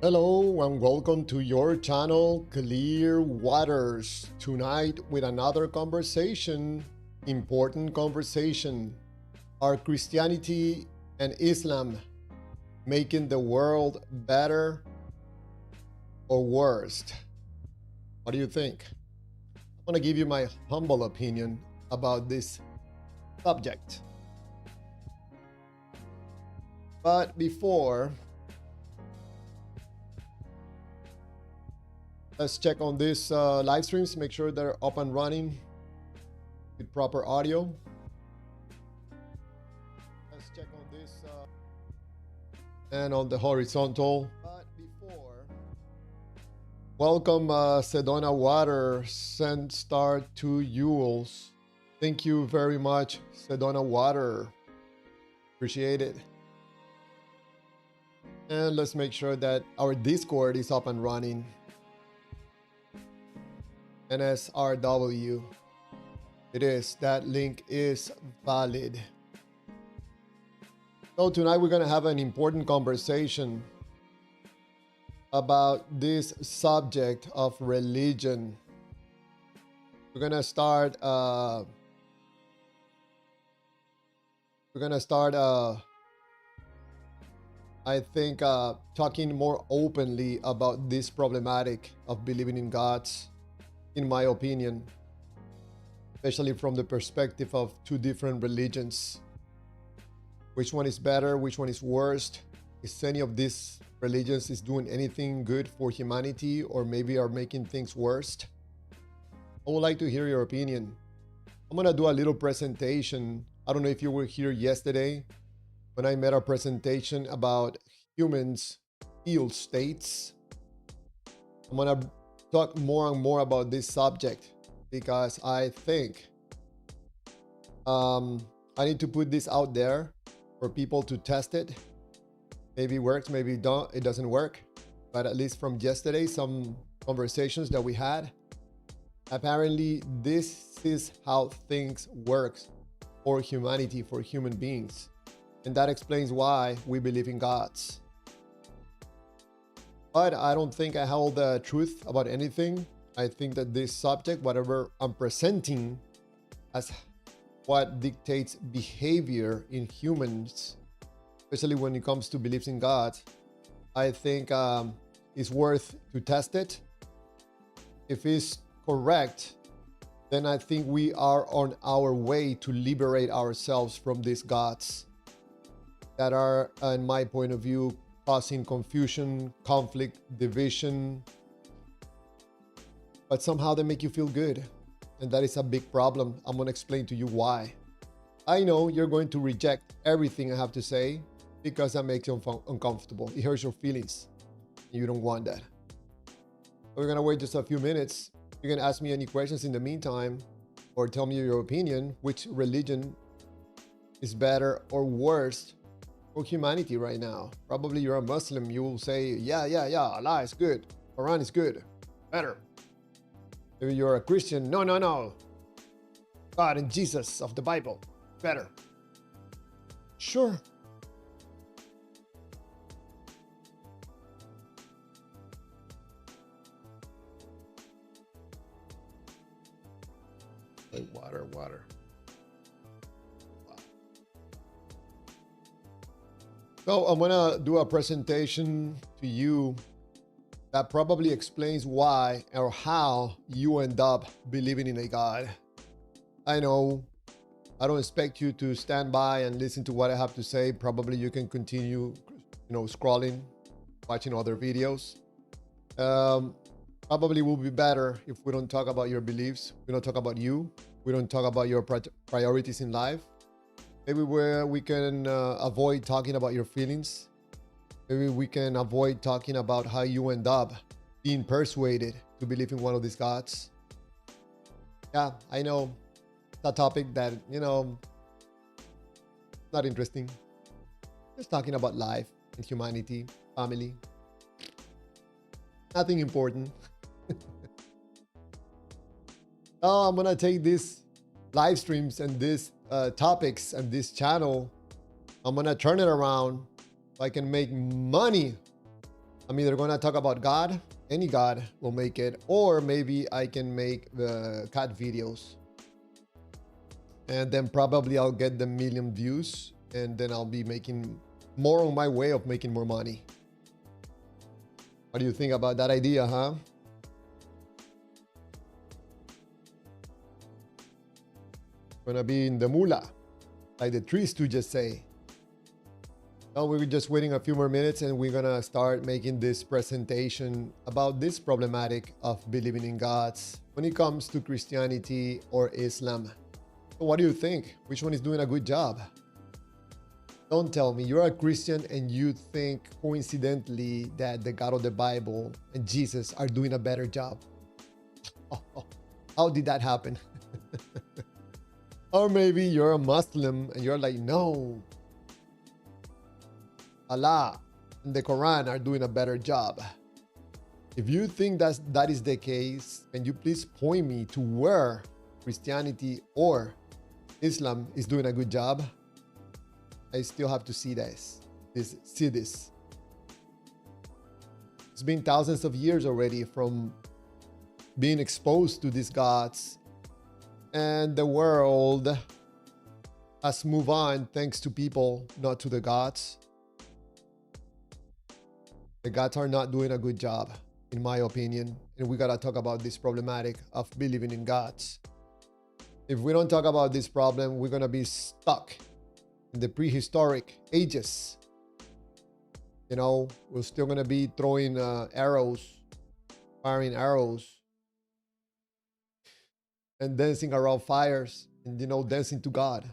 Hello and welcome to your channel, Clear Waters. Tonight with another conversation, important conversation. Are Christianity and Islam making the world better or worse? What do you think? I'm going to give you my humble opinion about this subject. But before, let's check on these live streams, make sure they're up and running with proper audio. Let's check on this and on the horizontal. But before, welcome Sedona Water, send star to Yules. Thank you very much, Sedona Water. Appreciate it. And let's make sure that our Discord is up and running. NSRW. It is. That link is valid. So tonight we're going to have an important conversation about this subject of religion. We're going to start I think talking more openly about this problematic of believing in gods, in my opinion, especially from the perspective of two different religions. Which one is better? Which one is worst? Is any of these religions is doing anything good for humanity, or maybe are making things worse? I would like to hear your opinion. I'm gonna do a little presentation. I don't know if you were here yesterday when I made a presentation about humans' field states. I'm gonna talk more and more about this subject because I think I need to put this out there for people to test it. Maybe it works, maybe it doesn't work. But at least from yesterday, some conversations that we had, apparently this is how things work for humanity, for human beings. And that explains why we believe in gods. But I don't think I hold the truth about anything. I think that this subject, whatever I'm presenting as what dictates behavior in humans, especially when it comes to beliefs in God, I think it's worth to test it. If it's correct, then I think we are on our way to liberate ourselves from these gods that are, in my point of view, causing confusion, conflict, division, but somehow they make you feel good. And that is a big problem. I'm going to explain to you why. I know you're going to reject everything I have to say because that makes you uncomfortable. It hurts your feelings. You don't want that. We're going to wait just a few minutes. You can ask me any questions in the meantime, or tell me your opinion, which religion is better or worse for humanity right now. Probably you're a Muslim, you will say, yeah, Allah is good, Quran is good, better. Maybe you're a Christian, no, God and Jesus of the Bible, better. Sure. Hey, water. So I'm gonna do a presentation to you that probably explains why or how you end up believing in a God. I know I don't expect you to stand by and listen to what I have to say. Probably you can continue, scrolling, watching other videos. Probably will be better if we don't talk about your beliefs. We don't talk about you. We don't talk about your priorities in life. Maybe where we can avoid talking about your feelings. Maybe we can avoid talking about how you end up being persuaded to believe in one of these gods. Yeah, I know it's a topic that, not interesting. Just talking about life and humanity, family. Nothing important. Oh, I'm gonna take these live streams and these topics and this channel, I'm gonna turn it around so I can make money I'm either going to talk about God, any God will make it, or maybe I can make the cat videos. And then probably I'll get the million views, and then I'll be making more on my way of making more money. What do you think about that idea, huh? Gonna be in the moolah, like the Three Stooges say. Now we're just waiting a few more minutes and we're gonna start making this presentation about this problematic of believing in gods when it comes to Christianity or Islam. So what do you think? Which one is doing a good job? Don't tell me you're a Christian and you think coincidentally that the God of the Bible and Jesus are doing a better job. How did that happen? Or maybe you're a Muslim and you're like, no, Allah and the Quran are doing a better job. If you think that is the case, can you please point me to where Christianity or Islam is doing a good job? I still have to see this. See this. It's been thousands of years already from being exposed to these gods, and the world has moved on thanks to people, not to the gods. The gods are not doing a good job, in my opinion, and we gotta talk about this problematic of believing in gods. If we don't talk about this problem, we're gonna be stuck in the prehistoric ages. You know, we're still gonna be throwing arrows, firing arrows, and dancing around fires, and dancing to God.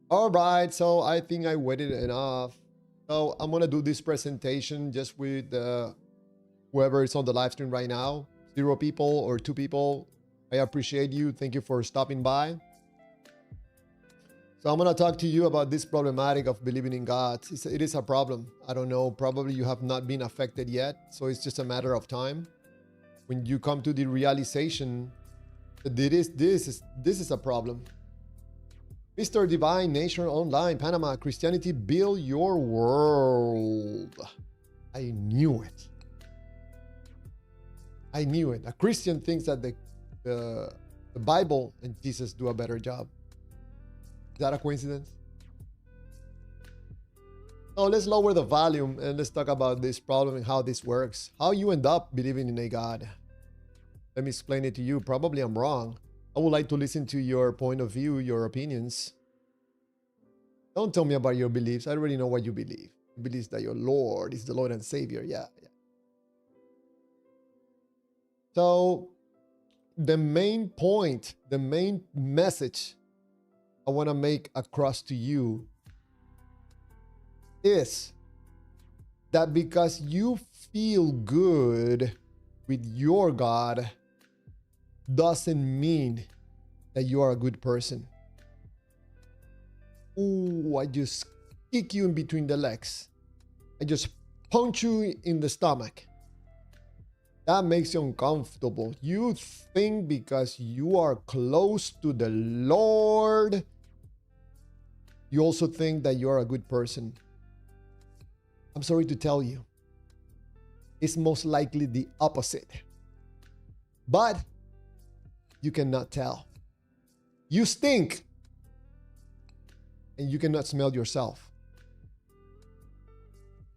All right, so I think I waited enough. So I'm gonna do this presentation just with whoever is on the live stream right now. 0 people or 2 people. I appreciate you. Thank you for stopping by. So I'm gonna talk to you about this problematic of believing in God. It is a problem. I don't know. Probably you have not been affected yet, so it's just a matter of time when you come to the realization that this is a problem. Mr. Divine Nation Online, Panama, Christianity build your world. I knew it. I knew it. A Christian thinks that the Bible and Jesus do a better job. Is that a coincidence? So let's lower the volume and let's talk about this problem and how this works. How you end up believing in a God. Let me explain it to you. Probably I'm wrong. I would like to listen to your point of view, your opinions. Don't tell me about your beliefs. I already know what you believe. You believe that your Lord is the Lord and Savior. Yeah. So the main point, the main message I want to make across to you is that because you feel good with your God doesn't mean that you are a good person. Ooh, I just kick you in between the legs. I just punch you in the stomach. That makes you uncomfortable. You think because you are close to the Lord, you also think that you're a good person. I'm sorry to tell you, it's most likely the opposite. But you cannot tell. You stink, and you cannot smell yourself.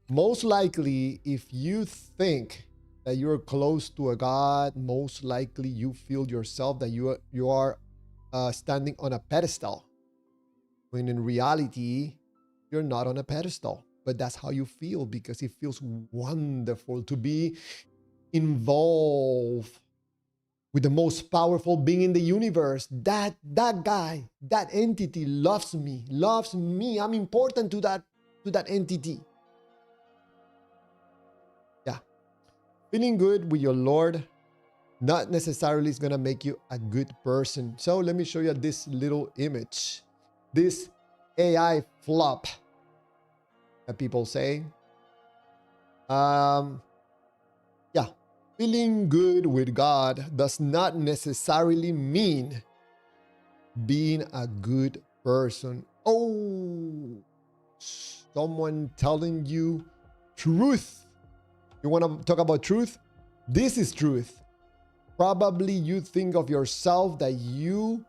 Most likely, if you think that you're close to a God, most likely you feel yourself that you are standing on a pedestal. When in reality, you're not on a pedestal. But that's how you feel because it feels wonderful to be involved with the most powerful being in the universe. That guy, that entity loves me. I'm important to that entity. Yeah. Feeling good with your Lord not necessarily is going to make you a good person. So let me show you this little image. This AI flop that people say. Yeah. Feeling good with God does not necessarily mean being a good person. Oh, someone telling you truth. You want to talk about truth? This is truth. Probably you think of yourself that you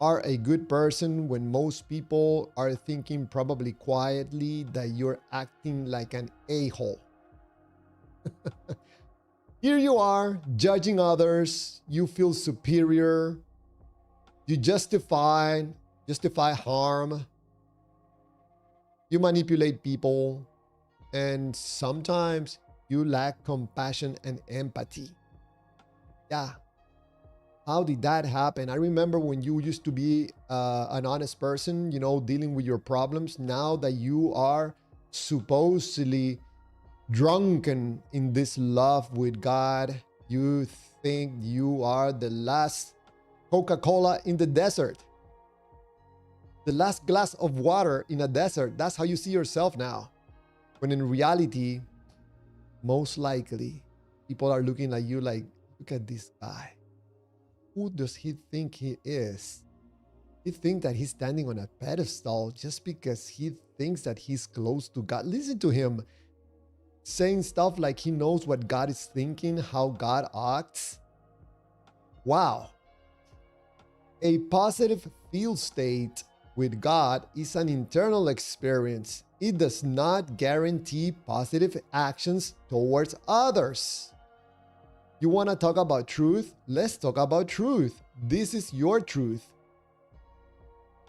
are a good person when most people are thinking probably quietly that you're acting like an a-hole. Here you are judging others. You feel superior. You justify harm. You manipulate people. And sometimes you lack compassion and empathy. Yeah. How did that happen? I remember when you used to be an honest person, you know, dealing with your problems. Now that you are supposedly drunken in this love with God, you think you are the last Coca-Cola in the desert, the last glass of water in a desert. That's how you see yourself now. When in reality, most likely, people are looking at you like, look at this guy. Who does he think he is? He thinks that he's standing on a pedestal just because he thinks that he's close to God. Listen to him saying stuff like he knows what God is thinking, how God acts. Wow. A positive feel state with God is an internal experience. It does not guarantee positive actions towards others. You want to talk about truth? Let's talk about truth. This is your truth.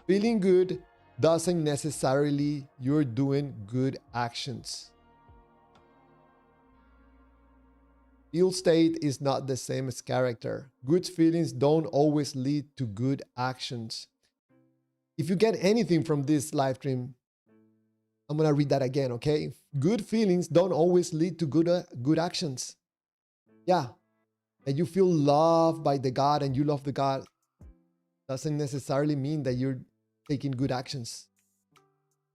Feeling good doesn't necessarily you're doing good actions. Feel state is not the same as character. Good feelings don't always lead to good actions. If you get anything from this live stream, I'm going to read that again, okay? Good feelings don't always lead to good actions. Yeah. And you feel loved by the God and you love the God doesn't necessarily mean that you're taking good actions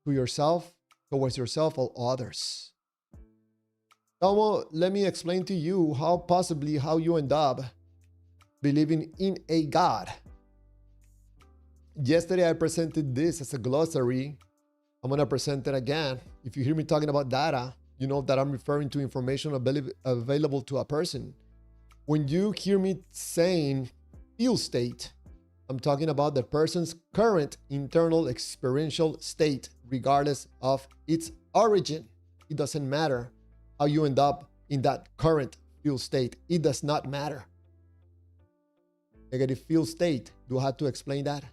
to yourself, towards yourself or others. Now, let me explain to you how you end up believing in a God. Yesterday, I presented this as a glossary. I'm going to present it again. If you hear me talking about data, you know that I'm referring to information available to a person. When you hear me saying feel state, I'm talking about the person's current internal experiential state, regardless of its origin. It doesn't matter how you end up in that current feel state. It does not matter. Negative feel state. Do I have to explain that?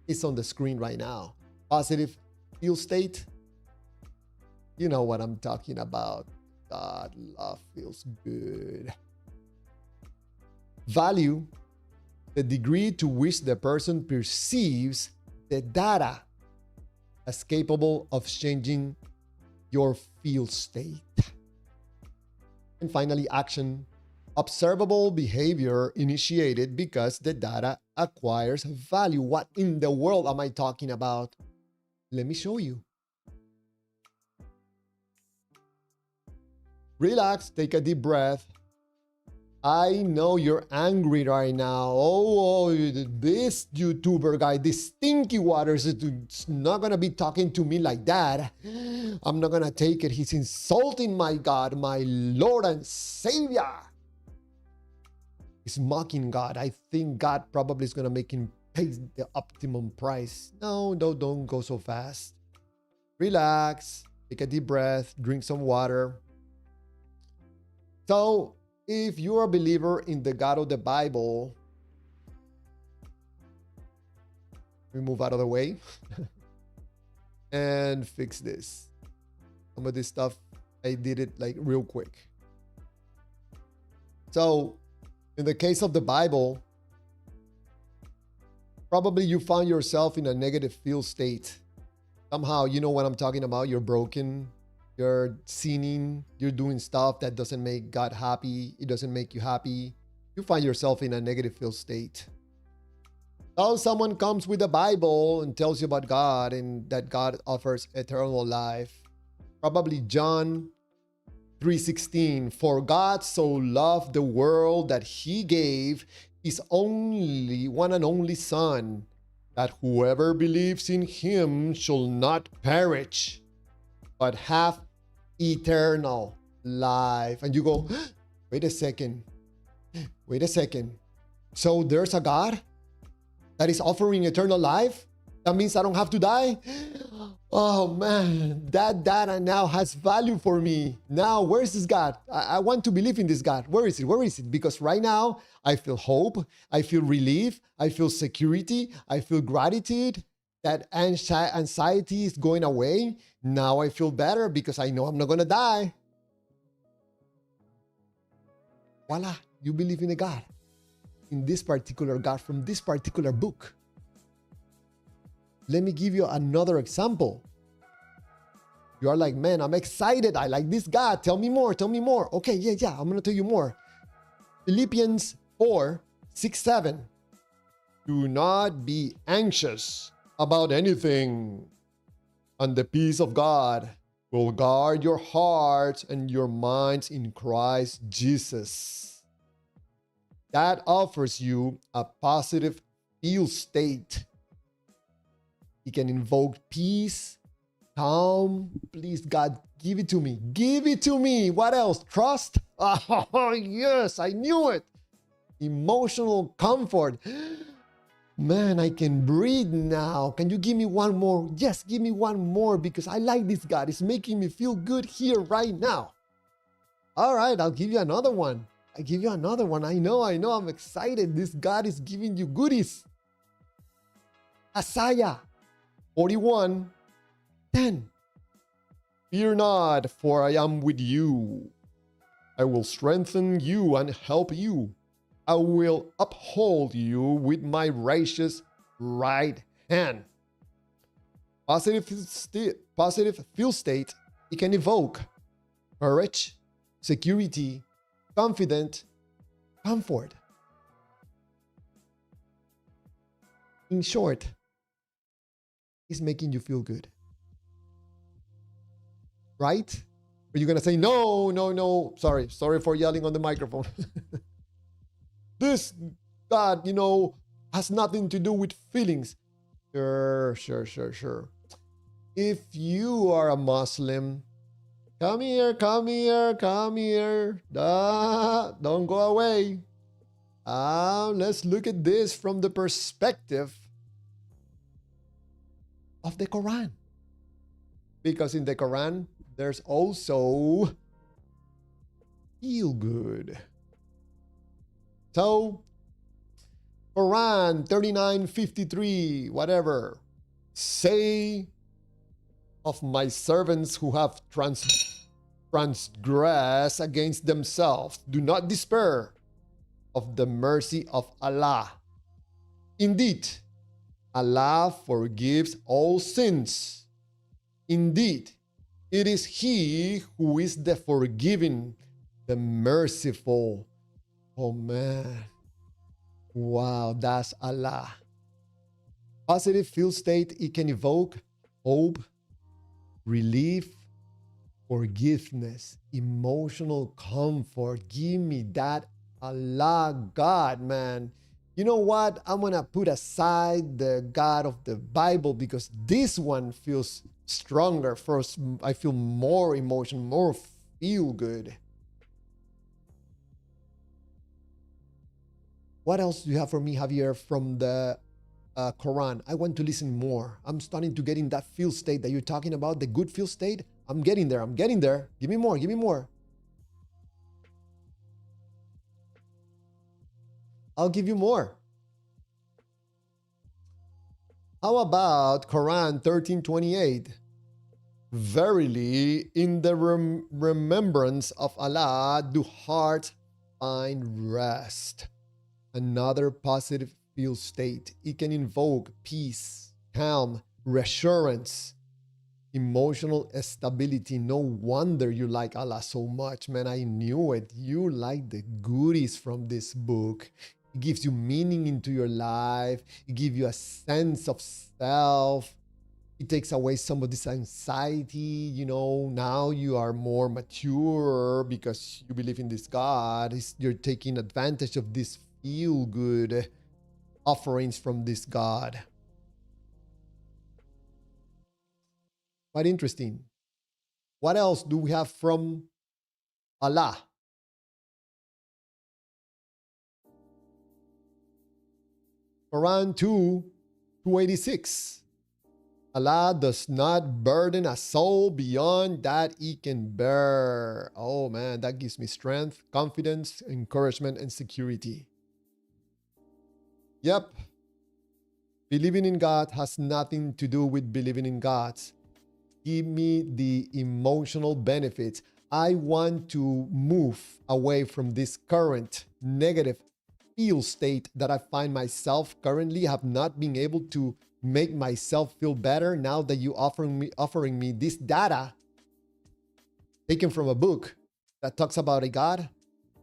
It's on the screen right now. Positive feel state. You know what I'm talking about. God, love feels good. Value, the degree to which the person perceives the data as capable of changing your feel state. And finally, action, observable behavior initiated because the data acquires value. What in the world am I talking about? Let me show you. Relax, take a deep breath. I know you're angry right now. Oh, this YouTuber guy, this Stinky Waters is not going to be talking to me like that. I'm not going to take it. He's insulting my God, my Lord and Savior. He's mocking God. I think God probably is going to make him pay the optimum price. No, don't go so fast. Relax, take a deep breath, drink some water. So, if you're a believer in the God of the Bible, we move out of the way and fix this. Some of this stuff, I did it like real quick. So, in the case of the Bible, probably you found yourself in a negative feel state. Somehow, you know what I'm talking about. You're broken. You're sinning, you're doing stuff that doesn't make God happy, it doesn't make you happy. You find yourself in a negative feel state. Now someone comes with the Bible and tells you about God and that God offers eternal life. Probably John 3:16, for God so loved the world that he gave his only one and only son, that whoever believes in him shall not perish, but have eternal life. And you go, wait a second. So there's a God that is offering eternal life? That means I don't have to die? Oh man, that data now has value for me. Now, where is this God? I want to believe in this God. Where is it? Because right now, I feel hope, I feel relief, I feel security, I feel gratitude. That anxiety is going away. Now I feel better because I know I'm not going to die. Voila, you believe in a God. In this particular God from this particular book. Let me give you another example. You are like, man, I'm excited. I like this God. Tell me more. Okay, yeah, I'm going to tell you more. Philippians 4:6-7. Do not be anxious about anything, and the peace of God will guard your hearts and your minds in Christ Jesus. That offers you a positive feel state. You can invoke peace, calm. Please, God, give it to me. Give it to me. What else? Trust? Oh, yes, I knew it. Emotional comfort. Man, I can breathe now. Can you give me one more? Yes, give me one more because I like this God. It's making me feel good here right now. All right, I'll give you another one. I know, I'm excited. This God is giving you goodies. Isaiah 41:10. Fear not, for I am with you. I will strengthen you and help you. I will uphold you with my righteous right hand. Positive feel state, it can evoke courage, security, confident, comfort. In short, it's making you feel good. Right? Are you going to say, no. Sorry for yelling on the microphone. This God, has nothing to do with feelings. Sure. If you are a Muslim, come here. Don't go away. Let's look at this from the perspective of the Quran. Because in the Quran, there's also feel good. So, Quran 39:53, whatever. Say of my servants who have transgressed against themselves, do not despair of the mercy of Allah. Indeed, Allah forgives all sins. Indeed, it is He who is the forgiving, the merciful. Oh man. Wow, that's Allah. Positive feel state, it can evoke hope, relief, forgiveness, emotional comfort. Give me that Allah God, man. You know what? I'm going to put aside the God of the Bible because this one feels stronger. First, I feel more emotion, more feel good. What else do you have for me, Javier, from the Quran? I want to listen more. I'm starting to get in that feel state that you're talking about, the good feel state. I'm getting there. Give me more. I'll give you more. How about Quran 13:28? Verily, in the remembrance of Allah do hearts find rest. Another positive feel state. It can invoke peace, calm, reassurance, emotional stability. No wonder you like Allah so much, man. I knew it. You like the goodies from this book. It gives you meaning into your life. It gives you a sense of self. It takes away some of this anxiety. Now you are more mature because you believe in this God. You're taking advantage of this feel good offerings from this God. Quite interesting. What else do we have from Allah? Quran 2:286. Allah does not burden a soul beyond that it can bear. Oh man, that gives me strength, confidence, encouragement, and security. Yep. Believing in God has nothing to do with believing in God. Give me the emotional benefits. I want to move away from this current negative feel state that I find myself currently, have not been able to make myself feel better. Now that you offering me this data taken from a book that talks about a God,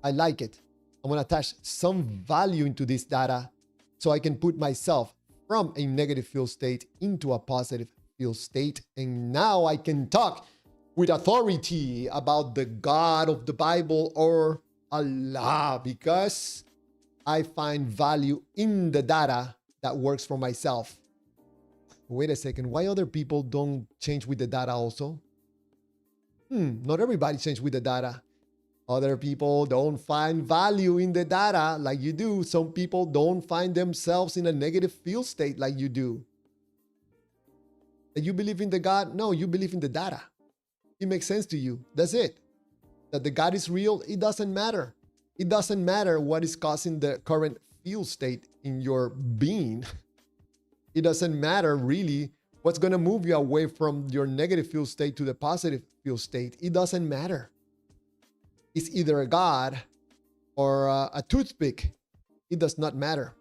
I like it. I'm going to attach some value into this data so I can put myself from a negative feel state into a positive feel state. And now I can talk with authority about the God of the Bible or Allah, because I find value in the data that works for myself. Wait a second, why other people don't change with the data also? Not everybody changes with the data. Other people don't find value in the data like you do. Some people don't find themselves in a negative feel state like you do. That you believe in the God? No, you believe in the data. It makes sense to you. That's it. That the God is real, it doesn't matter. It doesn't matter what is causing the current feel state in your being. It doesn't matter really what's going to move you away from your negative feel state to the positive feel state. It doesn't matter. It's either a God or a toothpick. It does not matter.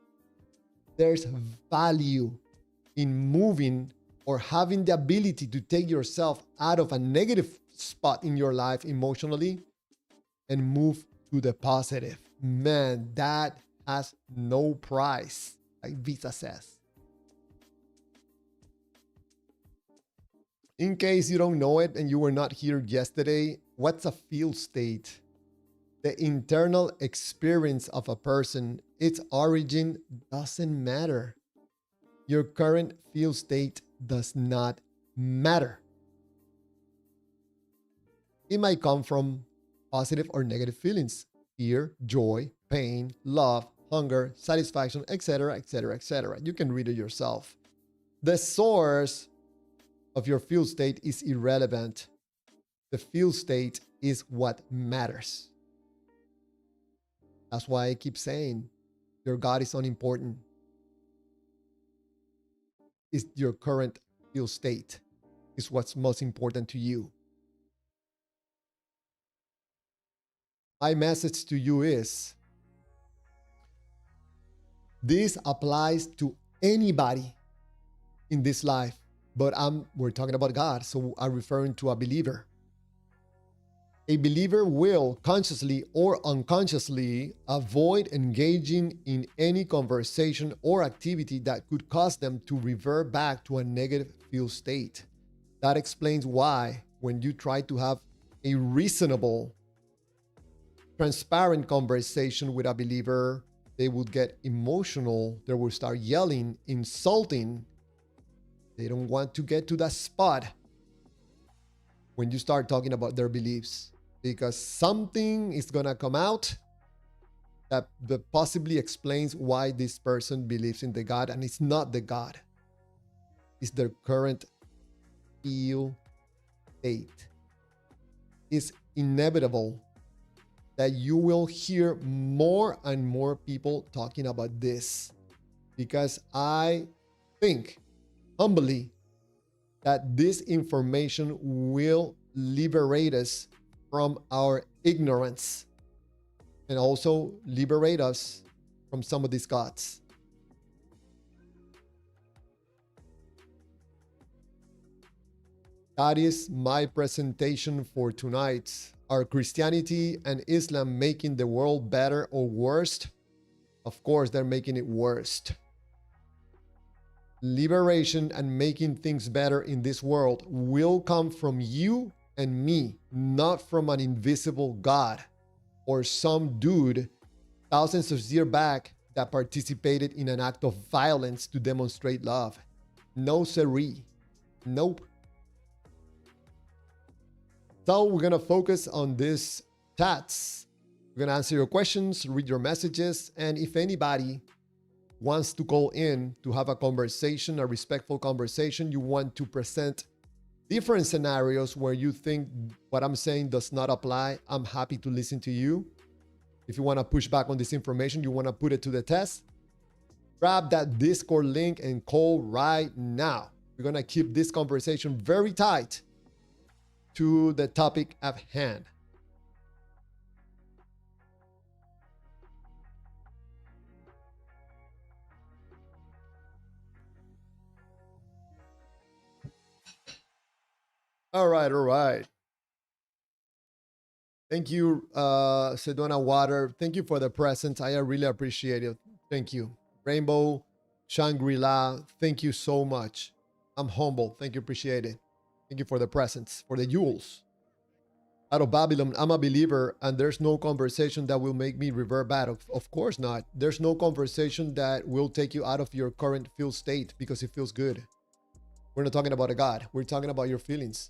There's value in moving or having the ability to take yourself out of a negative spot in your life emotionally and move to the positive. Man, that has no price, like Visa says. In case you don't know it and you were not here yesterday, what's a feel state? The internal experience of a person, its origin doesn't matter. Your current feel state does not matter. It might come from positive or negative feelings: fear, joy, pain, love, hunger, satisfaction, etc., etc., etc. You can read it yourself. The source of your feel state is irrelevant. The feel state is what matters. That's why I keep saying your God is unimportant. It's your current feel state is what's most important to you. My message to you is, this applies to anybody in this life, but we're talking about God, so I'm referring to a believer. A believer will consciously or unconsciously avoid engaging in any conversation or activity that could cause them to revert back to a negative feel state. That explains why when you try to have a reasonable, transparent conversation with a believer, they would get emotional. They will start yelling, insulting. They don't want to get to that spot when you start talking about their beliefs, because something is going to come out that possibly explains why this person believes in the God, and it's not the God. It's their current feel state. It's inevitable that you will hear more and more people talking about this, because I think humbly that this information will liberate us from our ignorance and also liberate us from some of these gods. That is my presentation for tonight. Are Christianity and Islam making the world better or worse? Of course, they're making it worse. Liberation and making things better in this world will come from you and me, not from an invisible God or some dude thousands of years back that participated in an act of violence to demonstrate love. No siree. Nope. So we're gonna focus on this chats. We're gonna answer your questions, read your messages, and if anybody wants to call in to have a conversation, a respectful conversation, you want to present different scenarios where you think what I'm saying does not apply, I'm happy to listen to you. If you want to push back on this information, you want to put it to the test, grab that Discord link and call right now. We're going to keep this conversation very tight to the topic at hand. All right. Thank you, Sedona Water. Thank you for the present. I really appreciate it. Thank you. Rainbow, Shangri-La, thank you so much. I'm humble. Thank you, appreciate it. Thank you for the presents, for the jewels. Out of Babylon, I'm a believer, and there's no conversation that will make me revert back. Of course not. There's no conversation that will take you out of your current feel state because it feels good. We're not talking about a God. We're talking about your feelings.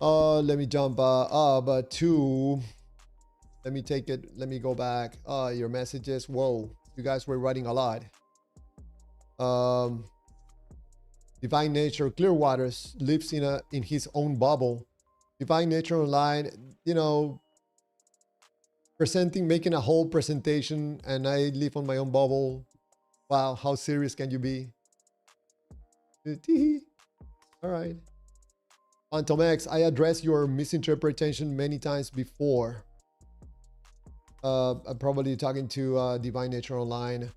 Let me jump but to, let me take it, let me go back. Your messages. Whoa, you guys were writing a lot. Divine Nature Clearwaters lives in his own bubble. Divine Nature Online, you know, making a whole presentation, and I live on my own bubble. Wow, how serious can you be? All right. Phantom X, I addressed your misinterpretation many times before. I'm probably talking to Divine Nature Online.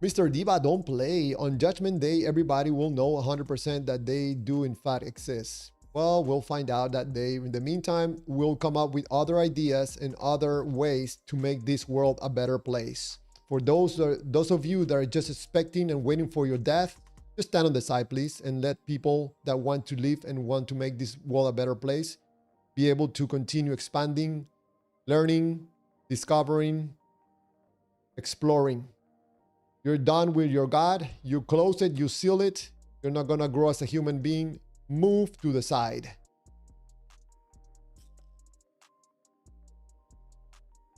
Mr. Diva, don't play. On Judgment Day, everybody will know 100% that they do in fact exist. Well, we'll find out that day. In the meantime, we'll come up with other ideas and other ways to make this world a better place. For those of you that are just expecting and waiting for your death, just stand on the side, please, and let people that want to live and want to make this world a better place be able to continue expanding, learning, discovering, exploring. You're done with your God. You close it, you seal it. You're not going to grow as a human being. Move to the side.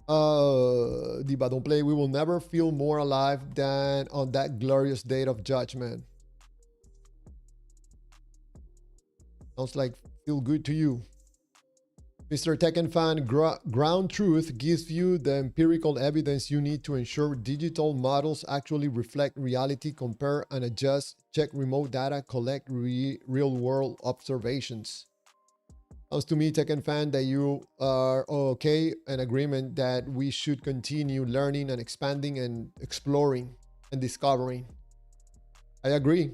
Diva, don't play. We will never feel more alive than on that glorious day of judgment. Sounds like feel good to you. Mr. Tekken fan, ground truth gives you the empirical evidence you need to ensure digital models actually reflect reality, compare and adjust, check remote data, collect real world observations. Sounds to me, Tekken fan, that you are okay in agreement that we should continue learning and expanding and exploring and discovering. I agree.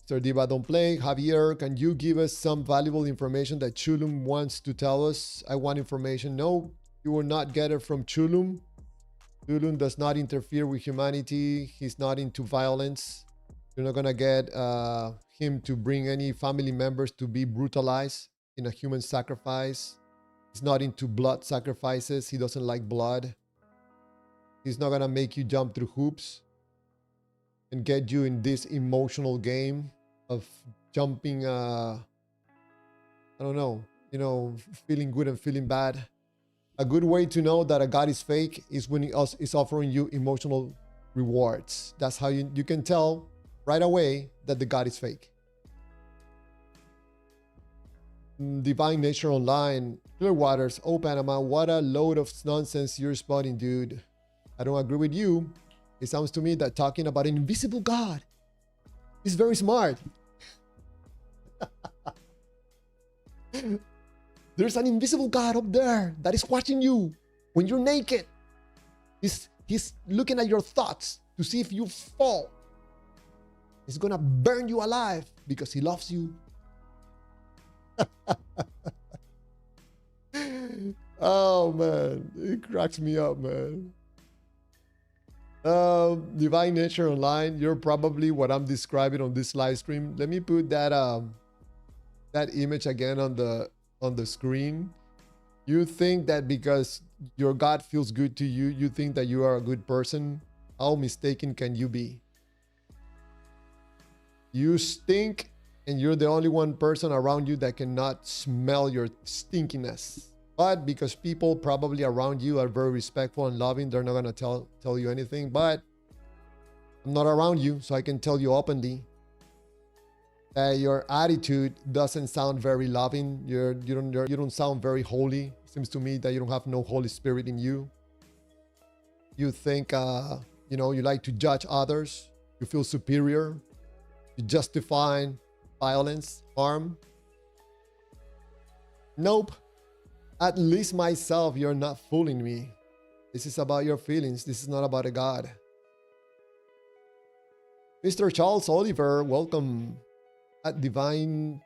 Mr. Diva, don't play. Javier, can you give us some valuable information that Chulum wants to tell us? I want information. No, you will not get it from Chulum. Chulum does not interfere with humanity. He's not into violence. You're not going to get him to bring any family members to be brutalized in a human sacrifice. He's not into blood sacrifices. He doesn't like blood. He's not going to make you jump through hoops and get you in this emotional game of jumping, I don't know, you know, feeling good and feeling bad. A good way to know that a God is fake is when he is offering you emotional rewards. That's how you can tell right away that the God is fake. Divine Nature Online, Clearwaters, oh Panama, what a load of nonsense you're spotting, dude. I don't agree with you. It sounds to me that talking about an invisible God is very smart. There's an invisible God up there that is watching you when you're naked. He's looking at your thoughts to see if you fall. He's gonna burn you alive because he loves you. Oh man, it cracks me up, man. Divine Nature Online, you're probably what I'm describing on this live stream. Let me put that that image again on the screen. You think that because your God feels good to you, you think that you are a good person? How mistaken can you be? You stink, and you're the only one person around you that cannot smell your stinkiness. But because people probably around you are very respectful and loving, they're not gonna tell you anything. But I'm not around you, so I can tell you openly that your attitude doesn't sound very loving. You don't sound very holy. It seems to me that you don't have no Holy Spirit in you. You think you like to judge others. You feel superior. You justify violence, harm. Nope. At least myself, you're not fooling me. This is about your feelings. This is not about a God. Mr. Charles Oliver, welcome at Divine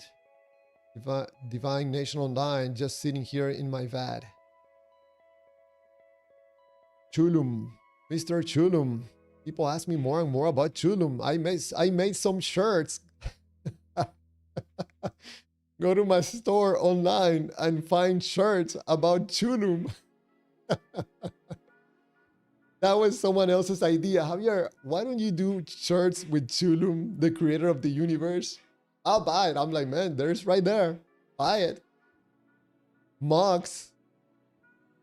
Nation Online, just sitting here in my VAD. Chulum, Mr. Chulum. People ask me more and more about Chulum. I made some shirts. Go to my store online and find shirts about Chulum. That was someone else's idea. Javier, why don't you do shirts with Chulum, the creator of the universe? I'll buy it. I'm like, man, there's right there. Buy it. Mugs.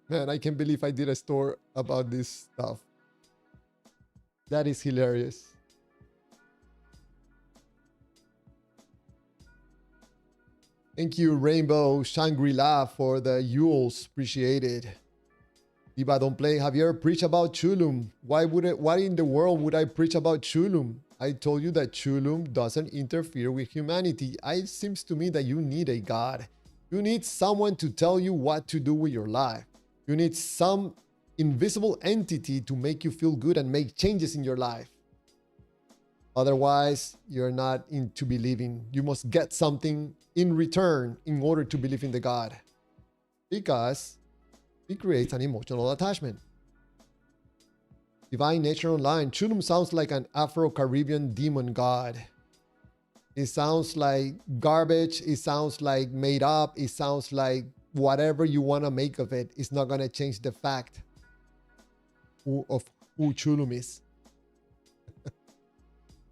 Man, I can't believe I did a store about this stuff. That is hilarious. Thank you, Rainbow Shangri-La, for the Yules. Appreciate it. Diva Don't Play. Javier, preach about Chulum. Why in the world would I preach about Chulum? I told you that Chulum doesn't interfere with humanity. It seems to me that you need a God. You need someone to tell you what to do with your life. You need some invisible entity to make you feel good and make changes in your life. Otherwise, you're not into believing. You must get something in return in order to believe in the God. Because it creates an emotional attachment. Divine Nature Online. Chulum sounds like an Afro-Caribbean demon god. It sounds like garbage. It sounds like made up. It sounds like whatever you want to make of it. It's not going to change the fact of who Chulum is.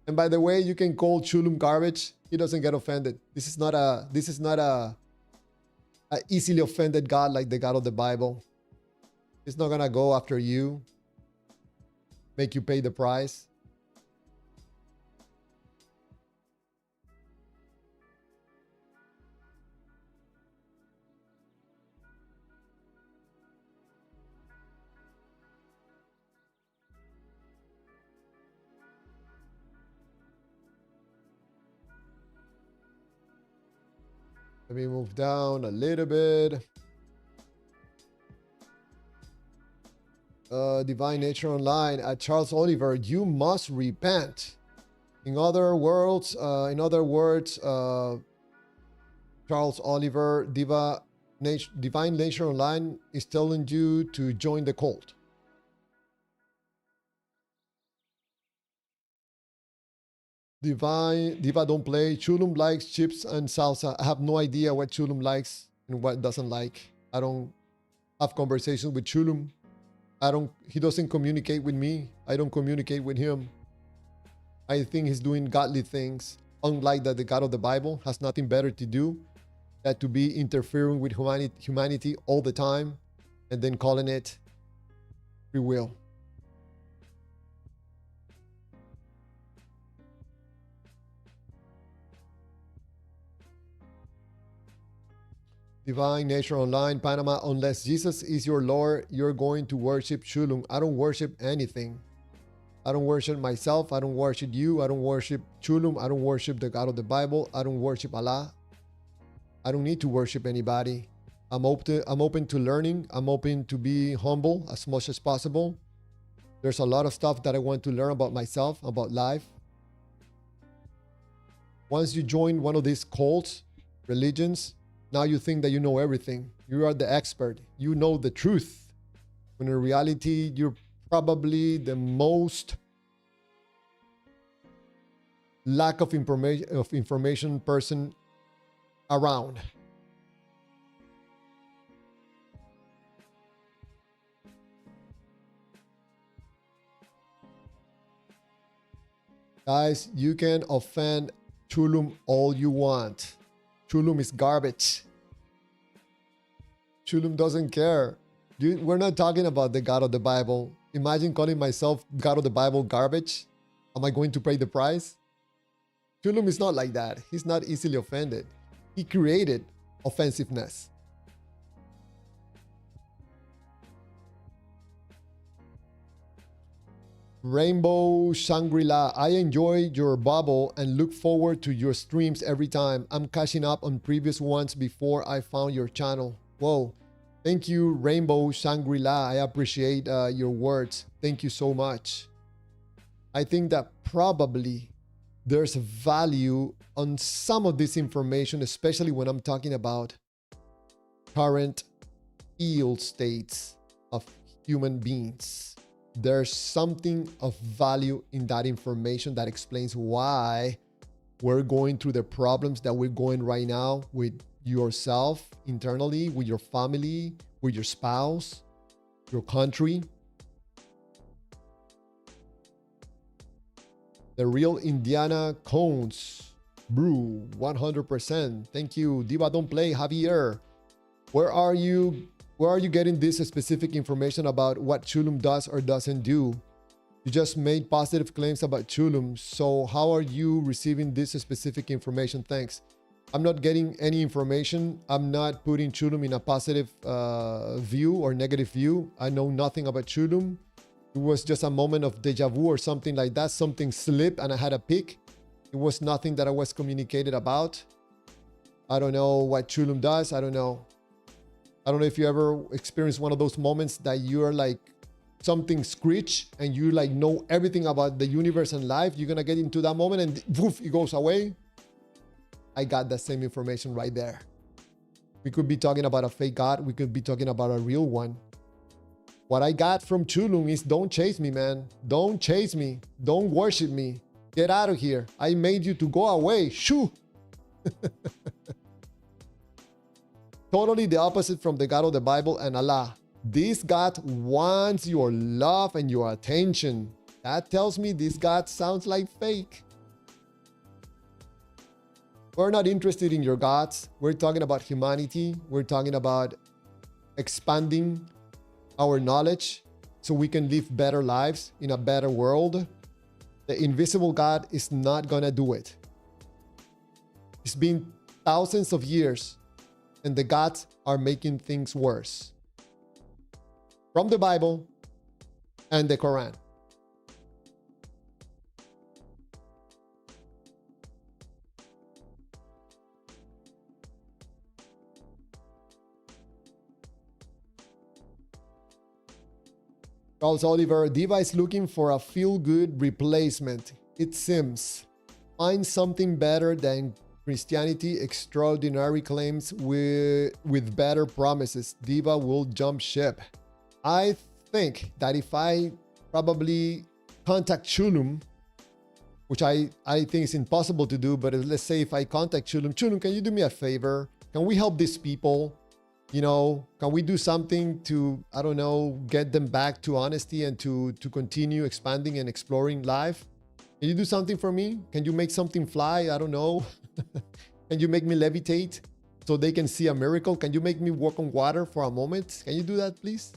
And by the way, you can call Chulum garbage. He doesn't get offended. This is not a easily offended God like the God of the Bible. He's not gonna go after you, make you pay the price. Let me move down a little bit. Divine Nature Online at Charles Oliver. You must repent. In other words, Charles Oliver, Divine Nature Online is telling you to join the cult. Diva Don't Play. Chulum likes chips and salsa. I have no idea what Chulum likes and what doesn't like. I don't have conversations with Chulum. He doesn't communicate with me. I don't communicate with him. I think he's doing godly things. Unlike that the God of the Bible has nothing better to do than to be interfering with humanity all the time and then calling it free will. Divine Nature Online, Panama. Unless Jesus is your Lord, you're going to worship Chulum. I don't worship anything. I don't worship myself. I don't worship you. I don't worship Chulum. I don't worship the God of the Bible. I don't worship Allah. I don't need to worship anybody. I'm open to learning. I'm open to be humble as much as possible. There's a lot of stuff that I want to learn about myself, about life. Once you join one of these cults, religions, now you think that you know everything. You are the expert. You know the truth. When in reality, you're probably the most lack of information person around. Guys, you can offend Chulum all you want. Chulum is garbage. Chulum doesn't care. We're not talking about the God of the Bible. Imagine calling myself God of the Bible garbage. Am I going to pay the price? Chulum is not like that. He's not easily offended. He created offensiveness. Rainbow Shangri-La, I enjoy your bubble and look forward to your streams every time. I'm catching up on previous ones before I found your channel. Whoa. Thank you, Rainbow Shangri-La. I appreciate your words. Thank you so much. I think that probably there's value on some of this information, especially when I'm talking about current field states of human beings. There's something of value in that information that explains why we're going through the problems that we're going right now with yourself internally, with your family, with your spouse, your country. The real Indiana Cones Brew, 100%. Thank you. Diva Don't Play, Javier. Where are you getting this specific information about what Chulum does or doesn't do? You just made positive claims about Chulum, so how are you receiving this specific information? Thanks. I'm not getting any information. I'm not putting Chulum in a positive view or negative view. I know nothing about Chulum. It was just a moment of deja vu or something like that. Something slipped and I had a pick. It was nothing that I was communicated about. I don't know what Chulum does. I don't know. I don't know if you ever experienced one of those moments that you're like something screech and you like know everything about the universe and life. You're gonna get into that moment and woof, it goes away. I got that same information right there. We could be talking about a fake God. We could be talking about a real one. What I got from Chulum is don't chase me, man. Don't chase me. Don't worship me. Get out of here. I made you to go away. Shoo. Totally the opposite from the God of the Bible and Allah. This God wants your love and your attention. That tells me this God sounds like fake. We're not interested in your gods. We're talking about humanity. We're talking about expanding our knowledge so we can live better lives in a better world. The invisible God is not gonna do it. It's been thousands of years and the gods are making things worse. From the Bible and the Quran. Charles Oliver, Diva is looking for a feel-good replacement. It seems. Find something better than Christianity, extraordinary claims with better promises. Diva will jump ship. I think that if I probably contact Chulum, which I think is impossible to do, but let's say if I contact Chulum, Chulum, can you do me a favor? Can we help these people? You know, can we do something to, I don't know, get them back to honesty and to continue expanding and exploring life? Can you do something for me? Can you make something fly? I don't know. Can you make me levitate so they can see a miracle? Can you make me walk on water for a moment? Can you do that, please?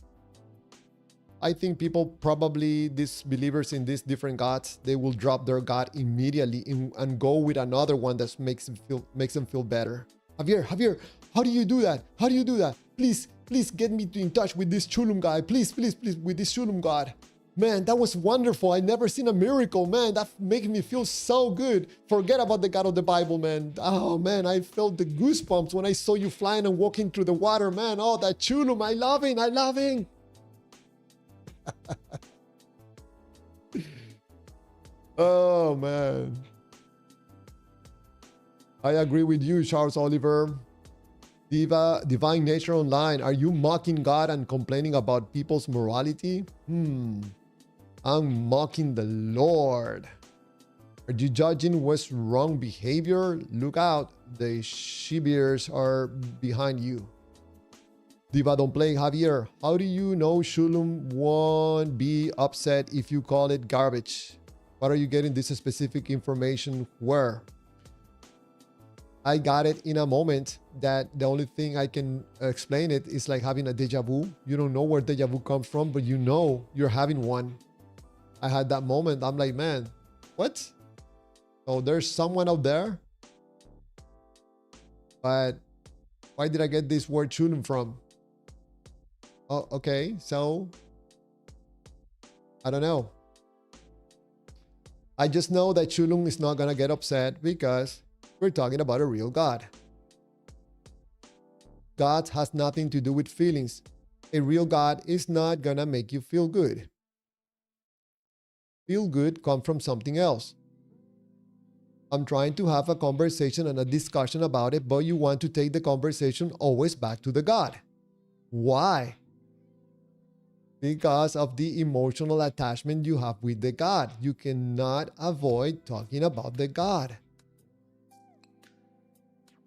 I think people probably, these believers in these different gods, they will drop their God immediately and go with another one that makes them feel better. Javier, how do you do that? How do you do that? Please get me in touch with this Chulum guy. Please, with this Chulum God. Man, that was wonderful. I never seen a miracle, man. That makes me feel so good. Forget about the God of the Bible, man. Oh, man, I felt the goosebumps when I saw you flying and walking through the water, man. Oh, that Chulum, I love him. Oh, man. I agree with you, Charles Oliver. Diva, Divine Nature Online. Are you mocking God and complaining about people's morality? I'm mocking the Lord. Are you judging what's wrong behavior? Look out. The she-bears are behind you. Diva Don't Play, Javier. How do you know Chulum won't be upset if you call it garbage? What are you getting this specific information where? I got it in a moment that the only thing I can explain it is like having a deja vu. You don't know where deja vu comes from, but you know you're having one. I had that moment. I'm like, man, what? So there's someone out there, but why did I get this word chulum from? Oh, okay. So I don't know. I just know that chulum is not going to get upset because we're talking about a real God. God has nothing to do with feelings. A real God is not going to make you feel good. Feel good comes from something else. I'm trying to have a conversation and a discussion about it, but you want to take the conversation always back to the God. Why? Because of the emotional attachment you have with the God. You cannot avoid talking about the God.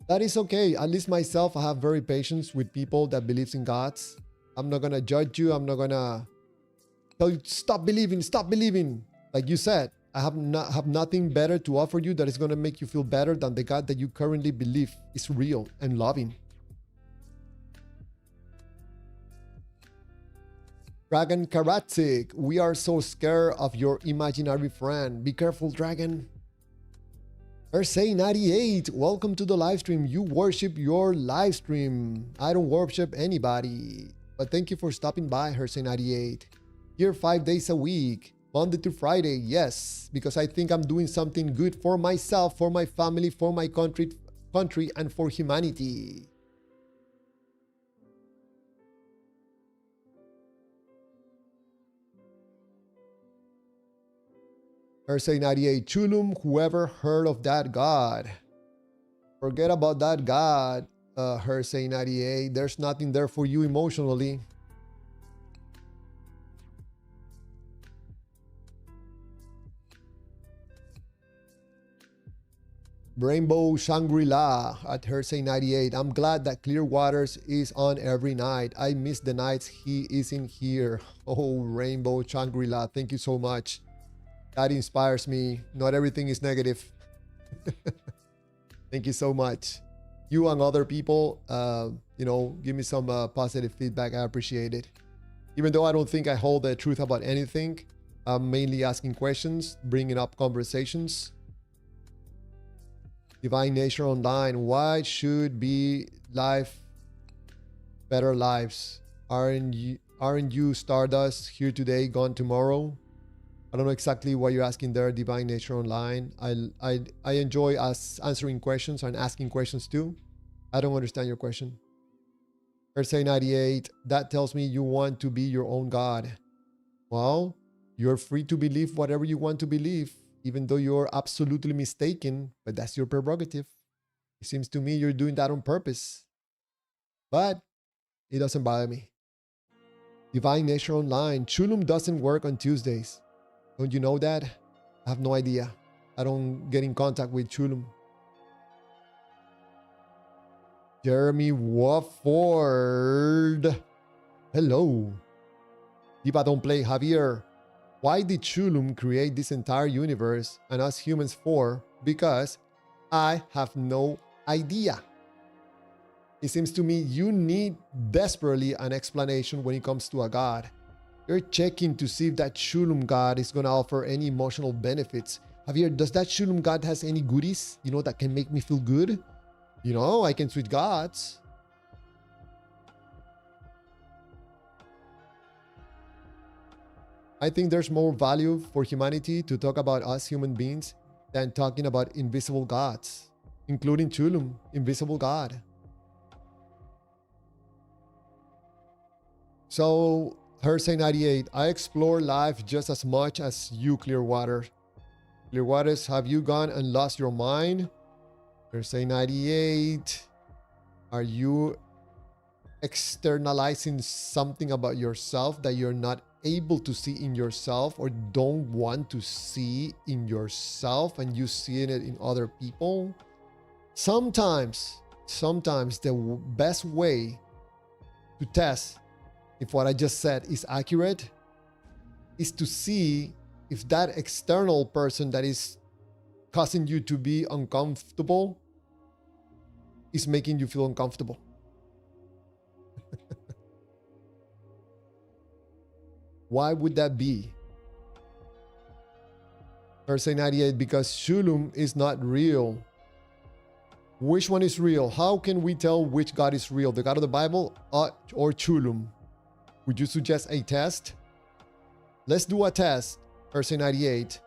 That is okay. At least myself, I have very patience with people that believes in gods. I'm not going to judge you. I'm not going to tell you, stop believing, stop believing. Like you said, I have nothing better to offer you that is going to make you feel better than the God that you currently believe is real and loving. Dragon Karatsik, we are so scared of your imaginary friend. Be careful, Dragon. Hersey 98, welcome to the live stream. You worship your live stream. I don't worship anybody. But thank you for stopping by, Hersey 98. Here 5 days a week, Monday to Friday, yes, because I think I'm doing something good for myself, for my family, for my country, and for humanity. Hersey 98, Chulum, whoever heard of that God? Forget about that God, Hersey 98. There's nothing there for you emotionally. Rainbow Shangri-La at Hersey 98. I'm glad that Clear Waters is on every night. I miss the nights he isn't here. Oh, Rainbow Shangri-La, thank you so much. That inspires me. Not everything is negative. Thank you so much. You and other people, give me some positive feedback. I appreciate it. Even though I don't think I hold the truth about anything, I'm mainly asking questions, bringing up conversations. Divine Nature Online. Why should be life better lives? Aren't you Stardust, here today, gone tomorrow? I don't know exactly what you're asking there, Divine Nature Online. I enjoy us answering questions and asking questions too. I don't understand your question. Hersey 98, that tells me you want to be your own God. Well, you're free to believe whatever you want to believe, even though you're absolutely mistaken, but that's your prerogative. It seems to me you're doing that on purpose. But it doesn't bother me. Divine Nature Online, Chulum doesn't work on Tuesdays. Don't you know that? I have no idea. I don't get in contact with Chulum. Jeremy Wofford. Hello. Diva Don't Play Javier. Why did Chulum create this entire universe and us humans for? Because I have no idea. It seems to me you need desperately an explanation when it comes to a god. You're checking to see if that Chulum God is going to offer any emotional benefits. Javier, does that Chulum God has any goodies, that can make me feel good? I can switch gods. I think there's more value for humanity to talk about us human beings than talking about invisible gods, including Chulum, invisible God. So, Hersey 98, I explore life just as much as you, Clearwater. Clearwaters, have you gone and lost your mind? Hersey 98, are you externalizing something about yourself that you're not able to see in yourself or don't want to see in yourself and you seeing it in other people? Sometimes the best way to test if what I just said is accurate is to see if that external person that is causing you to be uncomfortable is making you feel uncomfortable? Why would that be? Verse 98, because Shulam is not real. Which one is real? How can we tell which God is real? The God of the Bible or Chulum? Would you suggest a test? Let's do a test, verse 98,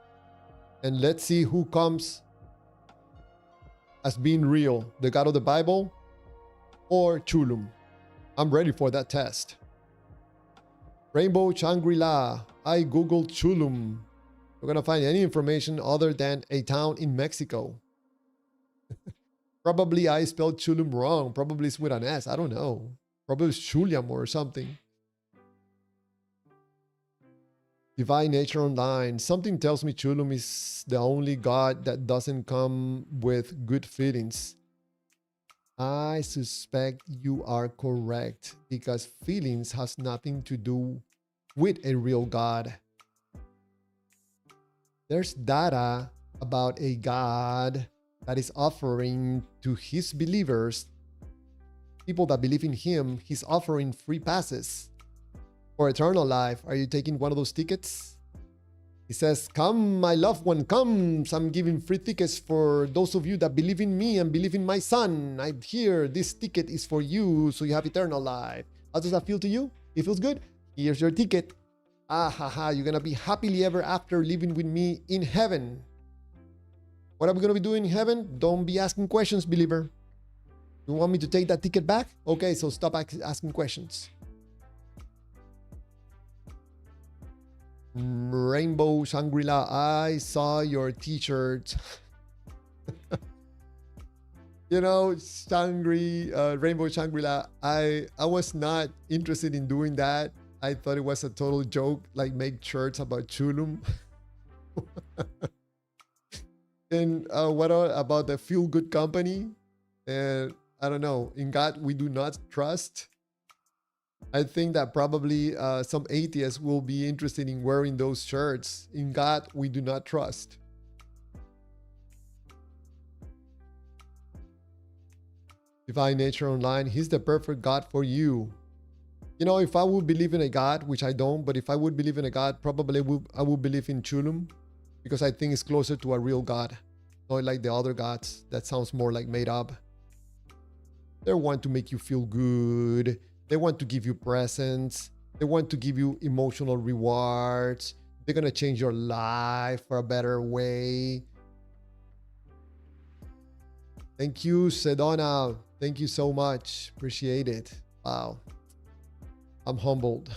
and let's see who comes as being real, the God of the Bible or Chulum. I'm ready for that test. Rainbow Shangri-La. I googled Chulum. We're gonna find any information other than a town in Mexico. Probably I spelled Chulum wrong. Probably it's with an S. I don't know. Probably it's Chuliam or something. Divine Nature Online. Something tells me Chulum is the only God that doesn't come with good feelings. I suspect you are correct because feelings has nothing to do with a real God. There's data about a God that is offering to his believers, people that believe in him, he's offering free passes for eternal life. Are you taking one of those tickets? He says, come, my loved one, come. I'm giving free tickets for those of you that believe in me and believe in my son. I'm here. This ticket is for you, so you have eternal life. How does that feel to you? It feels good? Here's your ticket. Ah, ha, ha. You're going to be happily ever after living with me in heaven. What are we going to be doing in heaven? Don't be asking questions, believer. You want me to take that ticket back? Okay, so stop asking questions. Rainbow Shangri-La, I saw your t-shirt. You know, Rainbow Shangri-La, I was not interested in doing that. I thought it was a total joke, like make shirts about Chulum. And what about the Feel Good Company? And I don't know, in God we do not trust. I think that probably some atheists will be interested in wearing those shirts. In God, we do not trust. Divine Nature Online, he's the perfect God for you. You know, if I would believe in a God, which I don't, but if I would believe in a God, probably I would believe in Chulum because I think it's closer to a real God. Not like the other gods. That sounds more like made up. They want to make you feel good. They want to give you presents. They want to give you emotional rewards. They're going to change your life for a better way. Thank you, Sedona. Thank you so much. Appreciate it. Wow. I'm humbled.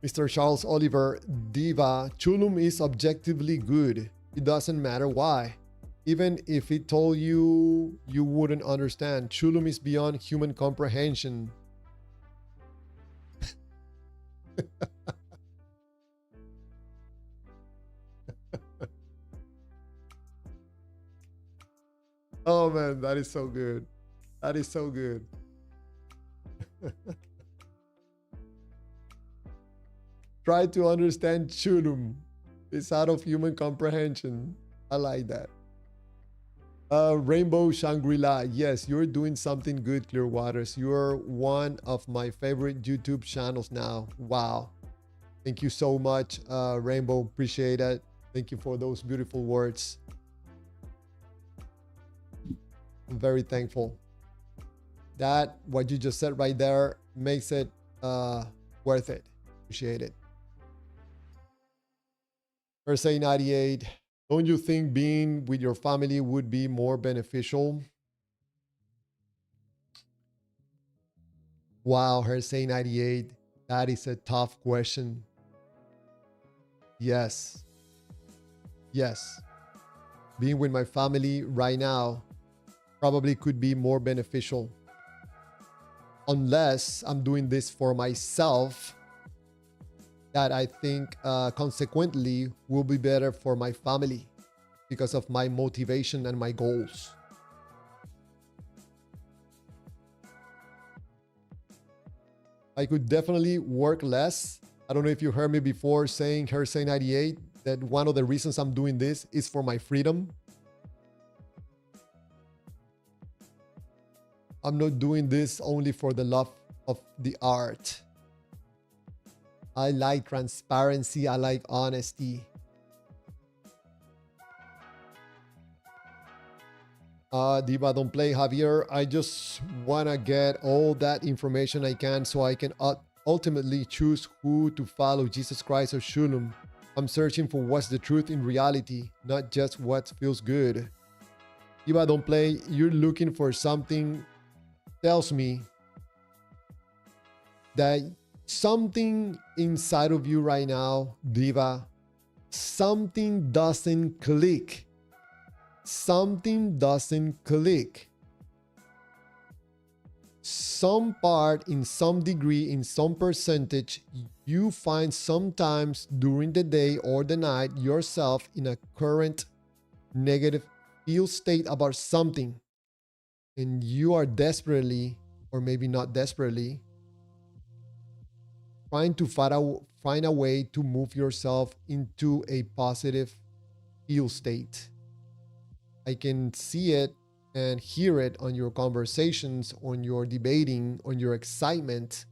Mr. Charles Oliver, Diva, Chulum is objectively good. It doesn't matter why. Even if it told you, you wouldn't understand. Chulum is beyond human comprehension. Oh man, that is so good. That is so good. Try to understand Chulum. It's out of human comprehension. I like that. Rainbow Shangri-La. Yes, you're doing something good, Clearwaters. You're one of my favorite YouTube channels now. Wow. Thank you so much, Rainbow. Appreciate it. Thank you for those beautiful words. I'm very thankful. That, what you just said right there, makes it worth it. Appreciate it. Verse 98. Don't you think being with your family would be more beneficial? Wow, Hersey 98. That is a tough question. Yes. Yes. Being with my family right now probably could be more beneficial. Unless I'm doing this for myself, that I think consequently will be better for my family because of my motivation and my goals. I could definitely work less. I don't know if you heard me before saying, Hersey 98, that one of the reasons I'm doing this is for my freedom. I'm not doing this only for the love of the art. I like transparency. I like honesty. Diva, don't play, Javier. I just want to get all that information I can so I can ultimately choose who to follow, Jesus Christ or Shulam. I'm searching for what's the truth in reality, not just what feels good. Diva, don't play. You're looking for something. Tells me that something inside of you right now, Diva, something doesn't click. Something doesn't click. Some part, in some degree, in some percentage, you find sometimes during the day or the night yourself in a current negative feel state about something. And you are desperately, or maybe not desperately, trying to find a way to move yourself into a positive feel state. I can see it and hear it on your conversations, on your debating, on your excitement.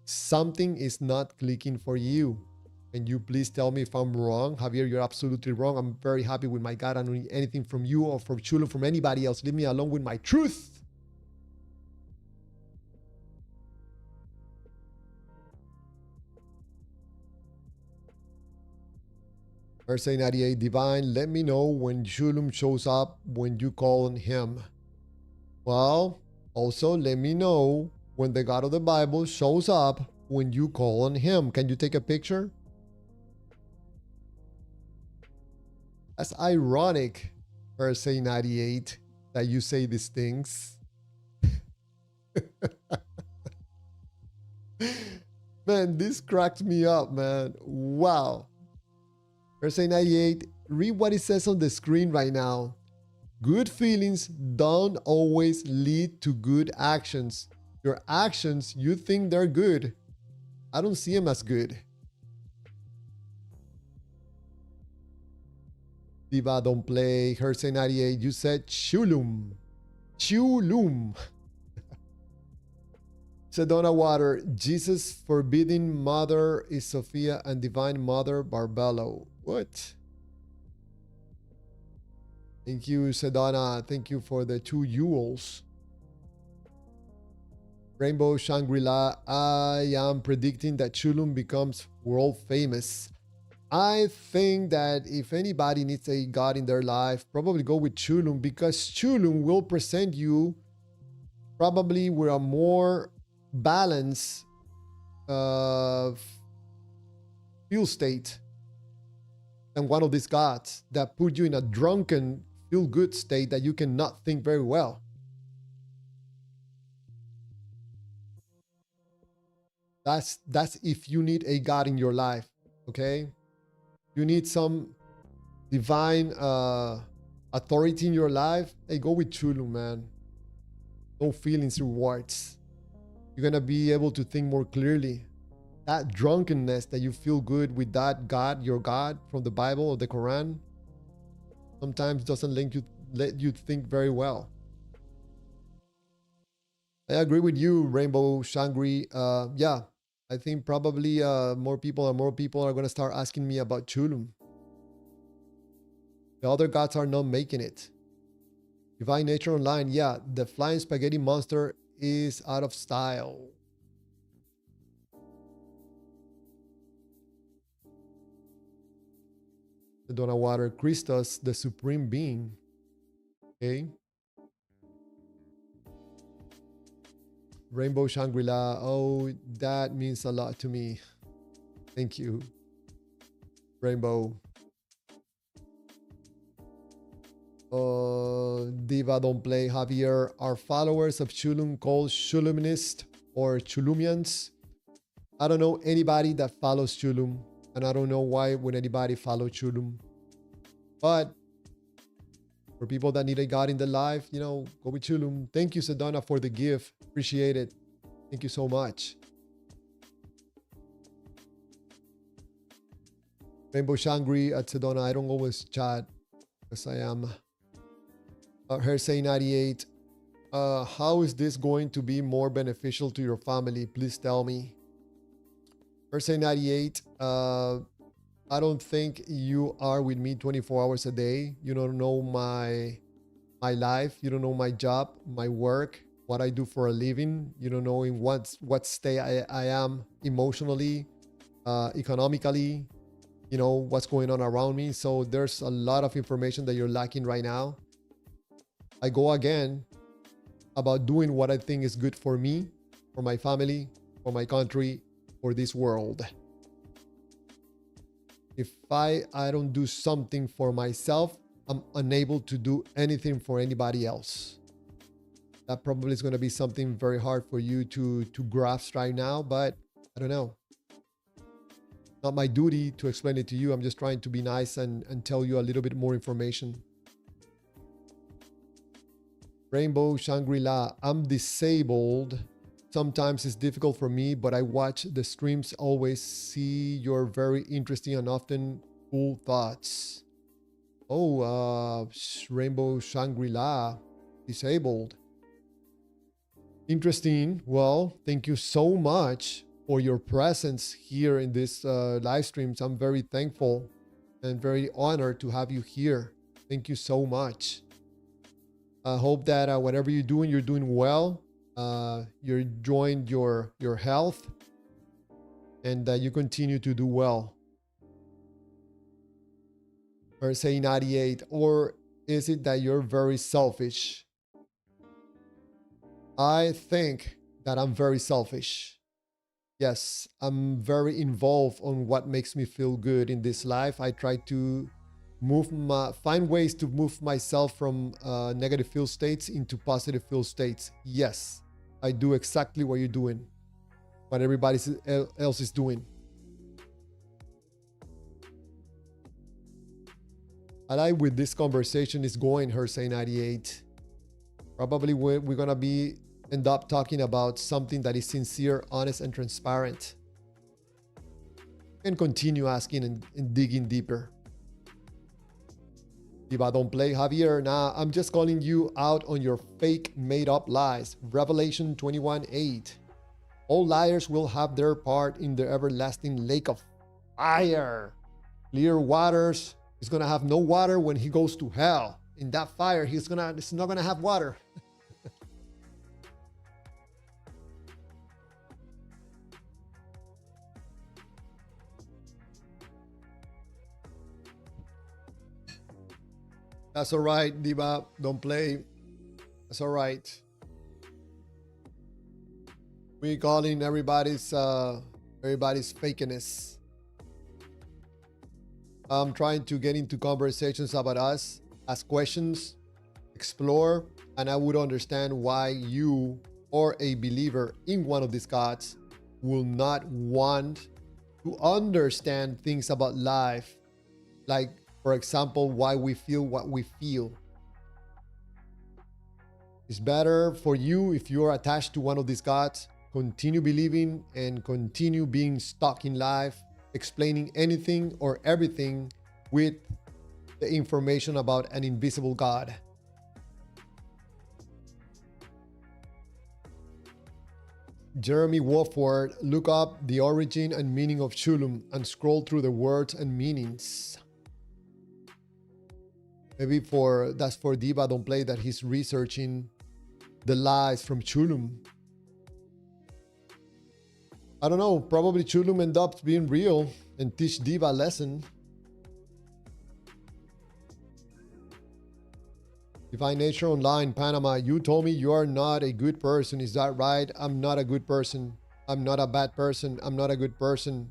Something is not clicking for you. Can you please tell me if I'm wrong? Javier, you're absolutely wrong. I'm very happy with my God. I don't need anything from you or from Chulo, from anybody else. Leave me alone with my truth. Verse 98, Divine, let me know when Shulam shows up when you call on him. Well, also let me know when the God of the Bible shows up when you call on him. Can you take a picture? That's ironic, verse 98, that you say these things. Man, this cracked me up, man. Wow. Verse 98, read what it says on the screen right now. Good feelings don't always lead to good actions. Your actions, you think they're good. I don't see them as good. Diva, don't play. Verse 98, you said Chulum. Chulum. Sedona Water, Jesus' forbidden mother is Sophia and divine mother Barbello. What? Thank you, Sedona. Thank you for the 2 euros. Rainbow Shangri-La, I am predicting that Chulum becomes world famous. I think that if anybody needs a God in their life, probably go with Chulum, because Chulum will present you probably with a more balanced feel state than one of these gods that put you in a drunken feel-good state that you cannot think very well. That's if you need a God in your life, okay? You need some divine authority in your life. Hey, go with Chulu, man. No feelings, rewards. You're gonna be able to think more clearly. That drunkenness that you feel good with that God, your God from the Bible or the Quran, sometimes doesn't let you think very well. I agree with you, Rainbow Shangri. Yeah, I think probably more people are going to start asking me about Chulum. The other gods are not making it. Divine Nature Online, yeah, the flying spaghetti monster is out of style. The Donna Water, Christos, the supreme being. Okay. Rainbow Shangri-La. Oh, that means a lot to me. Thank you, Rainbow. Diva, don't play. Javier, are followers of Chulum called Chuluminist or Chulumians? I don't know anybody that follows Chulum, and I don't know why would anybody follow Chulum. But for people that need a God in their life, you know, go with Chulum. Thank you, Sedona, for the gift. Appreciate it. Thank you so much. Rainbow Shangri at Sedona. I don't always chat because I am. Hersey 98. How is this going to be more beneficial to your family? Please tell me. Verse 98. I don't think you are with me 24 hours a day. You don't know my life. You don't know my job, my work, what I do for a living. You don't know in what state I am emotionally, economically, what's going on around me. So there's a lot of information that you're lacking right now. I go again about doing what I think is good for me, for my family, for my country, for this world. If I don't do something for myself, I'm unable to do anything for anybody else. That probably is going to be something very hard for you to grasp right now, but I don't know. Not my duty to explain it to you. I'm just trying to be nice and tell you a little bit more information. Rainbow Shangri-La. I'm disabled. Sometimes it's difficult for me, but I watch the streams, always see your very interesting and often cool thoughts. Oh, Rainbow Shangri-La. Disabled. Interesting. Well, thank you so much for your presence here in this live streams. I'm very thankful and very honored to have you here. Thank you so much. I hope that whatever you're doing well. You're enjoying your health and that you continue to do well. Or say 98. Or is it that you're very selfish? I think that I'm very selfish. Yes, I'm very involved on what makes me feel good in this life. I try to find ways to move myself from negative feel states into positive feel states. Yes, I do exactly what you're doing, what everybody else is doing. I like where this conversation is going, Hersey 98. Probably we're gonna end up talking about something that is sincere, honest, and transparent. And continue asking and digging deeper. Diva, don't play. Javier, nah, I'm just calling you out on your fake made-up lies. Revelation 21:8. All liars will have their part in the everlasting lake of fire. Clear waters. He's gonna have no water when he goes to hell. In that fire, he's not gonna have water. That's all right, Diva. Don't play. That's all right. We're calling everybody's fakeness. I'm trying to get into conversations about us, ask questions, explore, and I would understand why you or a believer in one of these gods will not want to understand things about life, like, for example, why we feel what we feel. It's better for you if you're attached to one of these gods, continue believing and continue being stuck in life, explaining anything or everything with the information about an invisible God. Jeremy Wofford, look up the origin and meaning of Shulam and scroll through the words and meanings. Maybe that's for Diva Don't Play, that he's researching the lies from Chulum. I don't know, probably Chulum end up being real and teach Diva a lesson. Divine Nature Online, Panama, you told me you are not a good person. Is that right? I'm not a good person. I'm not a bad person. I'm not a good person.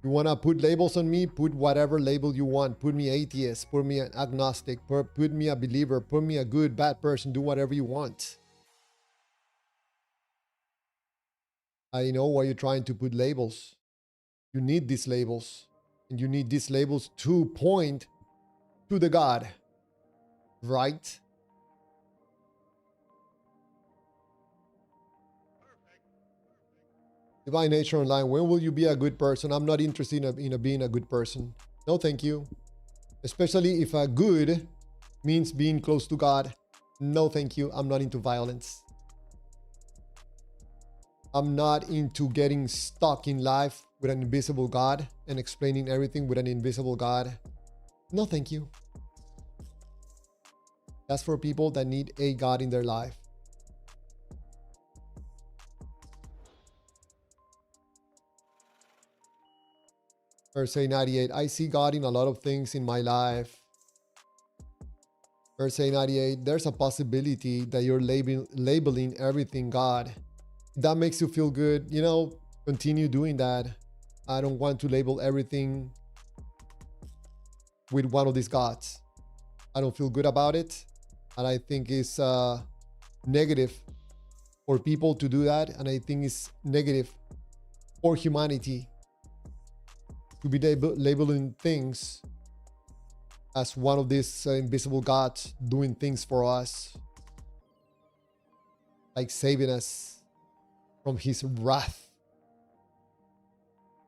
You want to put labels on me? Put whatever label you want. Put me atheist. Put me an agnostic. Put me a believer. Put me a good, bad person. Do whatever you want. I know why you're trying to put labels. You need these labels. And you need these labels to point to the God. Right? Divine Nature Online, when will you be a good person? I'm not interested in being a good person. No, thank you. Especially if a good means being close to God. No, thank you. I'm not into violence. I'm not into getting stuck in life with an invisible God and explaining everything with an invisible God. No, thank you. That's for people that need a God in their life. Verse 98, I see God in a lot of things in my life. Verse 98, there's a possibility that you're labeling everything God. That makes you feel good, continue doing that. I don't want to label everything with one of these gods. I don't feel good about it. And I think it's negative for people to do that. And I think it's negative for humanity to be labeling things as one of these invisible gods doing things for us, like saving us from his wrath.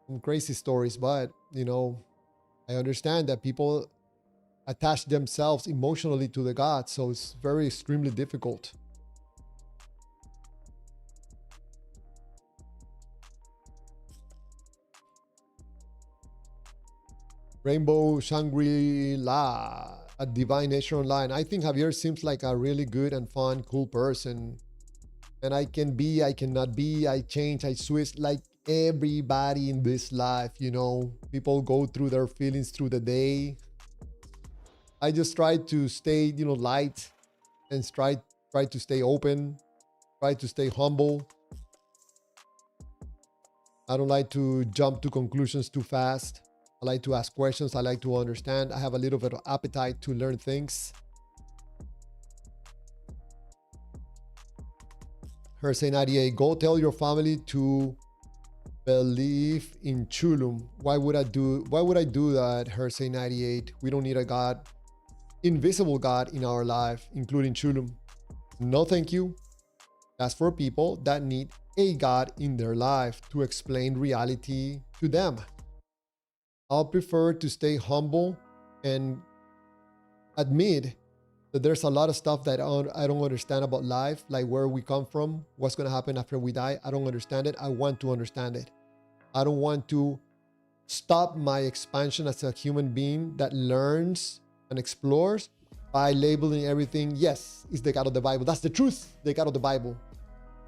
Some crazy stories, but I understand that people attach themselves emotionally to the God, so it's very extremely difficult. Rainbow Shangri-La at Divine Nature Online. I think Javier seems like a really good and fun, cool person. And I can be, I cannot be, I change, I switch like everybody in this life, People go through their feelings through the day. I just try to stay, light and try to stay open, try to stay humble. I don't like to jump to conclusions too fast. I like to ask questions. I like to understand. I have a little bit of appetite to learn things. Hersey 98, go tell your family to believe in Chulum. Why would I do that, Hersey 98? We don't need a God, invisible God in our life, including Chulum. No, thank you. That's for people that need a God in their life to explain reality to them. I'll prefer to stay humble and admit that there's a lot of stuff that I don't understand about life, like where we come from, what's going to happen after we die. I don't understand it. I want to understand it. I don't want to stop my expansion as a human being that learns and explores by labeling everything. Yes, it's the God of the Bible. That's the truth. The God of the Bible.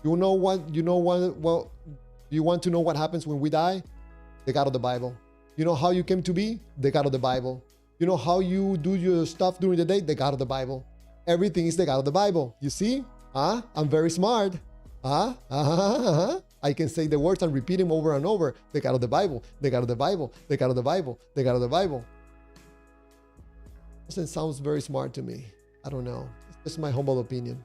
You want to know what happens when we die? The God of the Bible. You know how you came to be? The God of the Bible. You know how you do your stuff during the day? The God of the Bible. Everything is the God of the Bible. You see? I'm very smart. I can say the words and repeat them over and over. The God of the Bible. The God of the Bible. The God of the Bible. The God of the Bible. Doesn't sound very smart to me. I don't know. It's just my humble opinion.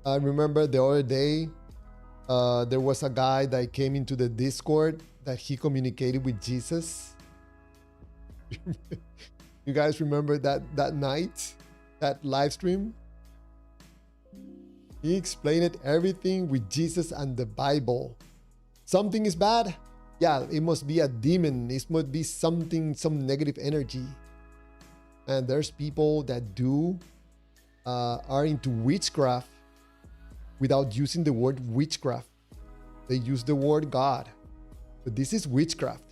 I remember the other day, there was a guy that came into the Discord that he communicated with Jesus. You guys remember that night, that live stream? He explained everything with Jesus and the Bible. Something is bad? Yeah, it must be a demon. It must be something, some negative energy. And there's people that are into witchcraft without using the word witchcraft. They use the word God. But this is witchcraft.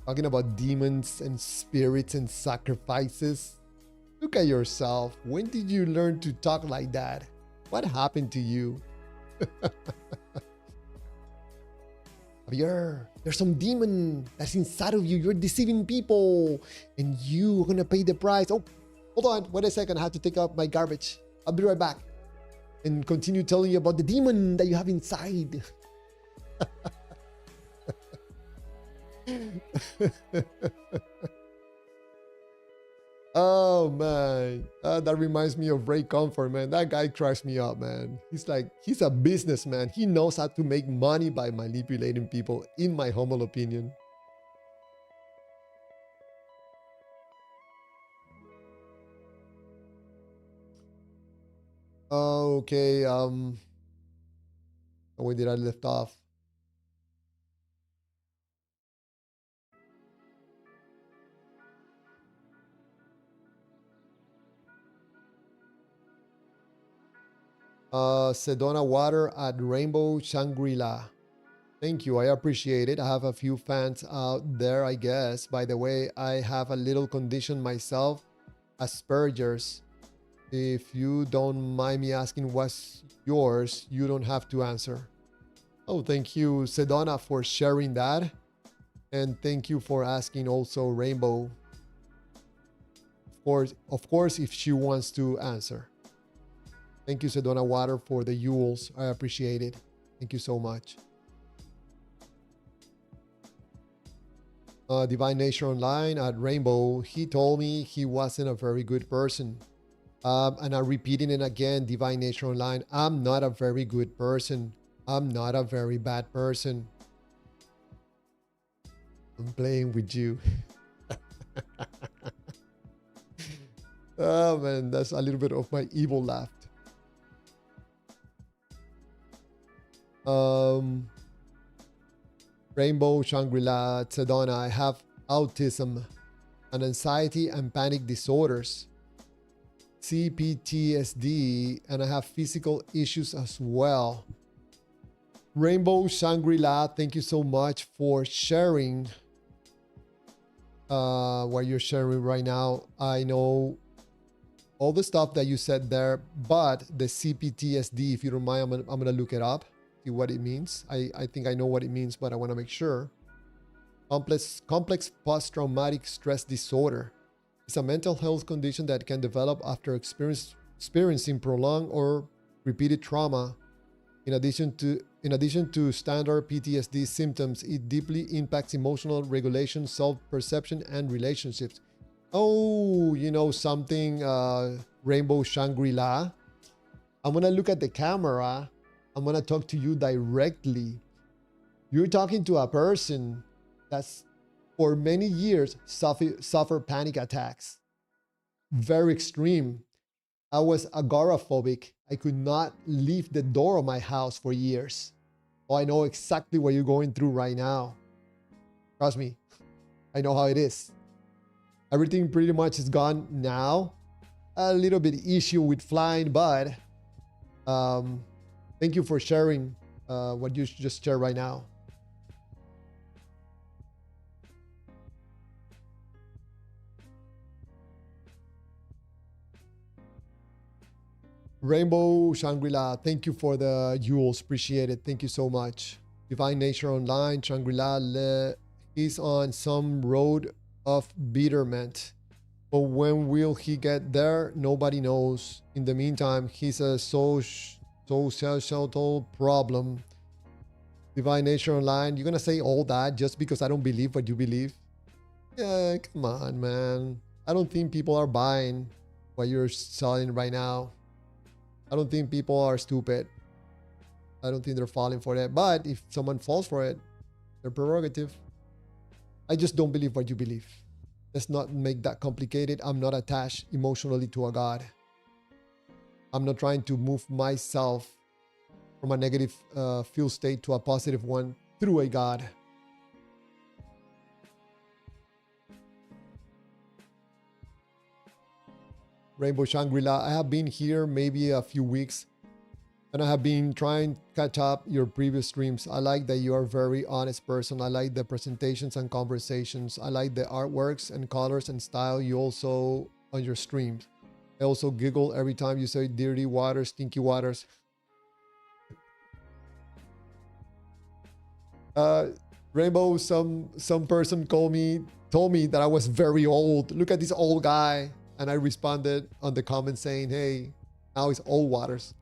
Talking about demons and spirits and sacrifices. Look at yourself. When did you learn to talk like that? What happened to you? Javier, there's some demon that's inside of you. You're deceiving people. And you're going to pay the price. Oh, hold on. Wait a second. I have to take out my garbage. I'll be right back. And continue telling you about the demon that you have inside. Oh man, that reminds me of Ray Comfort, man. That guy cracks me up, man. He's a businessman. He knows how to make money by manipulating people, in my humble opinion. Okay, where did I left off? Sedona Water at Rainbow Shangri-La. Thank you. I appreciate it. I have a few fans out there, I guess. By the way, I have a little condition myself, Asperger's. If you don't mind me asking what's yours, you don't have to answer. Oh, thank you, Sedona, for sharing that. And thank you for asking also Rainbow. Of course, if she wants to answer. Thank you, Sedona Water, for the Yules. I appreciate it. Thank you so much. Divine Nature Online at Rainbow. He told me he wasn't a very good person. And I'm repeating it again, Divine Nature Online. I'm not a very good person. I'm not a very bad person. I'm playing with you. Oh man, that's a little bit of my evil laugh. Rainbow Shangri-La Sedona. I have autism and anxiety and panic disorders, CPTSD, and I have physical issues as well. Rainbow Shangri-La, thank you so much for sharing what you're sharing right now. I know all the stuff that you said there, but the CPTSD, if you don't mind, I'm gonna look it up, see what it means. I think I know what it means, but I want to make sure. Complex post-traumatic stress disorder. It's a mental health condition that can develop after experiencing prolonged or repeated trauma. In addition to standard PTSD symptoms, it deeply impacts emotional regulation, self-perception, and relationships. Oh, you know something, Rainbow Shangri-La? I'm going to look at the camera. I'm going to talk to you directly. You're talking to a person that's for many years suffered panic attacks. Very extreme. I was agoraphobic. I could not leave the door of my house for years. Oh, I know exactly what you're going through right now. Trust me, I know how it is. Everything pretty much is gone now. A little bit issue with flying, but thank you for sharing what you just shared right now. Rainbow Shangri-La, thank you for the jewels. Appreciate it. Thank you so much. Divine Nature Online, Shangri-La, he's on some road of betterment. But when will he get there? Nobody knows. In the meantime, he's a societal problem. Divine Nature Online, you're going to say all that just because I don't believe what you believe? Yeah, come on, man. I don't think people are buying what you're selling right now. I don't think people are stupid. I don't think they're falling for that. But if someone falls for it, their prerogative. I just don't believe what you believe. Let's not make that complicated. I'm not attached emotionally to a God. I'm not trying to move myself from a negative feel state to a positive one through a God. Rainbow Shangri-La, I have been here maybe a few weeks and I have been trying to catch up your previous streams. I like that you are a very honest person. I like the presentations and conversations. I like the artworks and colors and style you also on your streams. I also giggle every time you say dirty waters, stinky waters. Rainbow, some person told me that I was very old. Look at this old guy. And I responded on the comment saying, hey, now it's old waters.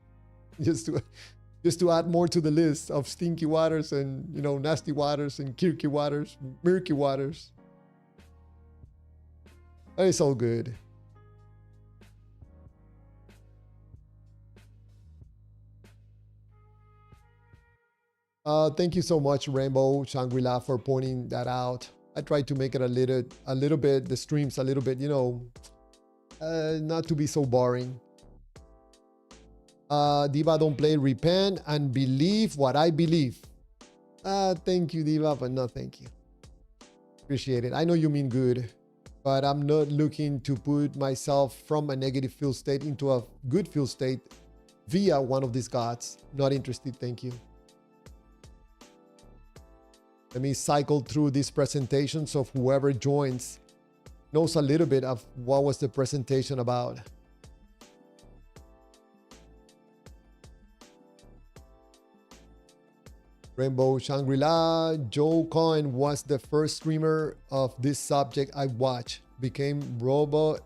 Just to add more to the list of stinky waters and, you know, nasty waters and kirky waters, murky waters. It's all good. Thank you so much, Rainbow Shangri-La, for pointing that out. I tried to make it a little bit, the streams a little bit, you know, not to be so boring. Diva, don't play, repent and believe what I believe. Thank you, Diva, but no thank you. Appreciate it. I know you mean good, but I'm not looking to put myself from a negative feel state into a good feel state via one of these gods. Not interested, thank you. Let me cycle through these presentations so whoever joins knows a little bit of what was the presentation about. Rainbow Shangri-La. Joe Cohen was the first streamer of this subject I watched. Became robot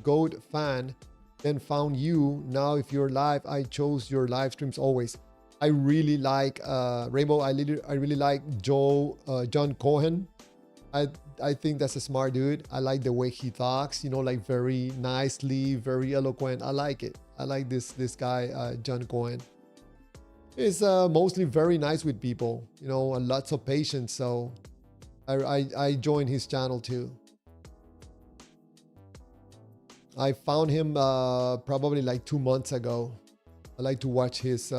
goat fan, then found you. Now if you're live, I chose your live streams always. I really like Rainbow. I really like John Cohen. I think that's a smart dude. I like the way he talks, you know, like very nicely, very eloquent. I like it. I like this guy, John Cohen. He's mostly very nice with people, you know, and lots of patience. So I joined his channel too. I found him probably like 2 months ago. I like to watch his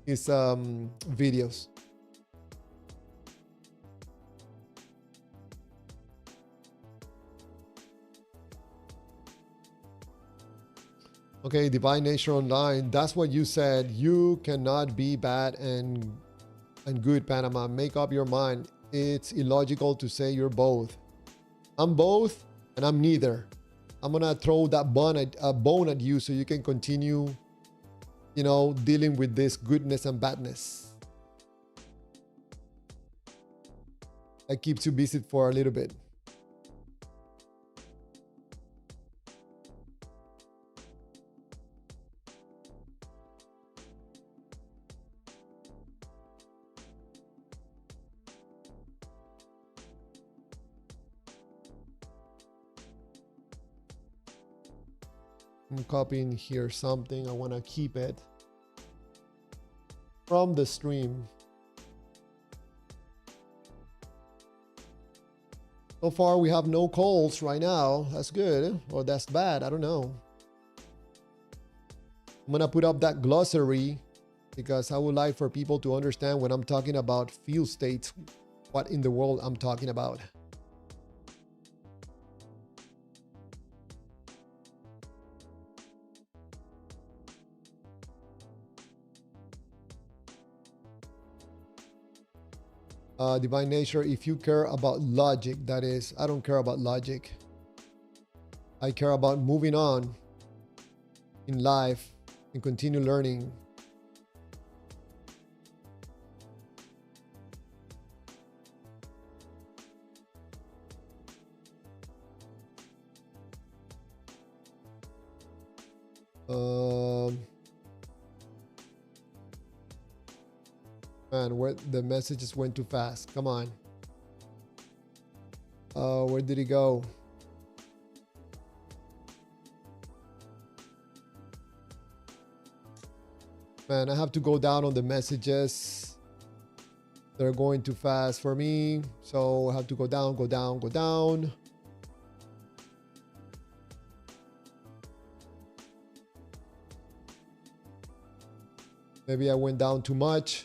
videos. Okay, Divine Nature Online. That's what you said. You cannot be bad and good, Panama. Make up your mind. It's illogical to say you're both. I'm both and I'm neither. I'm gonna throw that bone at you so you can continue, you know, dealing with this goodness and badness. That keeps you busy for a little bit. I'm copying here something. I want to keep it from the stream. So far, we have no calls right now. That's good, or that's bad. I don't know. I'm going to put up that glossary because I would like for people to understand when I'm talking about field states, what in the world I'm talking about. Divine Nature, if you care about logic, that is, I don't care about logic. I care about moving on in life and continue learning. Man, where the messages went too fast. Come on. Where did it go? Man, I have to go down on the messages. They're going too fast for me. So I have to go down, go down, go down. Maybe I went down too much.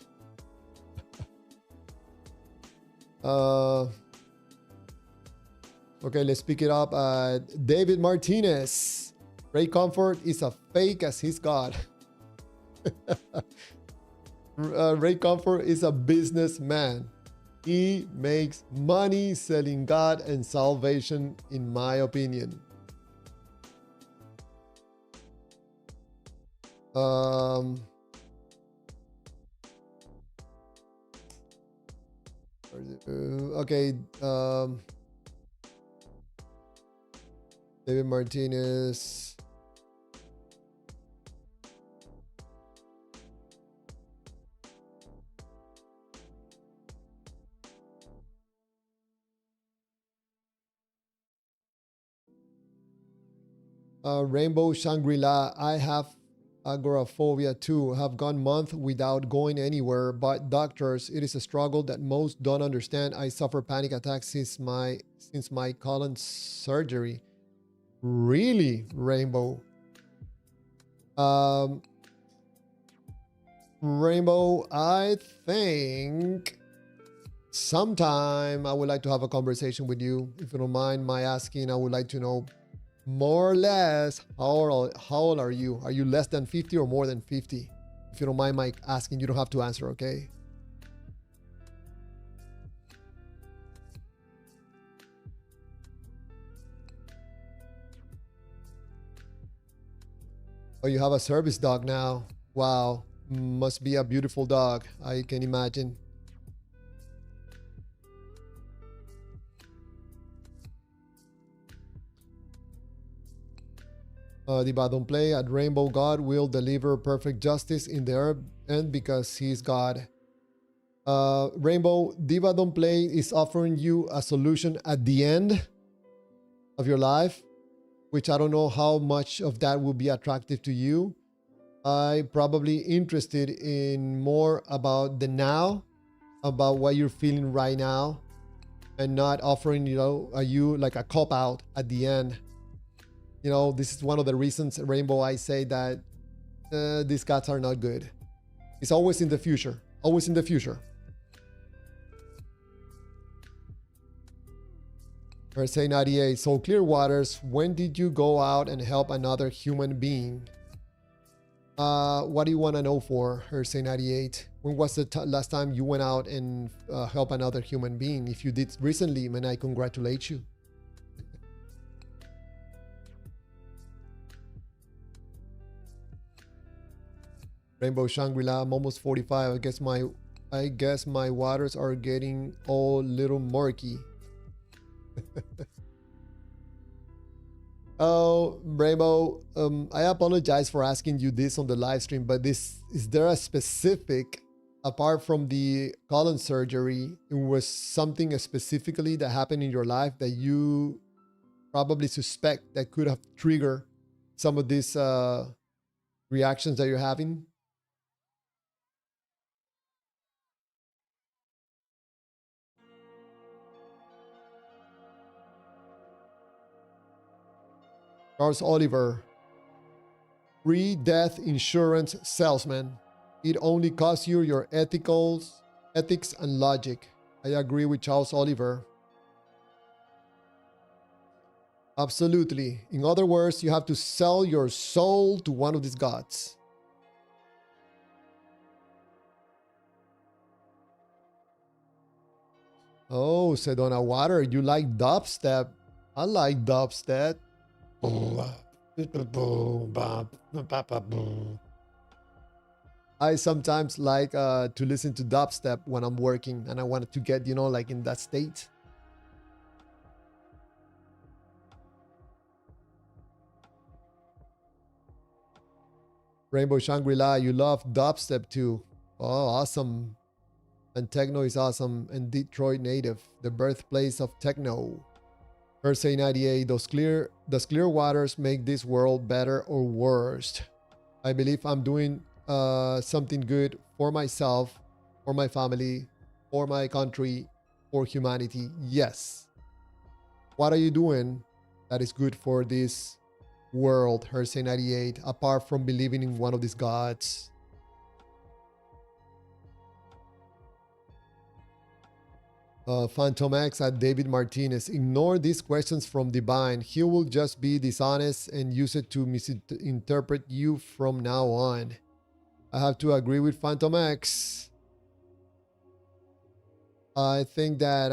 Okay, let's pick it up. David Martinez. Ray Comfort is a fake as his God. Ray Comfort is a businessman. He makes money selling God and salvation, in my opinion. Okay. David Martinez. Rainbow Shangri-La. I have agoraphobia too. Have gone month without going anywhere but doctors. It is a struggle that most don't understand. I suffer panic attacks since my colon surgery. Really, Rainbow? Rainbow, I think sometime I would like to have a conversation with you. If you don't mind my asking, I would like to know More or less. How old are you? Are you less than 50 or more than 50? If you don't mind my asking, you don't have to answer, okay? Oh, you have a service dog now. Wow. Must be a beautiful dog. I can imagine. Diba, don't play at Rainbow. God will deliver perfect justice in the earth, and because He is God. Rainbow, Diva Don't Play is offering you a solution at the end of your life, which I don't know how much of that will be attractive to you. I probably interested in more about the now, about what you're feeling right now, and not offering, you like a cop out at the end. This is one of the reasons, Rainbow, I say that these cats are not good. It's always in the future. Always in the future. Say 98. So Clear Waters, when did you go out and help another human being? What do you want to know for, Say 98? When was the last time you went out and help another human being? If you did recently, man, I congratulate you. Rainbow Shangri-La, I'm almost 45. I guess my waters are getting all little murky. Oh, Rainbow, I apologize for asking you this on the live stream, but is there a specific, apart from the colon surgery, it was something specifically that happened in your life that you probably suspect that could have triggered some of these reactions that you're having? Charles Oliver, free death insurance salesman. It only costs you your ethics and logic. I agree with Charles Oliver. Absolutely. In other words, you have to sell your soul to one of these gods. Oh, Sedona Water, you like dubstep. I like dubstep. I sometimes like to listen to dubstep when I'm working and I wanted to get, like in that state. Rainbow Shangri-La, you love dubstep too. Oh, awesome. And techno is awesome. And Detroit native, the birthplace of techno. Hersey 98, does clear waters make this world better or worse? I believe I'm doing something good for myself, for my family, for my country, for humanity. Yes. What are you doing that is good for this world, Hersey 98, apart from believing in one of these gods? Phantom X at David Martinez. Ignore these questions from Divine. He will just be dishonest and use it to misinterpret you from now on. I have to agree with Phantom X. I think that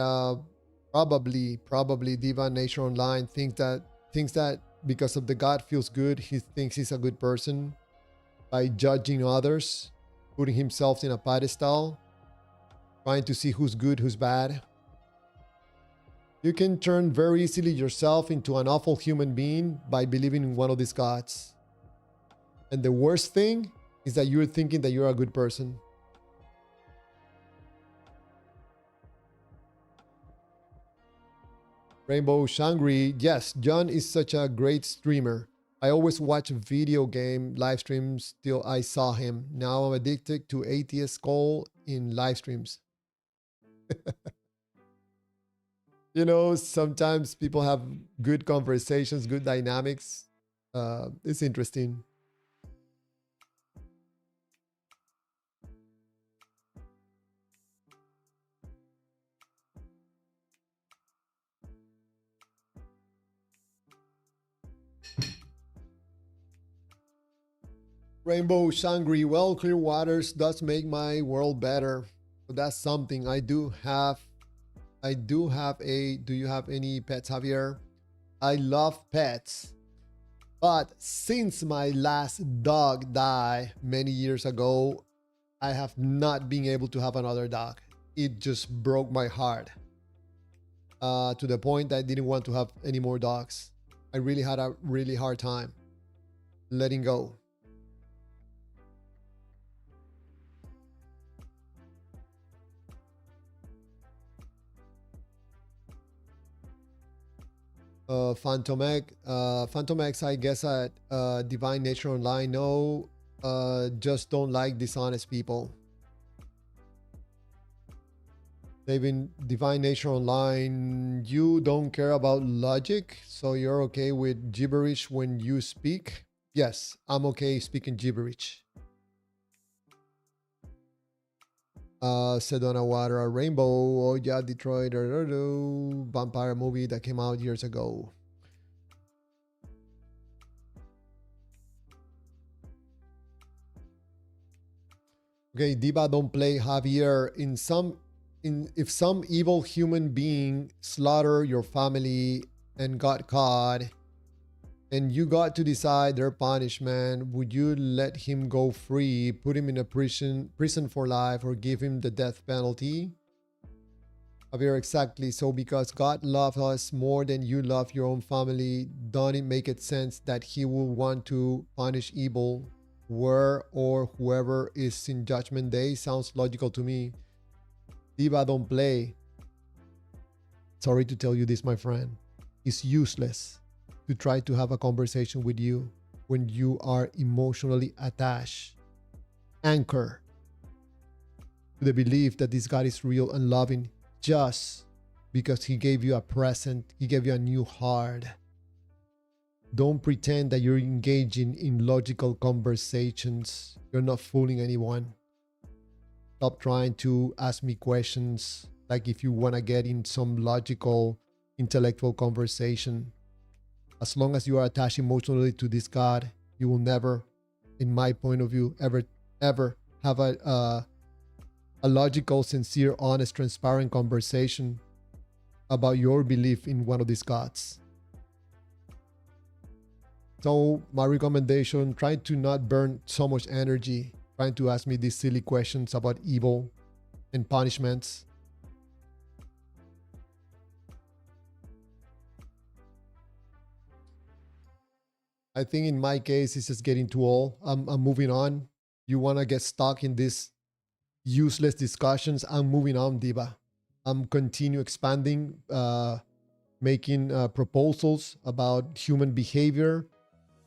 probably Diva Nation Online thinks that because of the God feels good, he thinks he's a good person by judging others, putting himself in a pedestal, trying to see who's good, who's bad. You can turn very easily yourself into an awful human being by believing in one of these gods. And the worst thing is that you're thinking that you're a good person. Rainbow Shangri, yes, John is such a great streamer. I always watch video game live streams till I saw him. Now I'm addicted to Atheist Call in live streams. Sometimes people have good conversations, good dynamics. It's interesting. Rainbow Shangri, well, clear waters does make my world better. So that's something. I do have a do you have any pets, Javier? I love pets. But since my last dog died many years ago, I have not been able to have another dog. It just broke my heart to the point that I didn't want to have any more dogs. I really had a really hard time letting go. Phantom X, I guess at Divine Nature Online. No, just don't like dishonest people. They've been Divine Nature Online. You don't care about logic, so you're okay with gibberish when you speak. Yes, I'm okay speaking gibberish. Sedona Water, Rainbow, oh yeah, Detroit, vampire movie that came out years ago. Okay, Diva, don't play Javier. If some evil human being slaughter your family and got caught, and you got to decide their punishment, would you let him go free, put him in a prison for life, or give him the death penalty? Javier, exactly. So because God loves us more than you love your own family, don't it make it sense that he will want to punish evil where or whoever is in judgment day? Sounds logical to me. Diva, don't play. Sorry to tell you this, my friend. It's useless to try to have a conversation with you when you are emotionally attached, anchor to the belief that this God is real and loving just because he gave you a present, he gave you a new heart. Don't pretend that you're engaging in logical conversations. You're not fooling anyone. Stop trying to ask me questions like if you want to get in some logical, intellectual conversation. As long as you are attached emotionally to this God, you will never, in my point of view, ever have a logical, sincere, honest, transparent conversation about your belief in one of these gods. So my recommendation, try to not burn so much energy trying to ask me these silly questions about evil and punishments. I think in my case, it's just getting too old. I'm moving on. You want to get stuck in these useless discussions? I'm moving on, Diva. I'm continue expanding, making proposals about human behavior.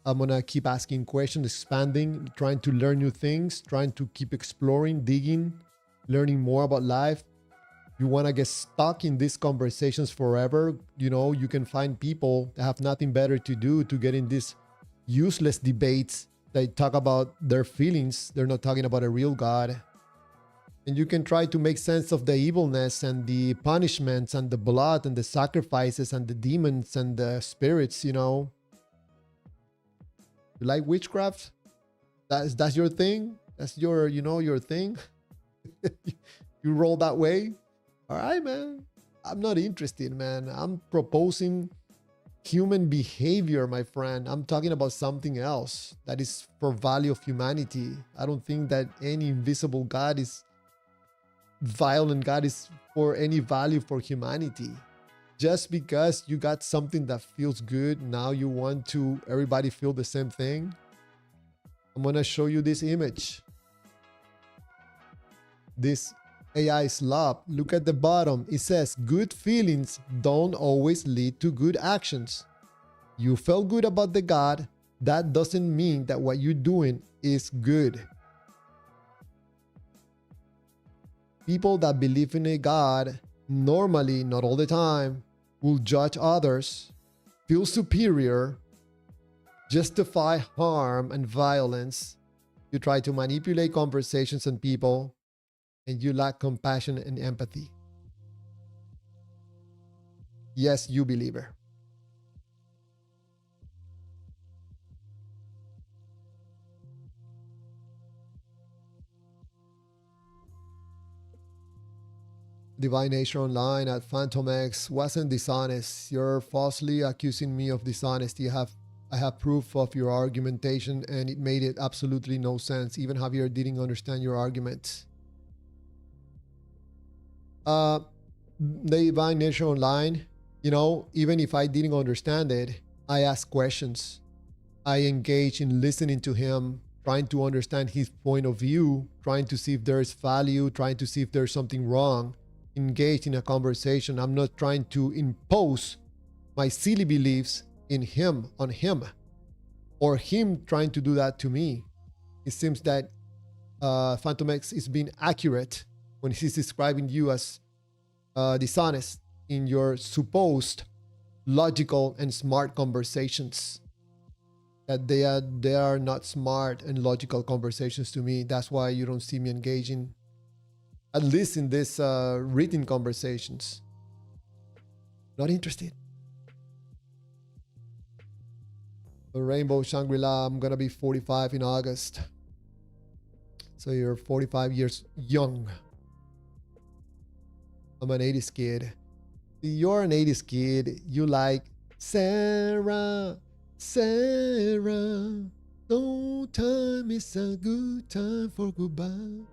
I'm gonna keep asking questions, expanding, trying to learn new things, trying to keep exploring, digging, learning more about life. You want to get stuck in these conversations forever? You know, you can find people that have nothing better to do to get in these useless debates. They talk about their feelings. They're not talking about a real God. And you can try to make sense of the evilness and the punishments and the blood and the sacrifices and the demons and the spirits, you know. You like witchcraft? That's your thing? That's your, you know, your thing? You roll that way? All right, man. I'm not interested, man. I'm proposing human behavior, my friend. I'm talking about something else that is for value of humanity. I don't think that any invisible God is violent. God is for any value for humanity. Just because you got something that feels good, now you want to everybody feel the same thing. I'm gonna show you this image. This AI slop. Look at the bottom. It says good feelings don't always lead to good actions. You felt good about the God. That doesn't mean that what you're doing is good. People that believe in a God normally, not all the time, will judge others, feel superior, justify harm and violence. You try to manipulate conversations and people, and you lack compassion and empathy. Yes, you believer. Divine Nature Online at Phantom X wasn't dishonest. You're falsely accusing me of dishonesty. I have proof of your argumentation and it made it absolutely no sense. Even Javier didn't understand your argument. The Divine Nature Online, you know, even if I didn't understand it, I asked questions. I engaged in listening to him, trying to understand his point of view, trying to see if there's value, trying to see if there's something wrong. Engaged in a conversation. I'm not trying to impose my silly beliefs on him, or him trying to do that to me. It seems that Phantom X is being accurate when he's describing you as dishonest in your supposed logical and smart conversations. That they are not smart and logical conversations to me. That's why you don't see me engaging, at least in this written conversations. Not interested. The Rainbow Shangri-La, I'm gonna be 45 in August. So you're 45 years young. I'm an 80s kid. You're an 80s kid. You like Sarah, Sarah. No time is a good time for goodbye.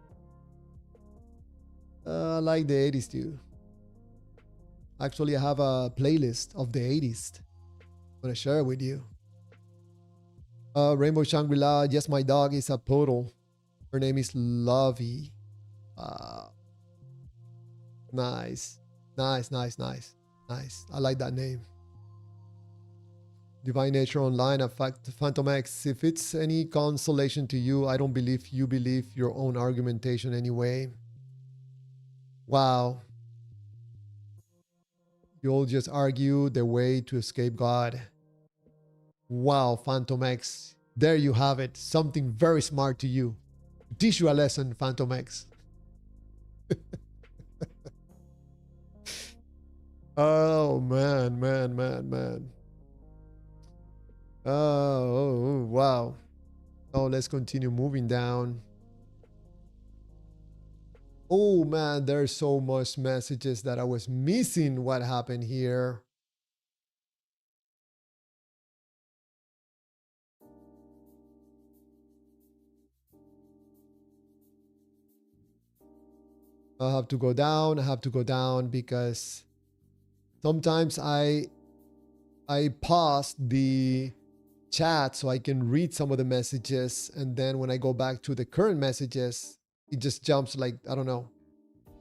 I like the 80s too. Actually, I have a playlist of the 80s. I'm gonna share it with you. Rainbow Shangri-La, yes, my dog is a poodle. Her name is Lovey. Nice. Nice. I like that name. Divine Nature Online, Phantom X. If it's any consolation to you, I don't believe you believe your own argumentation anyway. Wow. You'll just argue the way to escape God. Wow, Phantom X. There you have it. Something very smart to you. Teach you a lesson, Phantom X. Oh, man. Oh, wow. Oh, let's continue moving down. Oh, man, there's so much messages that I was missing what happened here. I have to go down because sometimes I pause the chat so I can read some of the messages, and then when I go back to the current messages, it just jumps like, I don't know,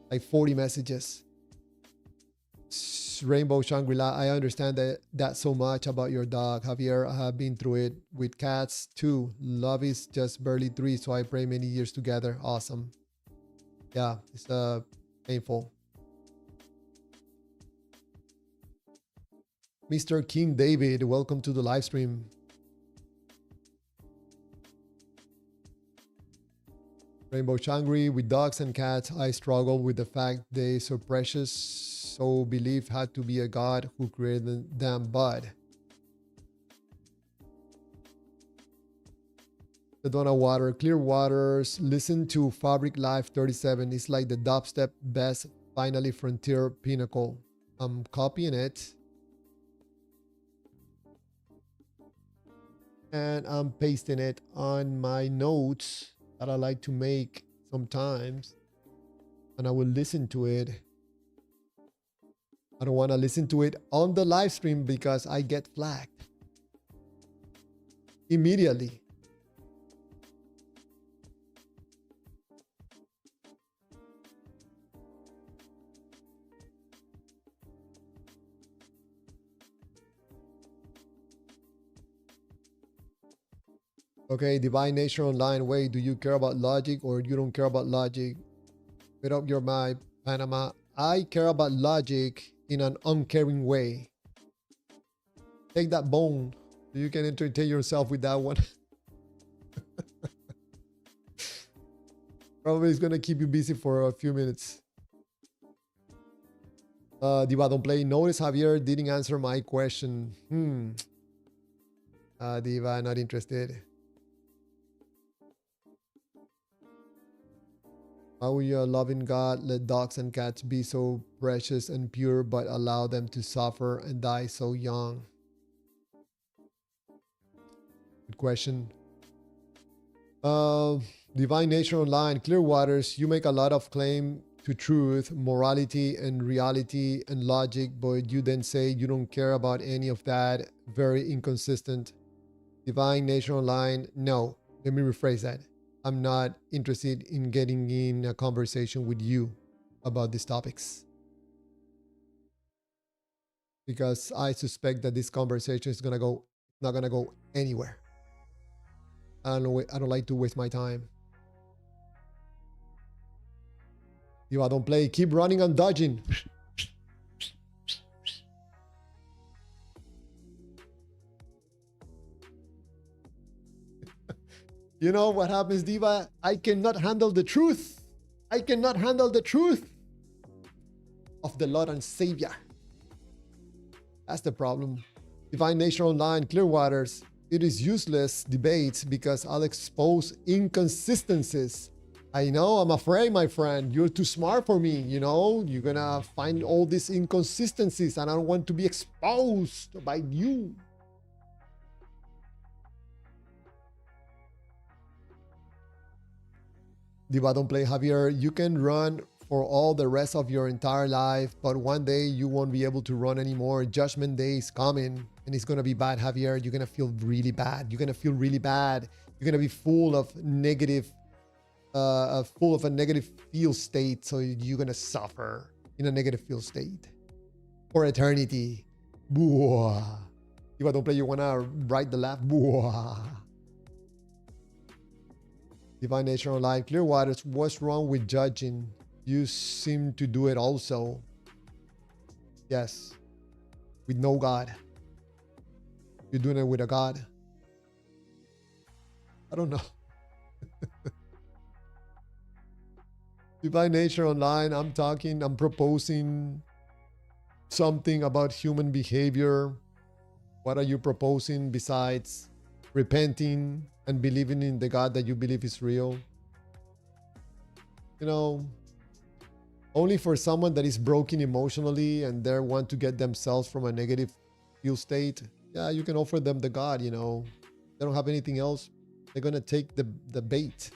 like 40 messages. Rainbow Shangri-La, I understand that so much about your dog, Javier. I have been through it with cats too. Love is just barely 3, so I pray many years together. Awesome. Yeah, it's painful. Mr. King David, welcome to the live stream. Rainbow Shangri, with dogs and cats, I struggle with the fact they so precious, so belief had to be a God who created them, but Sedona Water, Clear Waters, listen to Fabric Life 37. It's like the dubstep best finally frontier pinnacle. I'm copying it. And I'm pasting it on my notes that I like to make sometimes. And I will listen to it. I don't want to listen to it on the live stream because I get flagged immediately. Okay, Divine Nature Online. Wait, do you care about logic or you don't care about logic? Get up your mind, Panama. I care about logic in an uncaring way. Take that bone. You can entertain yourself with that one. Probably it's gonna keep you busy for a few minutes. Diva, don't play. Notice Javier didn't answer my question. Diva, not interested. How will your loving God let dogs and cats be so precious and pure, but allow them to suffer and die so young? Good question. Uh, Divine Nature Online, Clear Waters, you make a lot of claim to truth, morality, and reality and logic, but you then say you don't care about any of that. Very inconsistent. Divine Nature Online, no. Let me rephrase that. I'm not interested in getting in a conversation with you about these topics because I suspect that this conversation is not gonna go anywhere. I don't like to waste my time. If I don't play, keep running and dodging. You know what happens, Diva? I cannot handle the truth. I cannot handle the truth of the Lord and Savior. That's the problem. Divine Nature Online, Clear Waters. It is useless debate because I'll expose inconsistencies. I know, I'm afraid, my friend. You're too smart for me, you know? You're gonna find all these inconsistencies and I don't want to be exposed by you. Diva, don't play, Javier. You can run for all the rest of your entire life, but one day you won't be able to run anymore. Judgment Day is coming and it's gonna be bad, Javier. You're gonna feel really bad. You're gonna feel really bad. You're gonna be full of negative, full of a negative feel state. So you're gonna suffer in a negative feel state for eternity. Boo. Diva, don't play. You wanna write the laugh? Boo. Divine Nature Online, Clear Waters, what's wrong with judging? You seem to do it also. Yes. With no God. You're doing it with a God. I don't know. Divine Nature Online, I'm proposing something about human behavior. What are you proposing besides repenting and believing in the God that you believe is real? You know, only for someone that is broken emotionally and they want to get themselves from a negative feel state, yeah, you can offer them the God, you know. They don't have anything else. They're going to take the bait.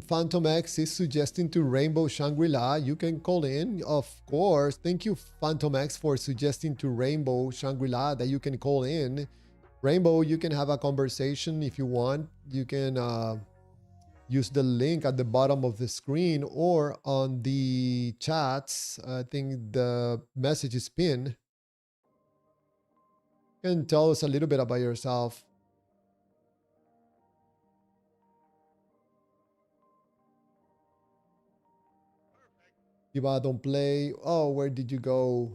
Phantom X is suggesting to Rainbow Shangri-La. You can call in, of course. Thank you, Phantom X, for suggesting to Rainbow Shangri-La that you can call in. Rainbow, you can have a conversation if you want. You can use the link at the bottom of the screen or on the chats. I think the message is pinned. You can tell us a little bit about yourself. Diva, don't play. Oh, where did you go?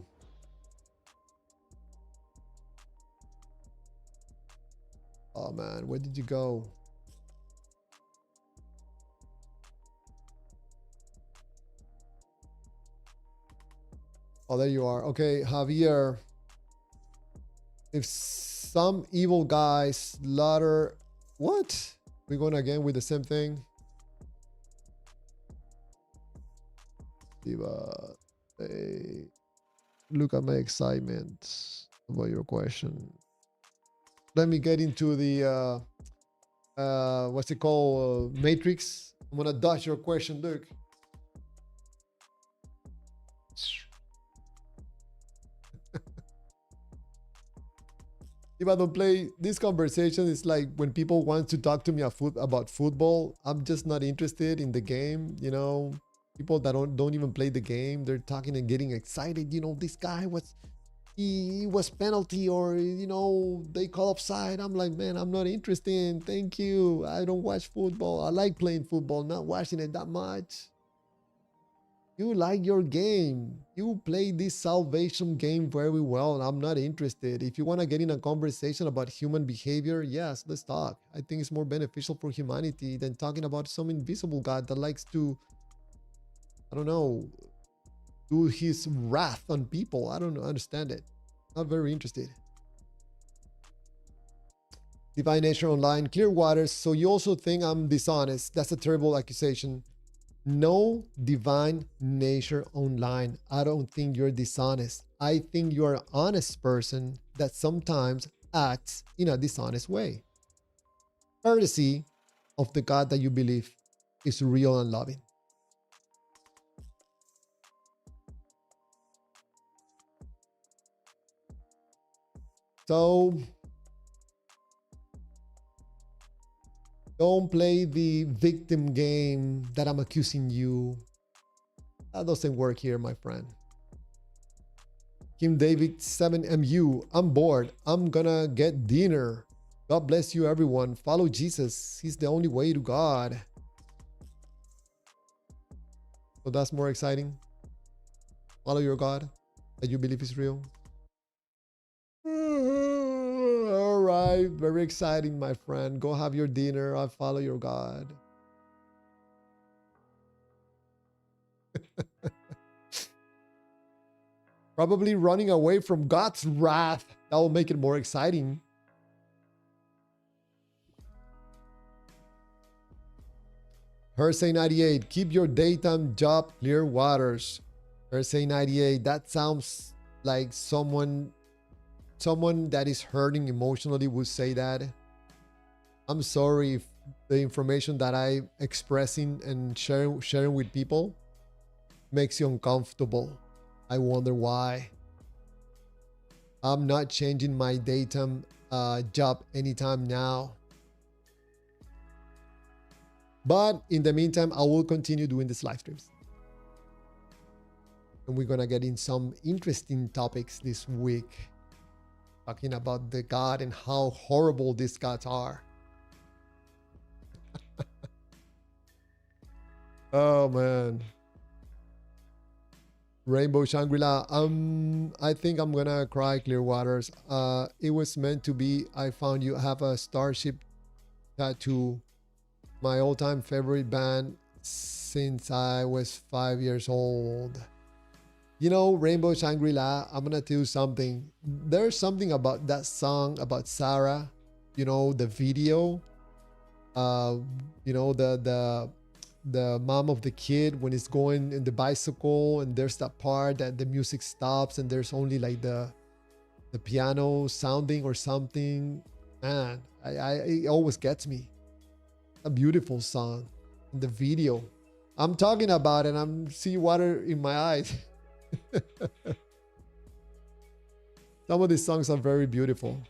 Oh man, where did you go? Oh, there you are. Okay, Javier. If some evil guy slaughter... What? We're going again with the same thing? Diva, hey, look at my excitement about your question. Let me get into the what's it called, Matrix. I'm gonna dodge your question, look. If I don't play this conversation, it's like when people want to talk to me about football, I'm just not interested in the game, you know. People that don't even play the game, they're talking and getting excited. You know, this guy he was penalty, or you know, they call offside. I'm like, man, I'm not interested. Thank you. I don't watch football. I like playing football, not watching it that much. You like your game. You play this salvation game very well, and I'm not interested. If you want to get in a conversation about human behavior, yes, let's talk. I think it's more beneficial for humanity than talking about some invisible God that likes to, I don't know, do his wrath on people. I don't understand it. Not very interested. Divine Nature Online, Clear Waters. So you also think I'm dishonest? That's a terrible accusation. No, Divine Nature Online. I don't think you're dishonest. I think you're an honest person that sometimes acts in a dishonest way. Courtesy of the God that you believe is real and loving. So don't play the victim game that I'm accusing you. That doesn't work here, my friend. Kim David 7MU. I'm bored. I'm gonna get dinner. God bless you, everyone. Follow Jesus. He's the only way to God. So that's more exciting. Follow your God that you believe is real. All right. Very exciting, my friend. Go have your dinner. I follow your God. Probably running away from God's wrath. That will make it more exciting. Hersey 98, keep your daytime job clear waters. Hersey 98, that sounds like someone that is hurting emotionally would say that. I'm sorry if the information that I'm expressing and sharing with people makes you uncomfortable. I wonder why. I'm not changing my daytime job anytime now. But in the meantime, I will continue doing these live streams. And we're going to get in some interesting topics this week. Talking about the God and how horrible these gods are. Oh, man. Rainbow Shangri-La. I think I'm going to cry, Clear Waters. It was meant to be. I found you have a starship tattoo. My all-time favorite band since I was 5 years old. You know, Rainbow Shangri-La, I'm gonna tell you something. There's something about that song about Sarah. You know, the video. You know, the mom of the kid when it's going in the bicycle, and there's that part that the music stops and there's only like the piano sounding or something. Man, it always gets me. A beautiful song. The video. I'm talking about it. I'm see water in my eyes. Some of these songs are very beautiful.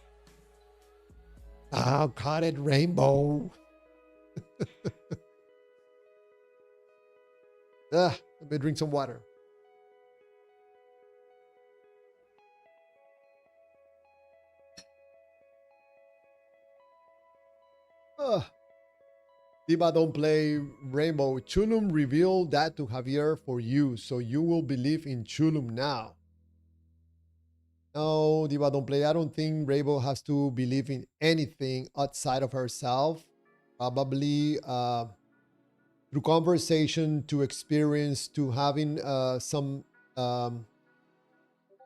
Oh, caught it, Rainbow. Let me drink some water. Diva don't play Rainbow. Chulum revealed that to Javier for you, so you will believe in Chulum now. No, Diva don't play. I don't think Rainbow has to believe in anything outside of herself. Probably through conversation, to experience, to having some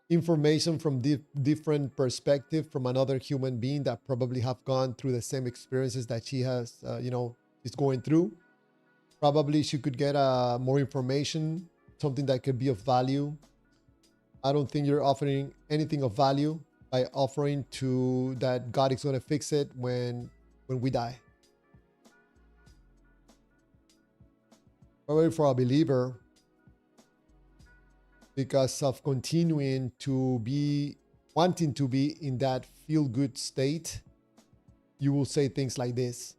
information from different perspective from another human being that probably have gone through the same experiences that she has, is going through. Probably she could get more information, something that could be of value. I don't think you're offering anything of value by offering to that God is going to fix it when we die. Probably for a believer, because of continuing to be, wanting to be in that feel-good state, you will say things like this.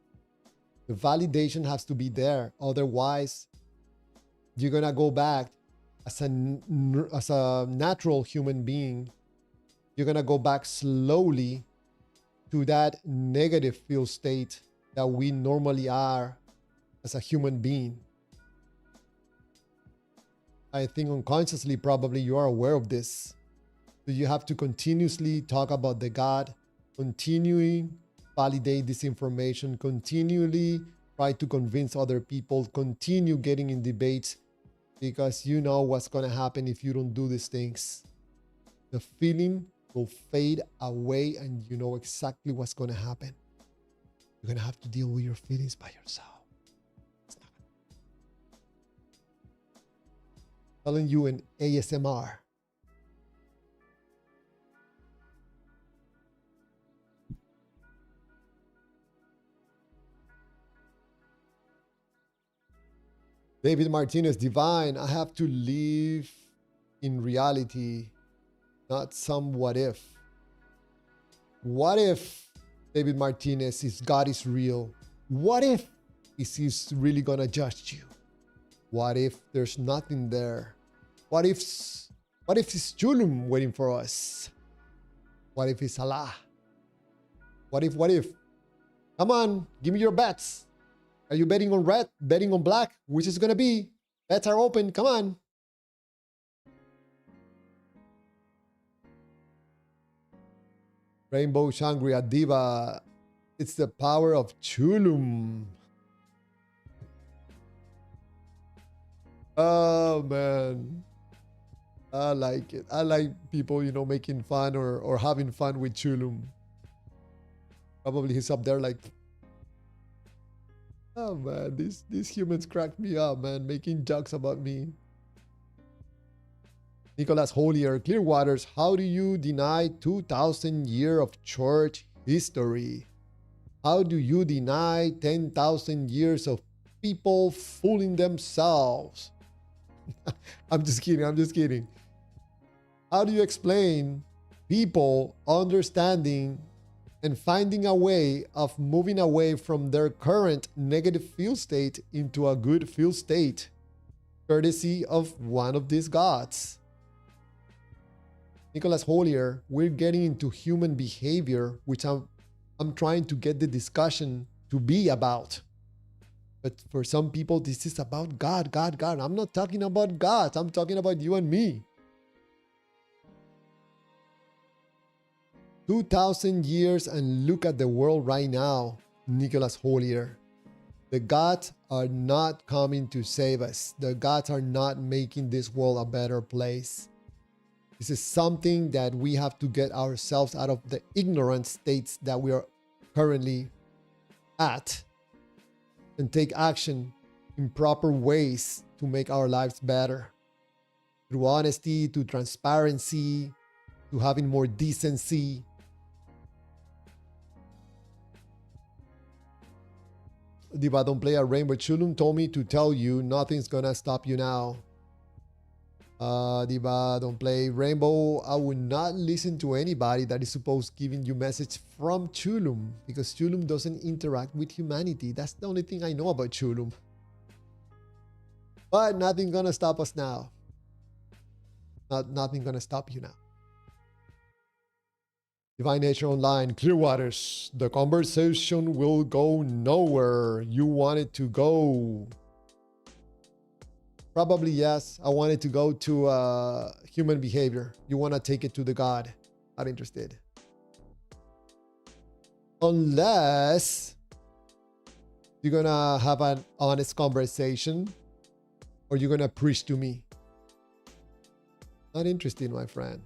The validation has to be there. Otherwise, you're going to go back as a natural human being. You're going to go back slowly to that negative feel state that we normally are as a human being. I think unconsciously, probably you are aware of this. So you have to continuously talk about the God, continuing validate this information, continually try to convince other people, continue getting in debates, because you know what's going to happen if you don't do these things. The feeling will fade away and you know exactly what's going to happen. You're going to have to deal with your feelings by yourself. Telling you in ASMR. David Martinez, divine, I have to live in reality, not some what if. What if, David Martinez, is God is real? What if he's really gonna judge you? What if there's nothing there? What if it's Julum waiting for us? What if it's Allah? What if? Come on, give me your bets. Are you betting on red, betting on black? Which is it gonna be? Bets are open, come on. Rainbow Shangri-La Diva. It's the power of Chulum. Oh man. I like it. I like people, you know, making fun or having fun with Chulum. Probably he's up there like, oh man, these humans cracked me up, man, making jokes about me. Nicholas Holier, Clearwaters, how do you deny 2,000 years of church history? How do you deny 10,000 years of people fooling themselves? I'm just kidding. How do you explain people understanding and finding a way of moving away from their current negative field state into a good field state, courtesy of one of these gods? Nicholas Holier, we're getting into human behavior, which I'm trying to get the discussion to be about. But for some people, this is about God. I'm not talking about God. I'm talking about you and me. 2,000 years and look at the world right now, Nicholas Holier. The gods are not coming to save us. The gods are not making this world a better place. This is something that we have to get ourselves out of the ignorant states that we are currently at and take action in proper ways to make our lives better. Through honesty, to transparency, to having more decency. Diva, don't play a rainbow. Chulum told me to tell you nothing's gonna stop you now. Diva, don't play rainbow. I would not listen to anybody that is supposed giving you message from Chulum, because Chulum doesn't interact with humanity. That's the only thing I know about Chulum. But nothing gonna stop us now. Nothing gonna stop you now. Divine Nature Online, Clearwaters. The conversation will go nowhere you want it to go. Probably yes. I want it to go to human behavior. You want to take it to the God. Not interested. Unless you're going to have an honest conversation or you're going to preach to me. Not interested, my friend.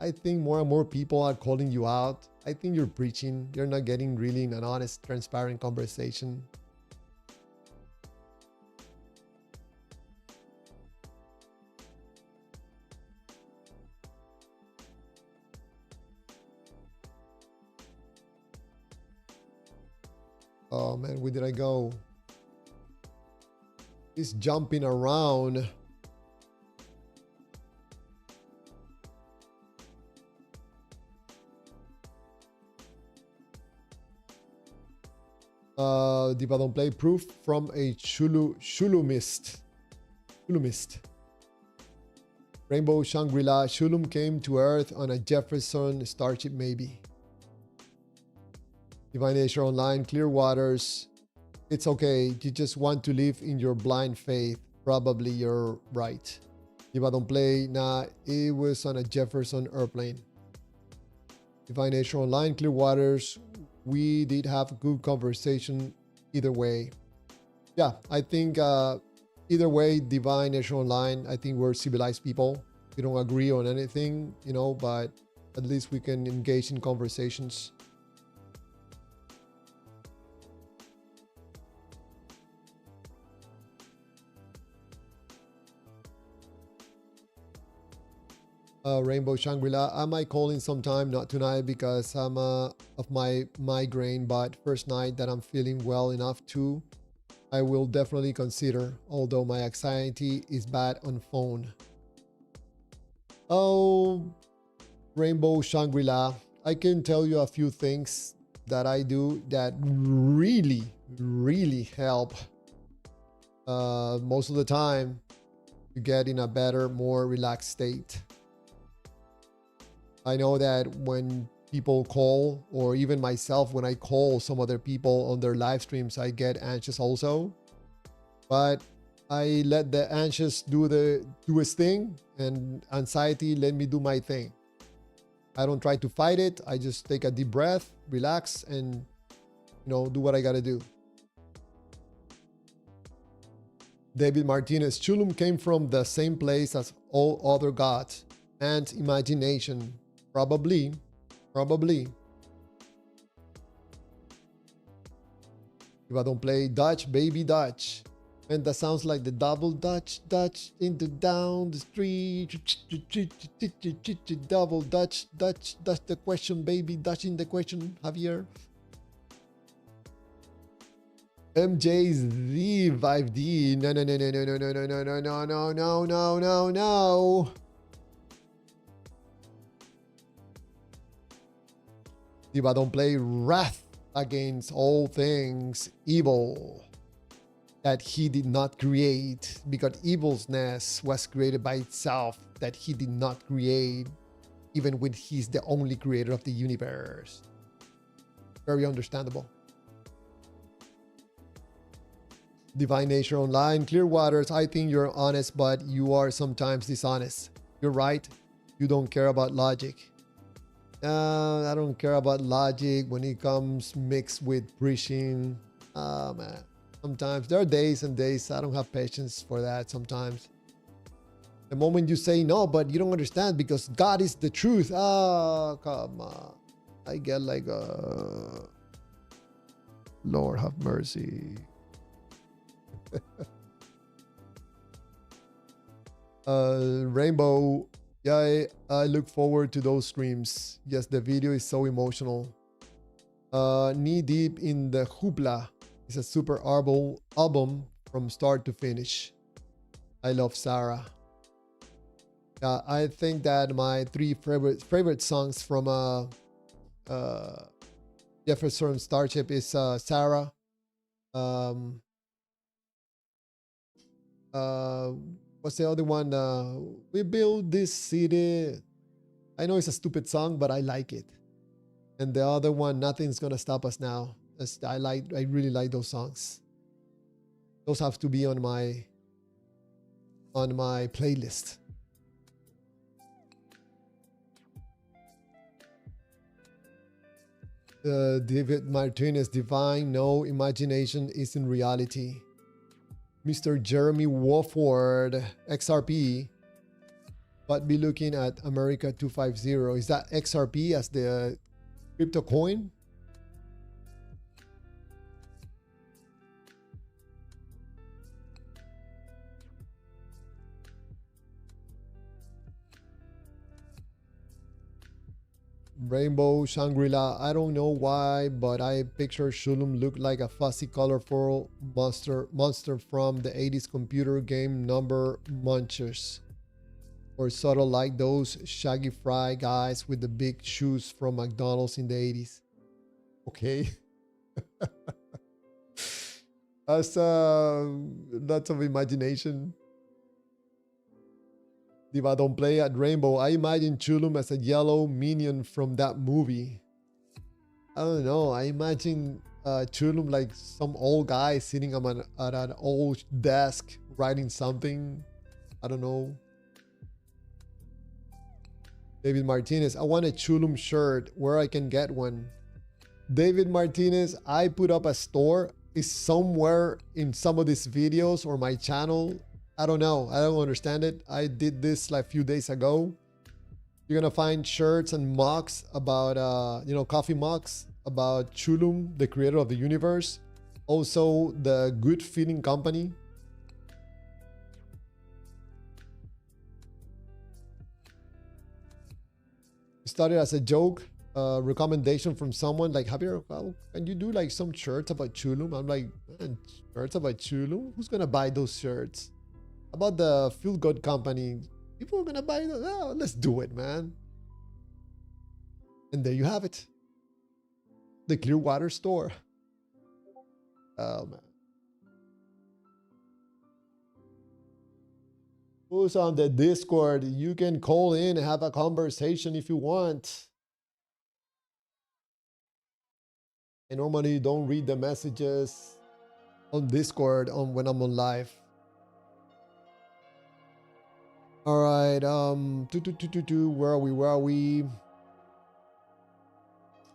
I think more and more people are calling you out. I think you're preaching. You're not getting really an honest, transparent conversation. Oh man, where did I go? He's jumping around. Diva, don't play. Proof from a Shulumist. Rainbow Shangri-La. Shulum came to Earth on a Jefferson starship, maybe. Divine Nature Online, Clearwaters. It's okay. You just want to live in your blind faith. Probably you're right. If I don't play, nah, it was on a Jefferson airplane. Divine Nature Online, Clear Waters. We did have a good conversation either way. Yeah, I think either way, Divine Nature Online, I think we're civilized people. We don't agree on anything, you know, but at least we can engage in conversations. Rainbow Shangri-La. I might call in sometime, not tonight because I'm of my migraine, but first night that I'm feeling well enough to, I will definitely consider, although my anxiety is bad on phone. Oh, Rainbow Shangri-La, I can tell you a few things that I do that really, really help most of the time to get in a better, more relaxed state. I know that when people call, or even myself, when I call some other people on their live streams, I get anxious also. But I let the anxious do its thing, and anxiety let me do my thing. I don't try to fight it. I just take a deep breath, relax, and do what I gotta do. David Martinez, Chulum came from the same place as all other gods and imagination. Probably. If I don't play Dutch, baby Dutch. And that sounds like the double Dutch into down the street. Double Dutch, that's the question, baby Dutch in the question, Javier. MJ's the 5D. No. If I don't play wrath against all things evil that he did not create, because evilness was created by itself that he did not create, even when he's the only creator of the universe. Very understandable. Divine Nature Online, Clear Waters, I think you're honest, but you are sometimes dishonest. You're right. You don't care about logic. I don't care about logic when it comes mixed with preaching. Man. Sometimes there are days and days I don't have patience for that sometimes. The moment you say no, but you don't understand because God is the truth. Come on. I get like, Lord have mercy. Rainbow, yeah, I look forward to those streams. Yes, the video is so emotional. Knee deep in the hoopla. It's a super album from start to finish. I love Sarah. I think that my three favorite songs from Jefferson Starship is Sarah. What's the other one? We build this city. I know it's a stupid song, but I like it. And the other one, Nothing's Gonna Stop Us Now. I really like those songs. Those have to be on my playlist. David Martinez, Divine, no imagination isn't reality. Mr. Jeremy Wofford, XRP, but be looking at America 250. Is that XRP as the crypto coin? Rainbow Shangri-La, I don't know why, but I picture Shulum look like a fussy, colorful monster from the 80s computer game Number Munchers. Or subtle like those shaggy fry guys with the big shoes from McDonald's in the 80s. Okay. That's lots of imagination. If I don't play at Rainbow, I imagine Chulum as a yellow minion from that movie. I don't know. I imagine Chulum like some old guy sitting at an old desk writing something. I don't know. David Martinez, I want a Chulum shirt. Where I can get one? David Martinez, I put up a store. It's somewhere in some of these videos or my channel. I don't know. I don't understand it. I did this like a few days ago. You're gonna find shirts and mugs about, coffee mugs about Chulum, the creator of the universe. Also, the Good Feeling Company. It started as a joke, recommendation from someone like, Javier, can you do like some shirts about Chulum? I'm like, man, shirts about Chulum? Who's gonna buy those shirts? About the Feel Good Company. People are gonna buy those. Oh, let's do it, man. And there you have it. The Clearwater store. Oh, man. Who's on the Discord? You can call in and have a conversation if you want. I normally don't read the messages on Discord when I'm on live. All right. Where are we?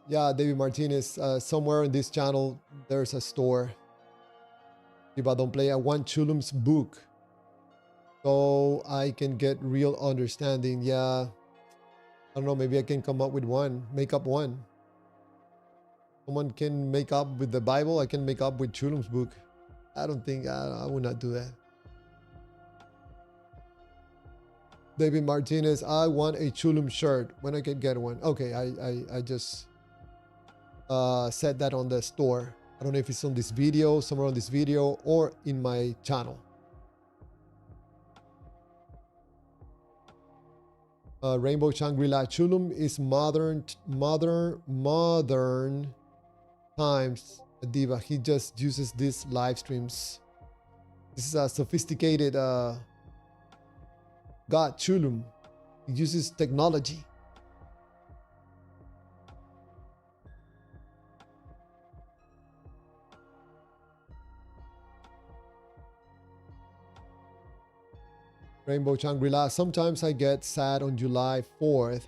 Yeah, David Martinez. Somewhere in this channel, there's a store. If I don't play, I want Chulum's book, so I can get real understanding. Yeah. I don't know. Maybe I can come up with one. Make up one. Someone can make up with the Bible. I can make up with Chulum's book. I don't think I would not do that. David Martinez, I want a Chulum shirt. When I can get one. Okay, I just said that on the store. I don't know if it's on this video, somewhere on this video, or in my channel. Rainbow Shangri-La. Chulum is modern times, Diva. He just uses these live streams. This is a sophisticated God, Chulum. He uses technology. Rainbow Shangri-La. Sometimes I get sad on July 4th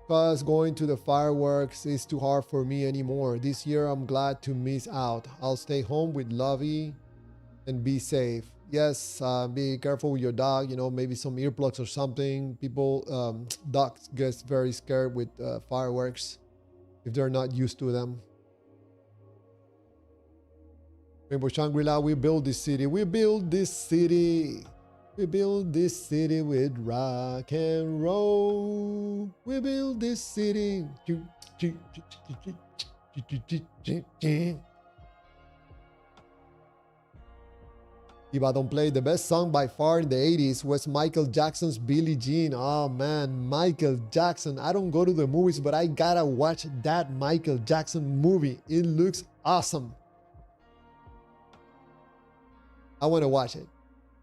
because going to the fireworks is too hard for me anymore. This year I'm glad to miss out. I'll stay home with Lovey and be safe. Yes, be careful with your dog. You know, maybe some earplugs or something. People, dogs get very scared with fireworks if they're not used to them. Rainbow Shangri-La, we build this city. We build this city. We build this city with rock and roll. We build this city. If I don't play, the best song by far in the 80s was Michael Jackson's Billie Jean. Oh man, Michael Jackson. I don't go to the movies, but I gotta watch that Michael Jackson movie. It looks awesome. I want to watch it.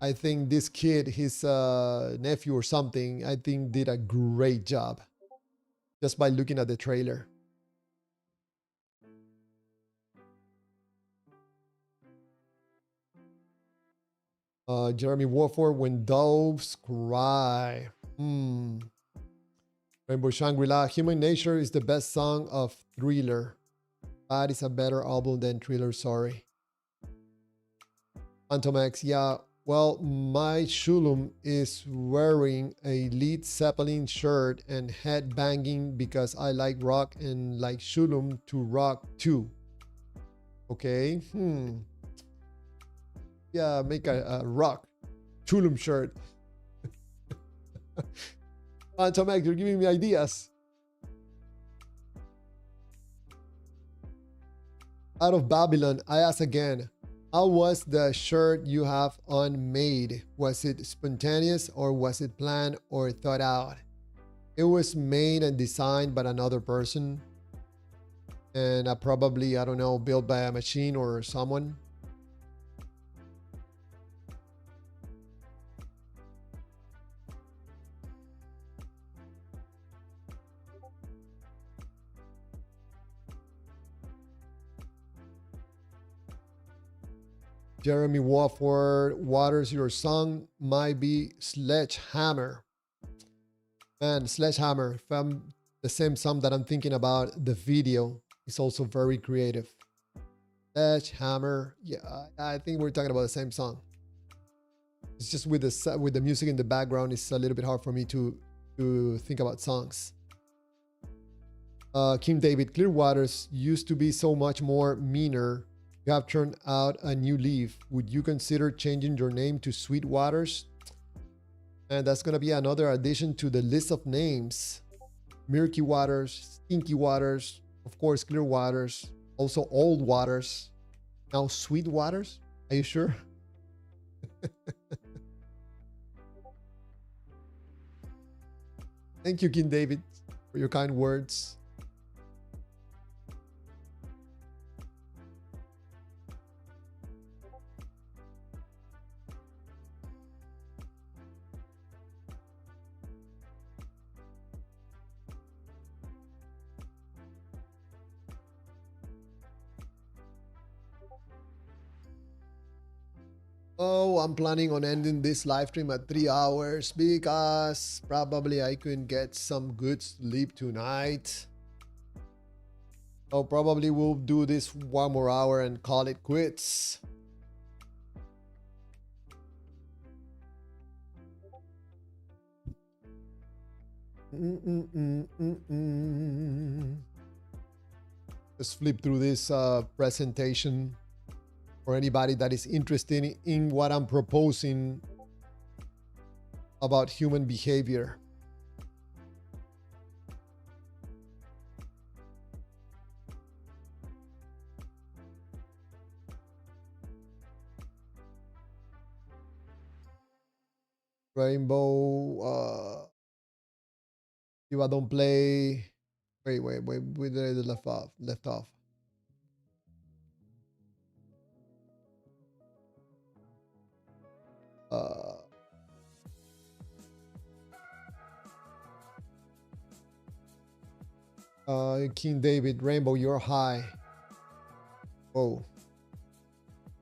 I think this kid, his nephew or something, I think did a great job just by looking at the trailer. Jeremy Warford, When Doves Cry. Rainbow Shangri-La, Human Nature is the best song of Thriller. That is a better album than Thriller, sorry. Antomax, yeah. Well, my Chulum is wearing a Led Zeppelin shirt and head banging because I like rock and like Chulum to rock too. Okay. Yeah, make a rock Chulum shirt. Tomek, you're giving me ideas. Out of Babylon, I ask again, how was the shirt you have on made? Was it spontaneous or was it planned or thought out? It was made and designed by another person and probably, I don't know, built by a machine or someone. Jeremy Wofford, Waters, your song might be Sledgehammer. Man, Sledgehammer, if I'm the same song that I'm thinking about, the video is also very creative. Sledgehammer, yeah, I think we're talking about the same song. It's just with the music in the background, it's a little bit hard for me to think about songs. Kim David, Clearwaters used to be so much more meaner. You have turned out a new leaf. Would you consider changing your name to Sweetwaters? And that's going to be another addition to the list of names. Murky Waters, Stinky Waters, of course, Clear Waters, also Old Waters. Now Sweet Waters? Are you sure? Thank you, King David, for your kind words. Oh, I'm planning on ending this live stream at 3 hours because probably I couldn't get some good sleep tonight. So probably we'll do this one more hour and call it quits. Let's flip through this presentation. For anybody that is interested in what I'm proposing about human behavior. Rainbow, if I don't play, wait, we left off. King David, Rainbow, you're high. Oh,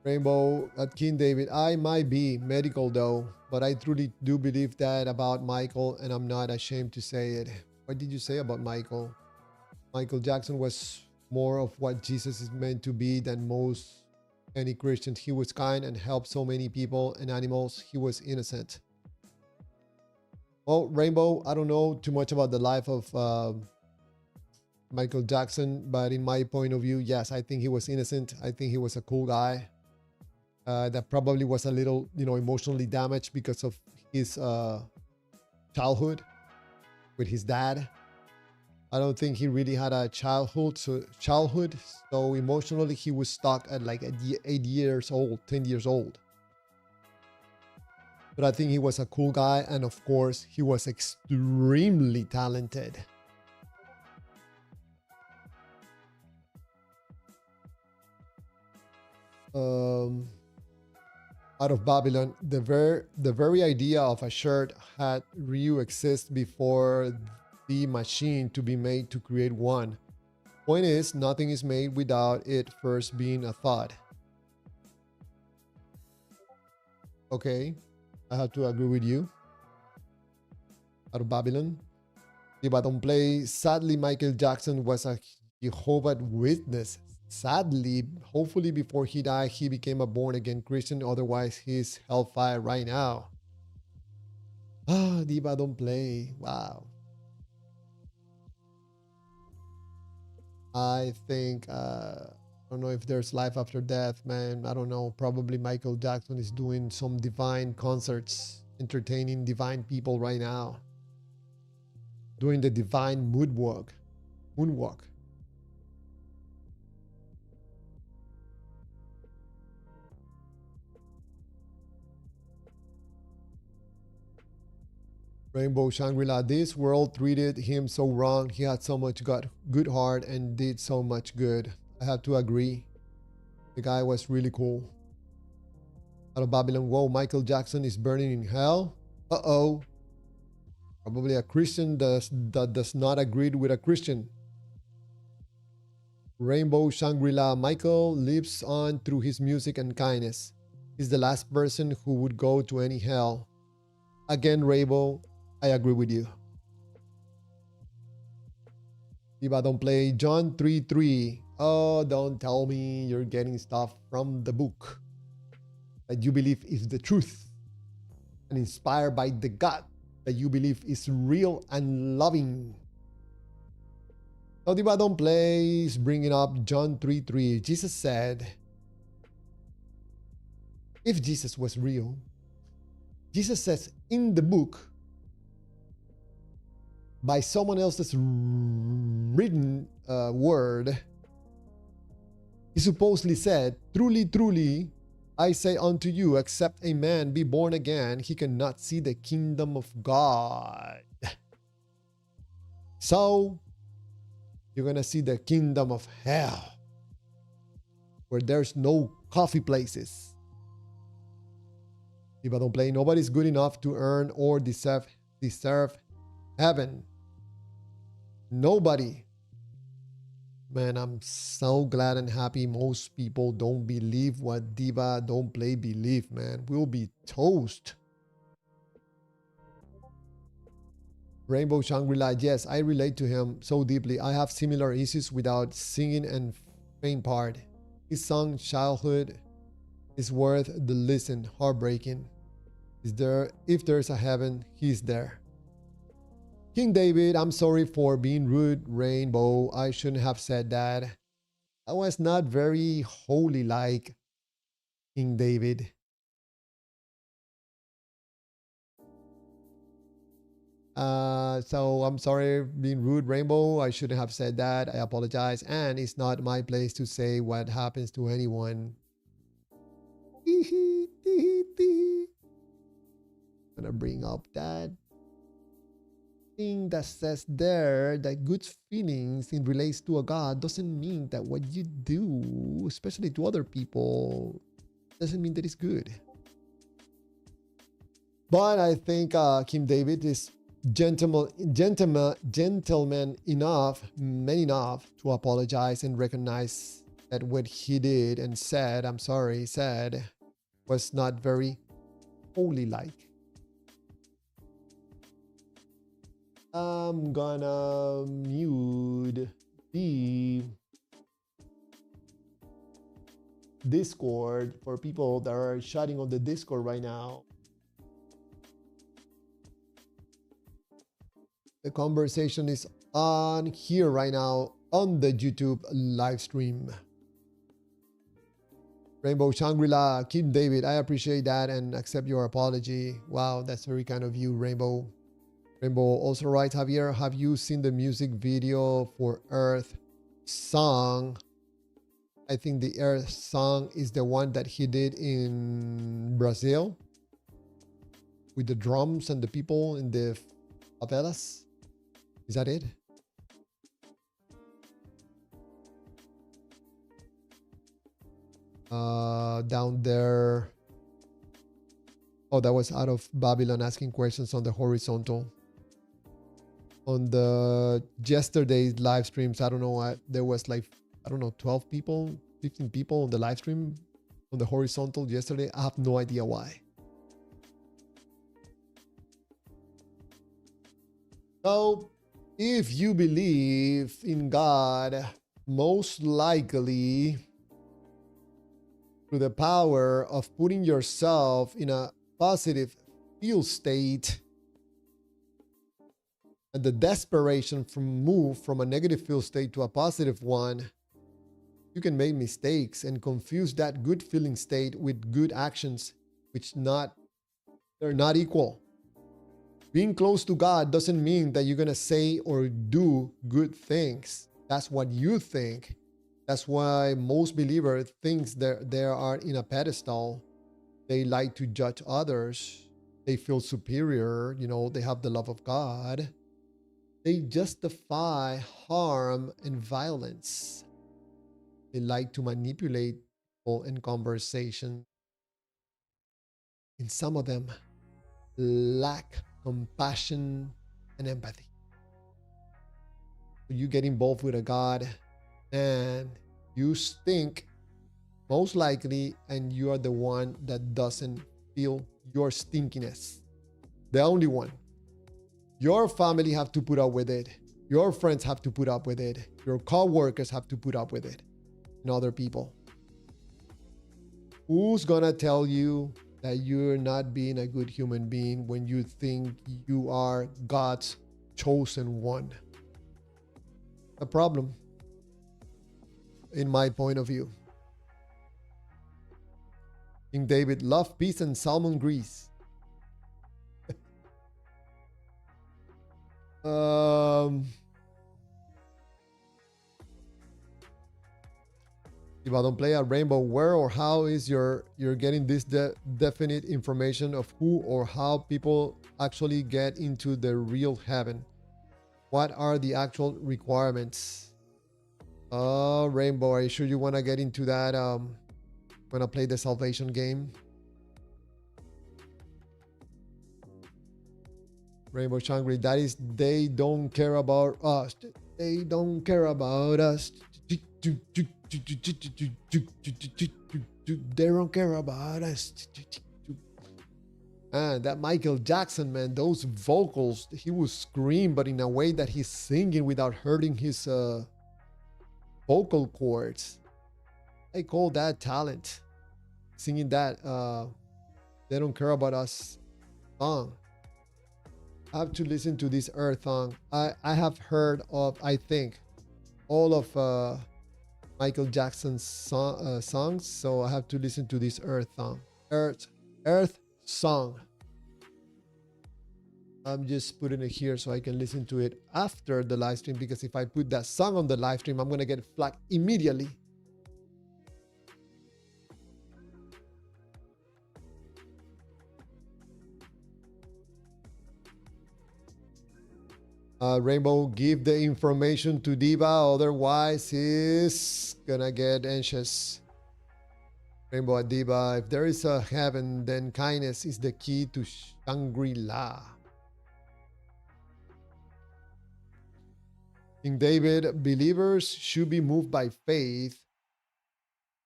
Rainbow at King David, I might be medical though, but I truly do believe that about Michael, and I'm not ashamed to say it. What did you say about Michael? Michael Jackson was more of what Jesus is meant to be than most any Christians. He was kind and helped so many people and animals. He was innocent. Well, Rainbow, I don't know too much about the life of Michael Jackson, but in my point of view, yes, I think he was innocent. I think he was a cool guy that probably was a little, emotionally damaged because of his childhood with his dad. I don't think he really had a childhood, so emotionally he was stuck at like 8 years old, 10 years old. But I think he was a cool guy, and of course, he was extremely talented. Out of Babylon, the very idea of a shirt had Ryu exist before the machine to be made to create one. Point is, nothing is made without it first being a thought. Okay, I have to agree with you. Out of Babylon. If I don't play, sadly, Michael Jackson was a Jehovah's Witness. Sadly, hopefully before he died, he became a born-again Christian. Otherwise, he's hellfire right now. Ah, Diva don't play. Wow. I think, I don't know if there's life after death, man. I don't know. Probably Michael Jackson is doing some divine concerts, entertaining divine people right now. Doing the divine moonwalk. Rainbow Shangri-La, this world treated him so wrong. He had so much good heart and did so much good. I have to agree. The guy was really cool. Out of Babylon, whoa, Michael Jackson is burning in hell. Uh-oh. Probably a Christian that does not agree with a Christian. Rainbow Shangri-La, Michael lives on through his music and kindness. He's the last person who would go to any hell. Again, Rainbow, I agree with you. Diva, don't play. John 3:3. Oh, don't tell me you're getting stuff from the book that you believe is the truth and inspired by the God that you believe is real and loving. No, Diva, don't play. He's bringing up John 3:3. Jesus said, if Jesus was real, Jesus says in the book, by someone else's written word, he supposedly said, truly, truly, I say unto you, except a man be born again, he cannot see the kingdom of God. So, you're going to see the kingdom of hell, where there's no coffee places. If I don't play, nobody's good enough to earn or deserve heaven. Nobody. Man, I'm so glad and happy most people don't believe what Diva don't play believe, man. We'll be toast. Rainbow Shangri-La, yes, I relate to him so deeply. I have similar issues without singing and faint part. His song Childhood is worth the listen. Heartbreaking. If there's a heaven, he's there. King David, I'm sorry for being rude, Rainbow. I shouldn't have said that. I was not very holy like King David. So I'm sorry being rude, Rainbow. I shouldn't have said that. I apologize. And it's not my place to say what happens to anyone. I'm gonna bring up that thing that says there that good feelings in relates to a God doesn't mean that what you do, especially to other people, doesn't mean that it's good. But I think King David is gentleman enough, man enough to apologize and recognize that what he did and said, I'm sorry, said, was not very holy-like. I'm gonna mute the Discord for people that are shouting on the Discord right now. The conversation is on here right now on the YouTube live stream. Rainbow Shangri-La, King David, I appreciate that and accept your apology. Wow, that's very kind of you, Rainbow. Rainbow also writes, Javier, have you seen the music video for Earth Song? I think the Earth Song is the one that he did in Brazil with the drums and the people in the favelas. Is that it? Down there. Oh, that was out of Babylon asking questions on the horizontal. On the yesterday's live streams, I don't know, there was like, I don't know, 12 people, 15 people on the live stream on the horizontal yesterday. I have no idea why. So, if you believe in God, most likely through the power of putting yourself in a positive feel state and the desperation from move from a negative feel state to a positive one, you can make mistakes and confuse that good feeling state with good actions, which they're not equal. Being close to God doesn't mean that you're going to say or do good things. That's what you think. That's why most believers think they are in a pedestal. They like to judge others. They feel superior. You know, they have the love of God. They justify harm and violence. They like to manipulate people in conversation. And some of them lack compassion and empathy. So you get involved with a God and you think most likely, and you are the one that doesn't feel your stinkiness. The only one. Your family have to put up with it. Your friends have to put up with it. Your co-workers have to put up with it. And other people. Who's gonna tell you that you're not being a good human being when you think you are God's chosen one? A problem, in my point of view. King David, love, peace, and salmon grease. If I don't play a rainbow, where or how is you're getting this definite information of who or how people actually get into the real heaven? What are the actual requirements? Rainbow, are you sure you want to get into that when I play the salvation game? Rainbow Shangri, that is, they don't care about us. They don't care about us. They don't care about us. Man, that Michael Jackson, man, those vocals, he would scream, but in a way that he's singing without hurting his vocal cords. I call that talent. Singing that They Don't Care About Us song. I have to listen to this Earth song. I have heard of, I think, all of Michael Jackson's songs, so I have to listen to this Earth song. Earth song. I'm just putting it here so I can listen to it after the live stream, because if I put that song on the live stream, I'm gonna get flagged immediately. Rainbow, give the information to Diva, otherwise he's gonna get anxious. Rainbow at Diva, if there is a heaven, then kindness is the key to Shangri-La. King David, believers should be moved by faith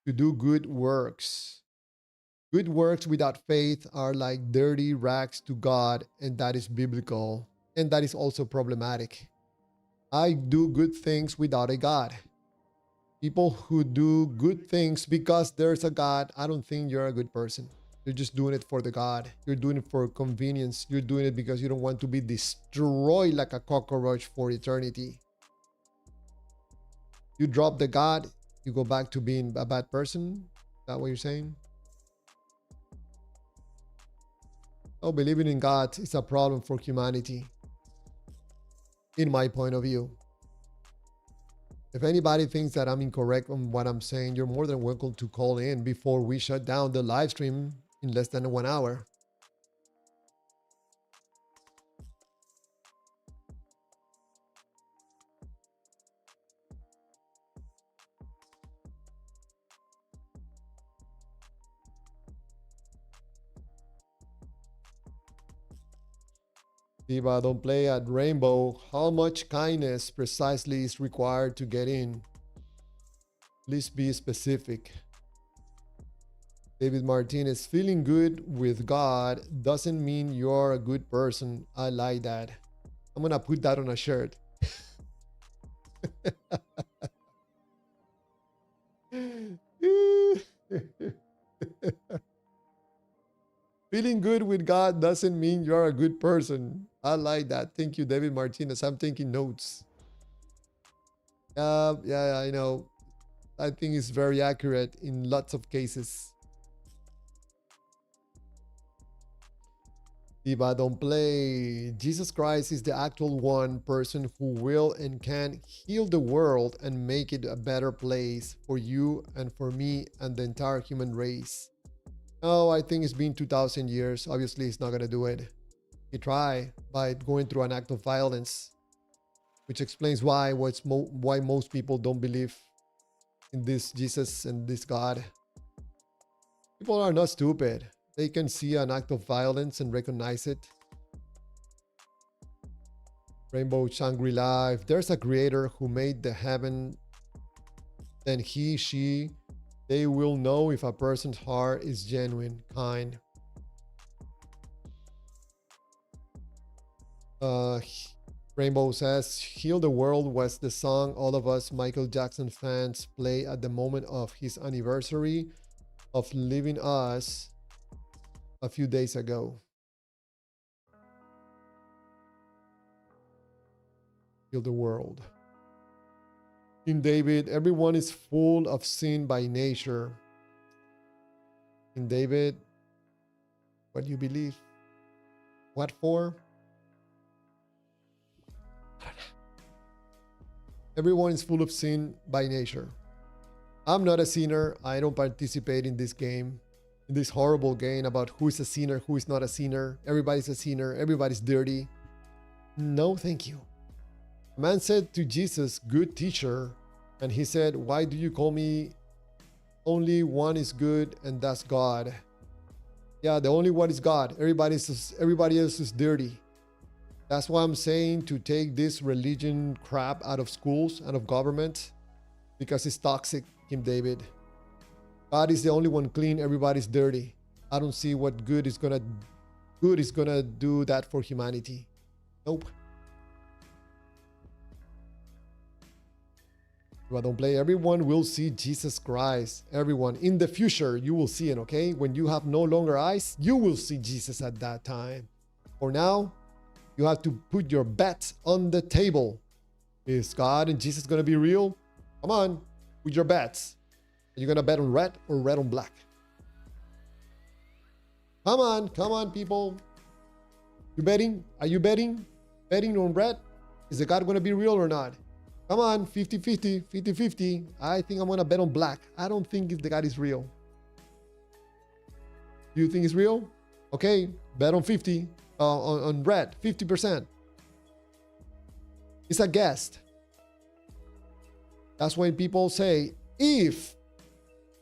to do good works. Good works without faith are like dirty rags to God, and that is biblical. And that is also problematic. I do good things without a God. People who do good things because there's a God, I don't think you're a good person. You're just doing it for the God. You're doing it for convenience. You're doing it because you don't want to be destroyed like a cockroach for eternity. You drop the God, you go back to being a bad person. Is that what you're saying? Oh, believing in God is a problem for humanity, in my point of view. If anybody thinks that I'm incorrect on what I'm saying, you're more than welcome to call in before we shut down the live stream in less than 1 hour. Diva, don't play at Rainbow. How much kindness precisely is required to get in? Please be specific. David Martinez, feeling good with God doesn't mean you're a good person. I like that. I'm gonna put that on a shirt. Feeling good with God doesn't mean you're a good person. I like that. Thank you, David Martinez. I'm taking notes. Yeah, I know. I think it's very accurate in lots of cases. Diva, don't play. Jesus Christ is the actual one person who will and can heal the world and make it a better place for you and for me and the entire human race. No, I think it's been 2,000 years. Obviously, he's not going to do it. He tried by going through an act of violence, which explains why most people don't believe in this Jesus and this God. People are not stupid. They can see an act of violence and recognize it. Rainbow Shangri-La, if there's a creator who made the heaven, then he, she, They will know if a person's heart is genuine, kind. Uh, Rainbow says, Heal the World was the song all of us Michael Jackson fans play at the moment of his anniversary of leaving us a few days ago. Heal the world. King David, everyone is full of sin by nature. King David, what do you believe? What for? Everyone is full of sin by nature. I'm not a sinner. I don't participate in this game, in this horrible game about who is a sinner, who is not a sinner. Everybody's a sinner. Everybody's dirty. No, thank you. A man said to Jesus, good teacher, and he said, why do you call me? Only one is good, and that's God. Yeah, the only one is God. Everybody else is dirty. That's why I'm saying to take this religion crap out of schools and of government, because it's toxic, King David. God is the only one clean. Everybody's dirty. I don't see what good is gonna do that for humanity. Nope. But don't play. Everyone will see Jesus Christ. Everyone in the future, you will see it. Okay, when you have no longer eyes, you will see Jesus at that time. For now, you have to put your bets on the table. Is God and Jesus going to be real? Come on, put your bets. Are you going to bet on red or red on black? Come on, people. You betting? Are you betting? Betting on red? Is the God going to be real or not? Come on, 50-50, 50-50. I think I'm going to bet on black. I don't think the God is real. Do you think it's real? Okay, bet on 50. On red, 50%. It's a guess. That's when people say, if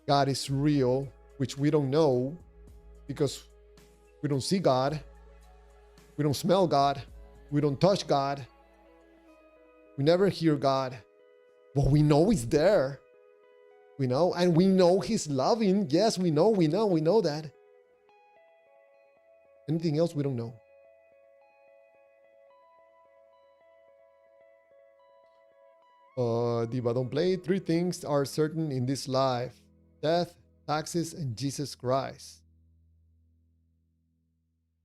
God is real, which we don't know because we don't see God, we don't smell God, we don't touch God, we never hear God, but we know He's there. We know, and we know He's loving. Yes, we know that. Anything else we don't know. Diva, don't play. 3 things are certain in this life: death, taxes, and Jesus Christ.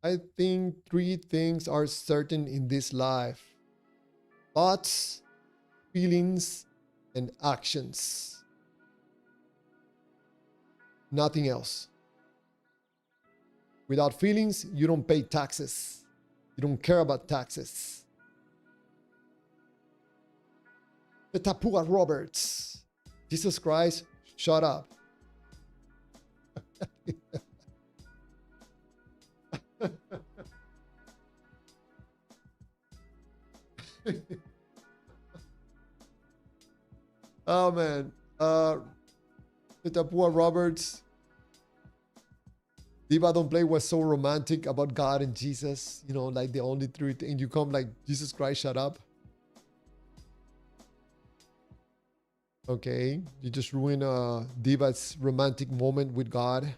I think 3 things are certain in this life: thoughts, feelings, and actions. Nothing else. Without feelings, you don't pay taxes. You don't care about taxes. The Tapua Roberts. Jesus Christ, shut up. Oh man. The Tapua Roberts. Diva Don't Play was so romantic about God and Jesus. You know, like the only 3 things. You come like, Jesus Christ, shut up. Okay, you just ruin Diva's romantic moment with God.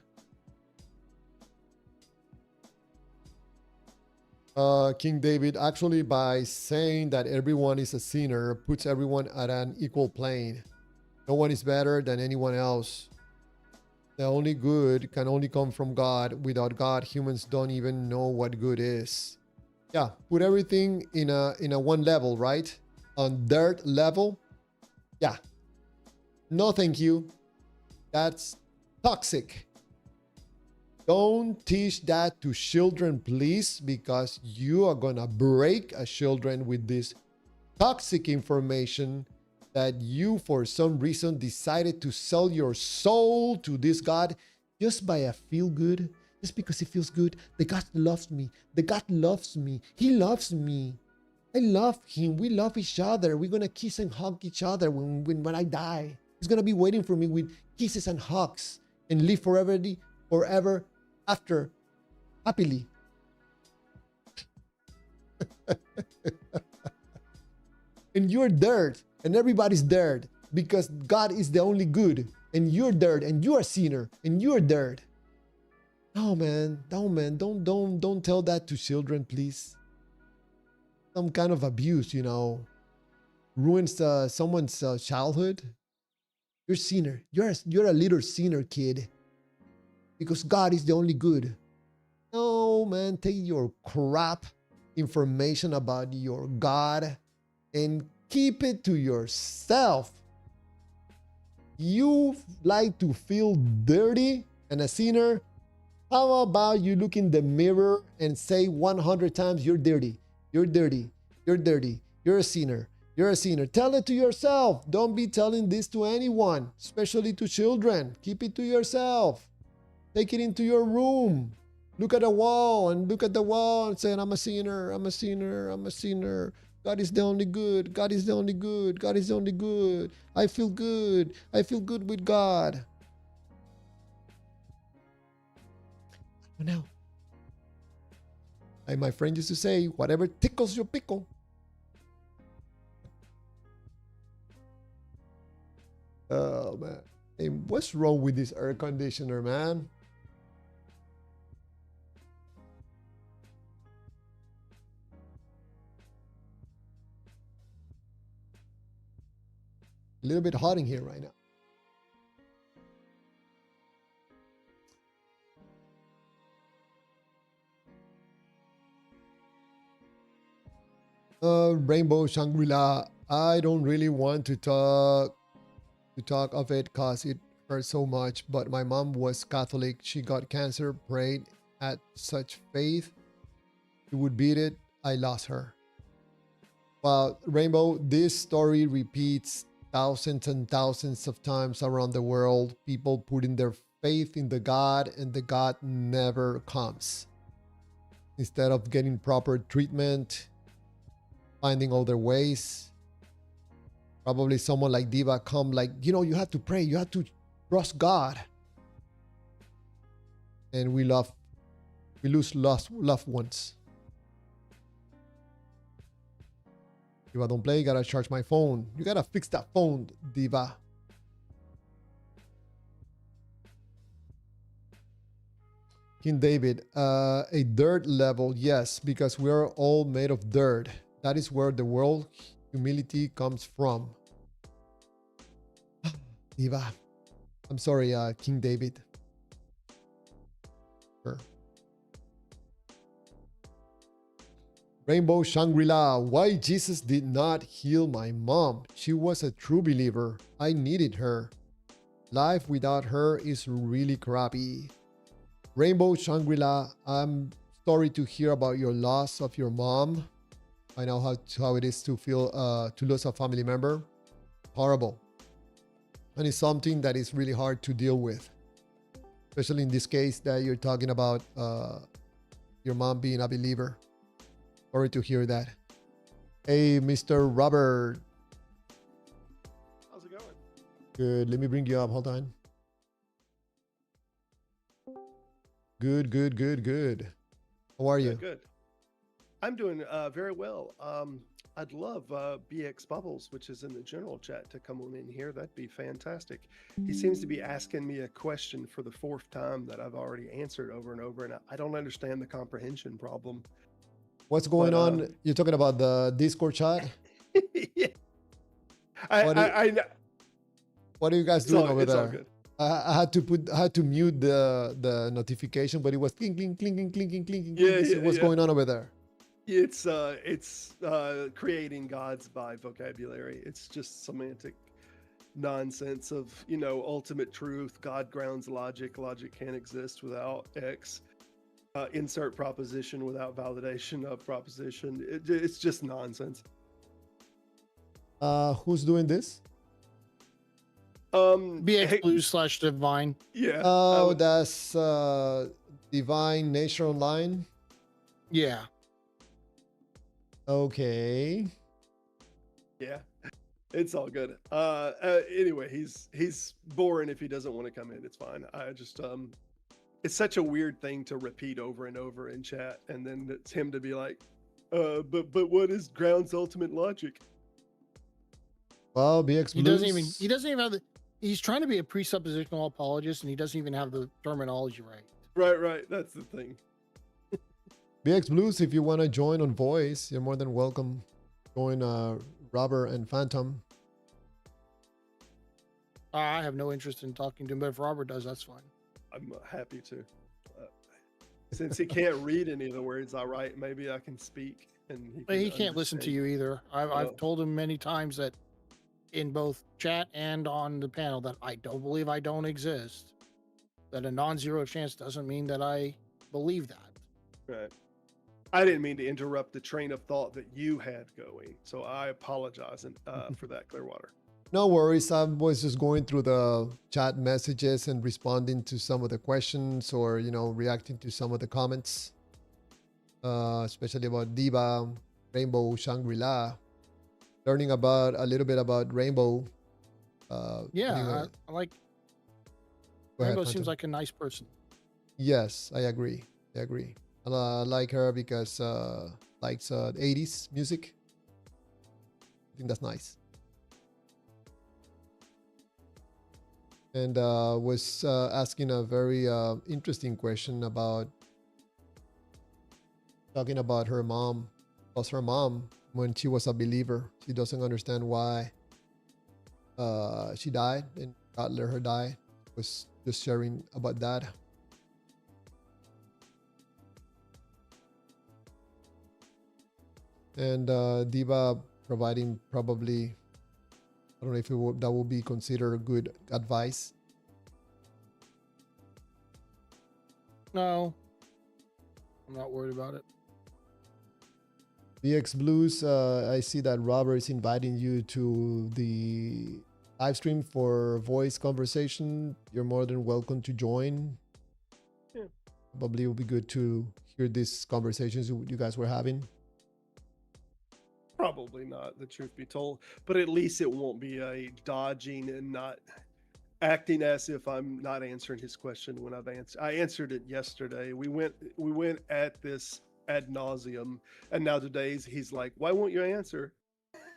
King David, actually by saying that everyone is a sinner, puts everyone at an equal plane. No one is better than anyone else. The only good can only come from God. Without God, humans don't even know what good is. Yeah, put everything in a one level, right? On dirt level. Yeah. No, thank you. That's toxic. Don't teach that to children, please, because you are going to break a children with this toxic information that you, for some reason, decided to sell your soul to this God just by a feel good, just because it feels good. The God loves me. The God loves me. He loves me. I love Him. We love each other. We're going to kiss and hug each other when I die. He's going to be waiting for me with kisses and hugs and live forever after happily. And you're dirt and everybody's dirt because God is the only good and you're dirt, and you're a sinner, and you're dirt. No, man, don't tell that to children, please. Some kind of abuse, you know, ruins someone's childhood. You're a sinner. You're a little sinner, kid. Because God is the only good. No, man, take your crap information about your God and keep it to yourself. You like to feel dirty and a sinner? How about you look in the mirror and say 100 times, you're dirty, you're dirty, you're dirty, you're a sinner, you're a sinner. Tell it to yourself. Don't be telling this to anyone, especially to children. Keep it to yourself. Take it into your room. Look at the wall and look at the wall and say, I'm a sinner, I'm a sinner, I'm a sinner. God is the only good. God is the only good. God is the only good. I feel good. I feel good with God. Now, like my friend used to say, whatever tickles your pickle. Oh, man. Hey, what's wrong with this air conditioner, man? A little bit hot in here right now. Rainbow Shangri-La. I don't really want to talk of it because it hurts so much. But my mom was Catholic. She got cancer. Prayed at such faith. She would beat it. I lost her. Well, Rainbow, this story repeats thousands and thousands of times around the world. People putting their faith in the God, and the God never comes. Instead of getting proper treatment, finding other ways, probably someone like Diva come like, you know, you have to pray, you have to trust God. And we lose loved ones. Diva, don't play, you gotta charge my phone. You gotta fix that phone, Diva. King David, a dirt level, yes, because we are all made of dirt. That is where the world humility comes from. Diva, I'm sorry, King David. Sure. Rainbow Shangri-La, why Jesus did not heal my mom? She was a true believer. I needed her. Life without her is really crappy. Rainbow Shangri-La, I'm sorry to hear about your loss of your mom. I know how it is to feel to lose a family member. Horrible. And it's something that is really hard to deal with. Especially in this case that you're talking about your mom being a believer. Sorry to hear that. Hey, Mr. Robert. How's it going? Good. Let me bring you up. Hold on. Good, good, good, good. How are you? Good. I'm doing very well. I'd love BX Bubbles, which is in the general chat, to come on in here. That'd be fantastic. He seems to be asking me a question for the 4th time that I've already answered over and over, and I don't understand the comprehension problem. What's going on? You're talking about the Discord chat? Yeah. What are you guys doing over there? All good. I had to mute the notification, but it was clinking, clinking, clinking, clinking. Yeah, What's going on over there? It's creating gods by vocabulary. It's just semantic nonsense of, you know, ultimate truth, God grounds logic, logic can't exist without X, insert proposition without validation of proposition. It's just nonsense. Who's doing this? BX Blue / Divine. Yeah. Oh, that's Divine Nature Online. Yeah. Okay. Yeah. It's all good. Anyway, he's boring if he doesn't want to come in. It's fine. I just it's such a weird thing to repeat over and over in chat, and then it's him to be like, but what is grounds ultimate logic? Well, BX Blues. He doesn't even have the He's trying to be a presuppositional apologist, and he doesn't even have the terminology right. Right. That's the thing. BX Blues, if you want to join on voice, you're more than welcome. Join Robert and Phantom. I have no interest in talking to him, but if Robert does, that's fine. I'm happy to. Since he can't read any of the words I write, maybe I can speak. And He can't listen to you either. I've told him many times that in both chat and on the panel that I don't believe I don't exist. That a non-zero chance doesn't mean that I believe that. Right. I didn't mean to interrupt the train of thought that you had going, so I apologize for that, Clearwater. No worries. I was just going through the chat messages and responding to some of the questions, or reacting to some of the comments, especially about Diva, Rainbow, Shangri-La. Learning about a little bit about Rainbow. Yeah, I like. Rainbow seems like a nice person. Yes, I agree. I like her because likes 80s music. I think that's nice. And was asking a very interesting question about talking about her mom. Because her mom, when she was a believer, she doesn't understand why she died and God let her die. Was just sharing about that. And Diva providing probably, I don't know if that would be considered good advice. No, I'm not worried about it. BX Blues, I see that Robert is inviting you to the live stream for voice conversation. You're more than welcome to join. Yeah. Probably it would be good to hear these conversations you guys were having. Probably not, the truth be told, but at least it won't be a dodging and not acting as if I'm not answering his question when I answered it yesterday. We went at this ad nauseum, and now today's he's like, why won't you answer?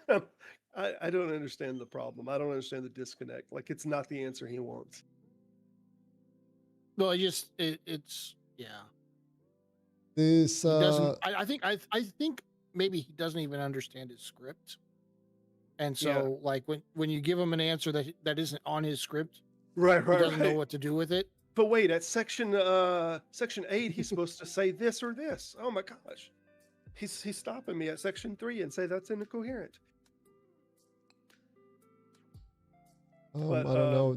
I don't understand the problem. I don't understand the disconnect. Like, it's not the answer he wants. Well, it's yeah. This He doesn't. I think maybe he doesn't even understand his script, and so like when you give him an answer that isn't on his script, right, he doesn't know what to do with it. But wait, at section 8, he's supposed to say this or this. Oh my gosh, he's stopping me at section 3 and say that's incoherent. I don't know.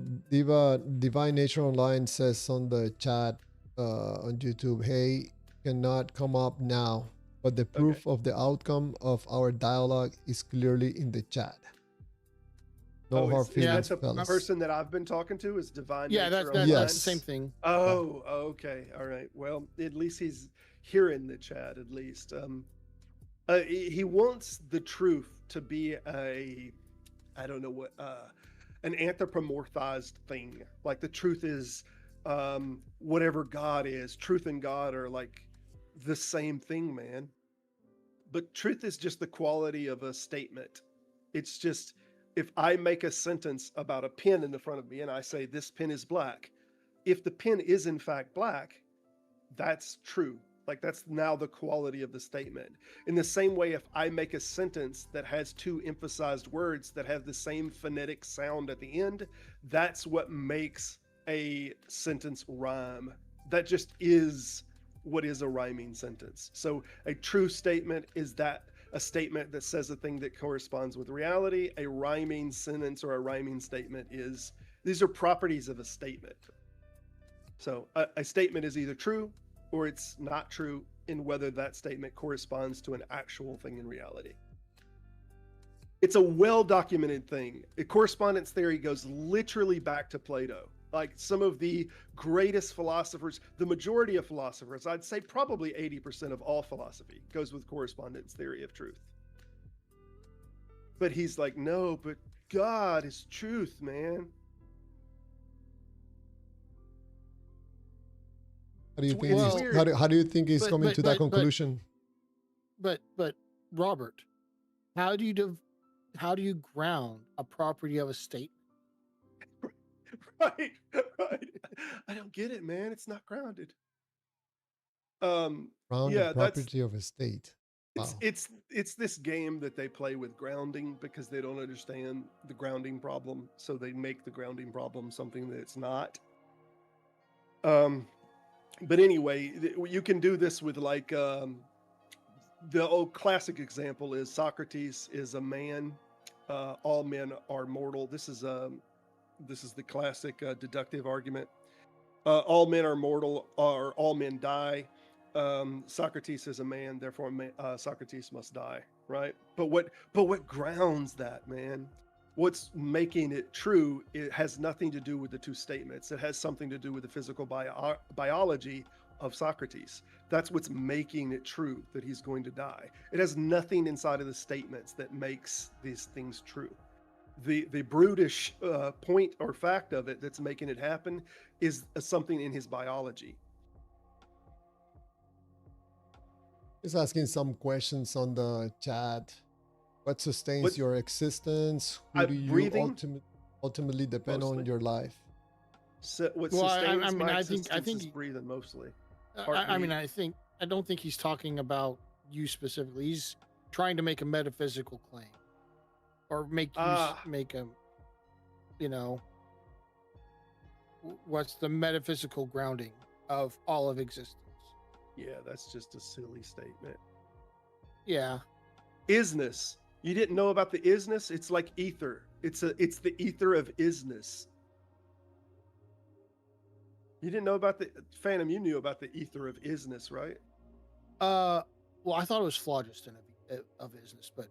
Divine Nature Online says on the chat on YouTube, hey, cannot come up now, but the proof of the outcome of our dialogue is clearly in the chat. No hard feelings, that's the person that I've been talking to is Divine Nature Online? Yes. That's the same thing. Oh, okay. All right. Well, at least he's here in the chat, at least. He wants the truth to be I don't know what, an anthropomorphized thing. Like the truth is whatever God is. Truth and God are like the same thing, man. But truth is just the quality of a statement. It's just, if I make a sentence about a pen in the front of me and I say this pen is black, if the pen is in fact black, that's true. Like that's now the quality of the statement. In the same way, if I make a sentence that has two emphasized words that have the same phonetic sound at the end, that's what makes a sentence rhyme. That just is what is a rhyming sentence. So a true statement is that a statement that says a thing that corresponds with reality. A rhyming sentence or a rhyming statement is, these are properties of a statement. So a statement is either true or it's not true in whether that statement corresponds to an actual thing in reality. It's a well-documented thing. Correspondence theory goes literally back to Plato. Like some of the greatest philosophers, the majority of philosophers, I'd say probably 80% of all philosophy goes with correspondence theory of truth. But he's like, no, but God is truth, man. How do you think how do you think he's coming to that conclusion? But Robert, how do you ground a property of a statement? Right, right. I don't get it, man. It's not grounded. Grounded Yeah, that's property of a state. it's Wow. it's it's this game that they play with grounding because they don't understand the grounding problem, so they make the grounding problem something that it's not. Um, but anyway, you can do this with like the old classic example is Socrates is a man. All men are mortal. This is the classic deductive argument. All men are mortal, or all men die. Socrates is a man, therefore Socrates must die, right? But what grounds that, man? What's making it true? It has nothing to do with the two statements. It has something to do with the physical biology of Socrates. That's what's making it true that he's going to die. It has nothing inside of the statements that makes these things true. The brutish point or fact of it that's making it happen is something in his biology. Just asking some questions on the chat. What sustains What your existence? Who do you breathing ultimately depend on mostly. in your life? What Well, sustains mean, my I existence is think, breathing mostly. I mean, Heartbeat. I don't think he's talking about you specifically. He's trying to make a metaphysical claim, or Ah, make a, you know, what's the metaphysical grounding of all of existence? yeah, that's just a silly statement. Yeah. Isness. You didn't know about the isness? It's like ether. It's the ether of isness. You didn't know about the Phantom. You knew about the ether of isness, right? Well, I thought it was phlogiston of isness, but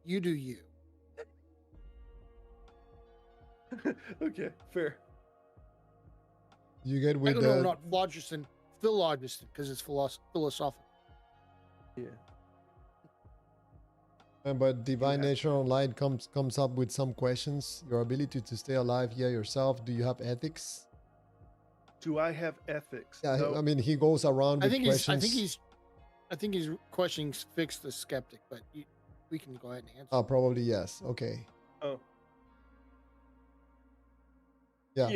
you do you. Okay, fair. You get I with don't know, the not phlogiston, phlogiston, because it's philosophical. Yeah. but divine Yeah. nature online comes up with some questions. Your ability to stay alive here yourself. Do you have ethics? Do I have ethics? Yeah, No. I mean he goes around with questions. I think he's questioning fix the skeptic, but we can go ahead and answer. Probably yes. Okay. Oh. Yeah.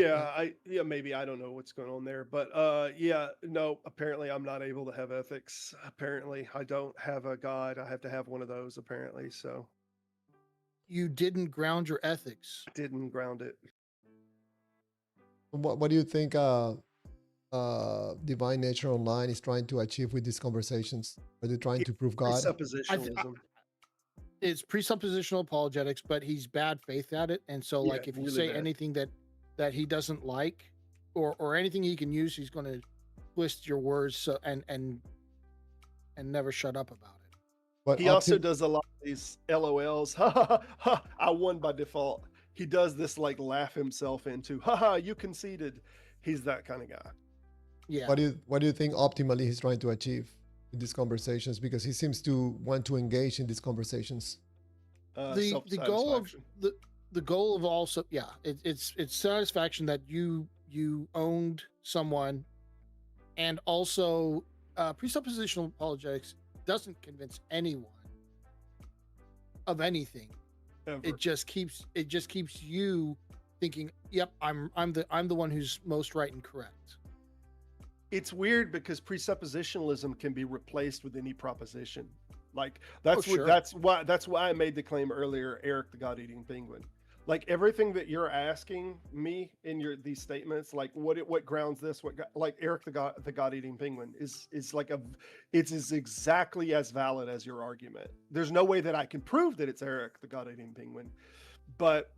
Yeah, maybe I don't know what's going on there, but yeah, no, apparently I'm not able to have ethics. Apparently I don't have a god. I have to have one of those apparently, so You didn't ground your ethics. I didn't ground it. What do you think divine nature online is trying to achieve with these conversations? Are they trying to prove God? Presuppositionalism. It's presuppositional apologetics, but he's bad faith at it. And so, Yeah, like, if you really say bad. anything that he doesn't like, or anything he can use, he's going to twist your words so and never shut up about it. But He also does a lot of these LOLs. Ha ha ha, ha, I won by default. He does this like laugh himself into, haha, you conceded. He's that kind of guy. Yeah. What do you think optimally he's trying to achieve in these conversations? Because he seems to want to engage in these conversations. The goal of the goal of also it's satisfaction that you owned someone, and also presuppositional apologetics doesn't convince anyone of anything. Ever. It just keeps you thinking, yep, I'm the one who's most right and correct. It's weird because presuppositionalism can be replaced with any proposition. Like that's why I made the claim earlier, Eric the God-eating penguin. Like everything that you're asking me in these statements, like what grounds this, like Eric the God-eating penguin is exactly as valid as your argument. There's no way that I can prove that it's Eric the God-eating penguin, but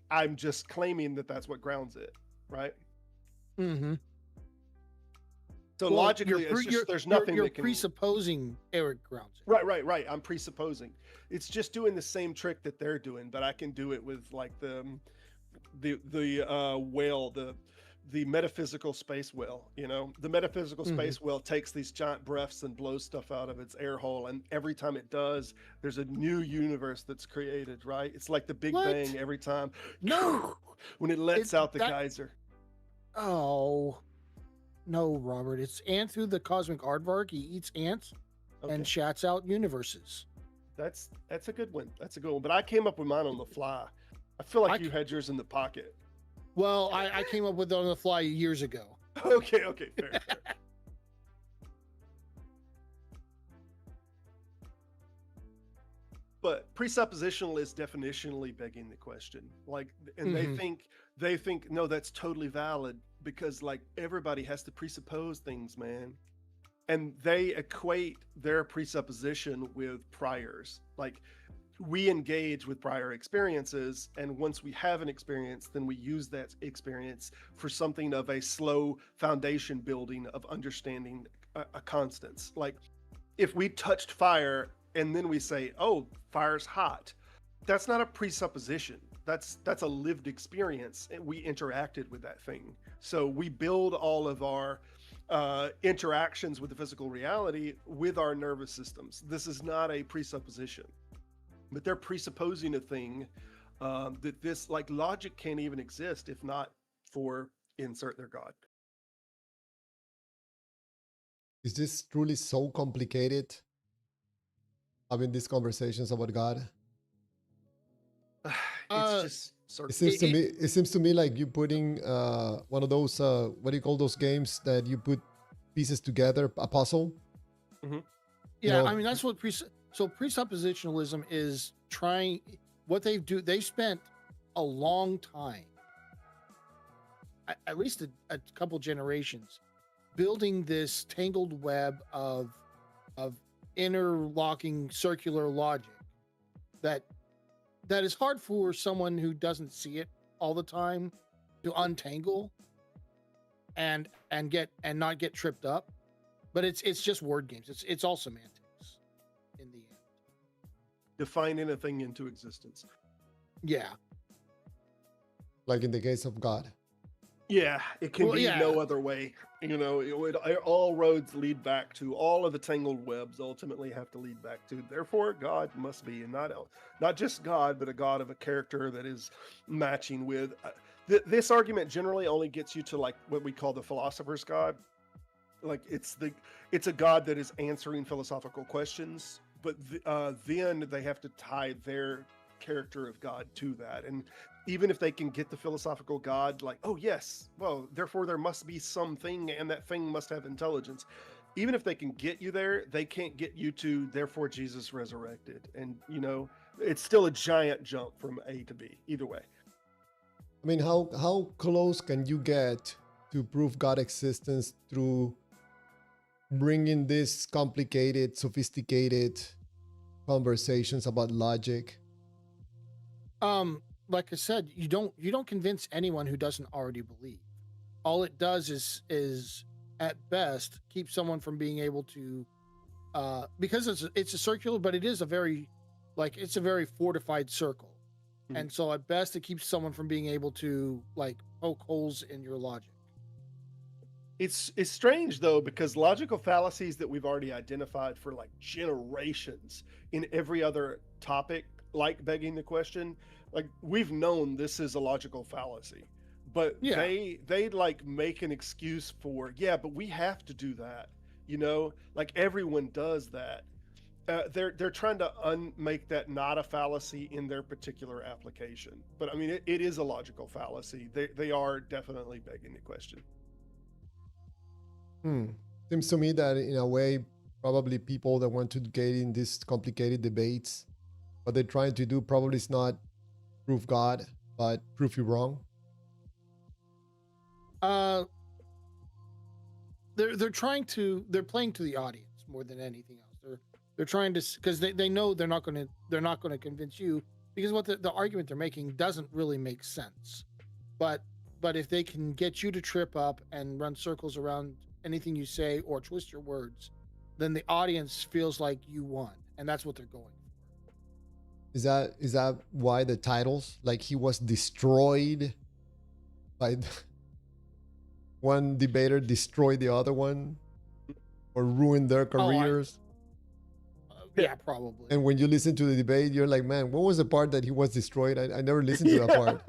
I'm just claiming that that's what grounds it, right? Mm-hmm. So logically, there's nothing. You're presupposing Eric grounds it. Right. I'm presupposing. It's just doing the same trick that they're doing, but I can do it with like the whale, the metaphysical space whale. You know, the metaphysical space whale takes these giant breaths and blows stuff out of its air hole, and every time it does, there's a new universe that's created. Right? It's like the Big Bang every time. No, when it lets out the geyser. Oh. No, Robert. It's ant through the cosmic aardvark. He eats ants and shats out universes. That's a good one. That's a good one. But I came up with mine on the fly. I feel like you had yours in the pocket. Well, I came up with it on the fly years ago. Okay, fair. But presuppositional is definitionally begging the question. Like, and they think no, that's totally valid because like everybody has to presuppose things, man. And they equate their presupposition with priors. Like, we engage with prior experiences, and once we have an experience, then we use that experience for something of a slow foundation building of understanding a constants. Like, if we touched fire and then we say, oh, fire's hot, that's not a presupposition. That's a lived experience, and we interacted with that thing. So we build all of our interactions with the physical reality with our nervous systems. This is not a presupposition, but they're presupposing a thing that this, like, logic can't even exist if not for insert their God. Is this truly so complicated? Having these conversations about God? It's just it seems to me like you putting one of those what do you call those games that you put pieces together, a puzzle? Mm-hmm. Yeah, I mean that's what presuppositionalism is trying. What they spent a long time, at least a couple generations, building this tangled web of interlocking circular logic that is hard for someone who doesn't see it all the time to untangle and not get tripped up. But it's just word games. It's all semantics in the end. Defining a thing into existence. Yeah. Like in the case of God. Yeah, it can be no other way. You know, all roads lead back to, all of the tangled webs ultimately have to lead back to, therefore God must be, and not just God, but a God of a character that is matching with. This argument generally only gets you to like what we call the philosopher's God. Like it's a God that is answering philosophical questions, but then they have to tie their character of God to that. And even if they can get the philosophical God, like, oh yes, well, therefore there must be something, and that thing must have intelligence. Even if they can get you there, they can't get you to, therefore Jesus resurrected. And you know, it's still a giant jump from A to B, either way. I mean, how close can you get to prove God's existence through bringing this complicated, sophisticated conversations about logic? Like I said, you don't convince anyone who doesn't already believe. All it does is at best keep someone from being able to, because it's a circular, but it is a very fortified circle. Mm-hmm. And so at best it keeps someone from being able to like poke holes in your logic. It's strange though, because logical fallacies that we've already identified for like generations in every other topic, like begging the question, like we've known this is a logical fallacy, but they like make an excuse for, but we have to do that, you know, like everyone does that. They're trying to make that not a fallacy in their particular application, but I mean it is a logical fallacy. They are definitely begging the question. Seems to me that in a way, probably people that want to get in these complicated debates, what they're trying to do probably is not prove God, but prove you wrong. They're playing to the audience more than anything else. They're trying to, because they know they're not going to convince you, because what the argument they're making doesn't really make sense. But if they can get you to trip up and run circles around anything you say or twist your words, then the audience feels like you won, and that's what they're going for. Is that why the titles, like he was destroyed by one debater destroyed the other one or ruined their careers? Yeah, probably. And when you listen to the debate, you're like, man, what was the part that he was destroyed? I never listened to that part.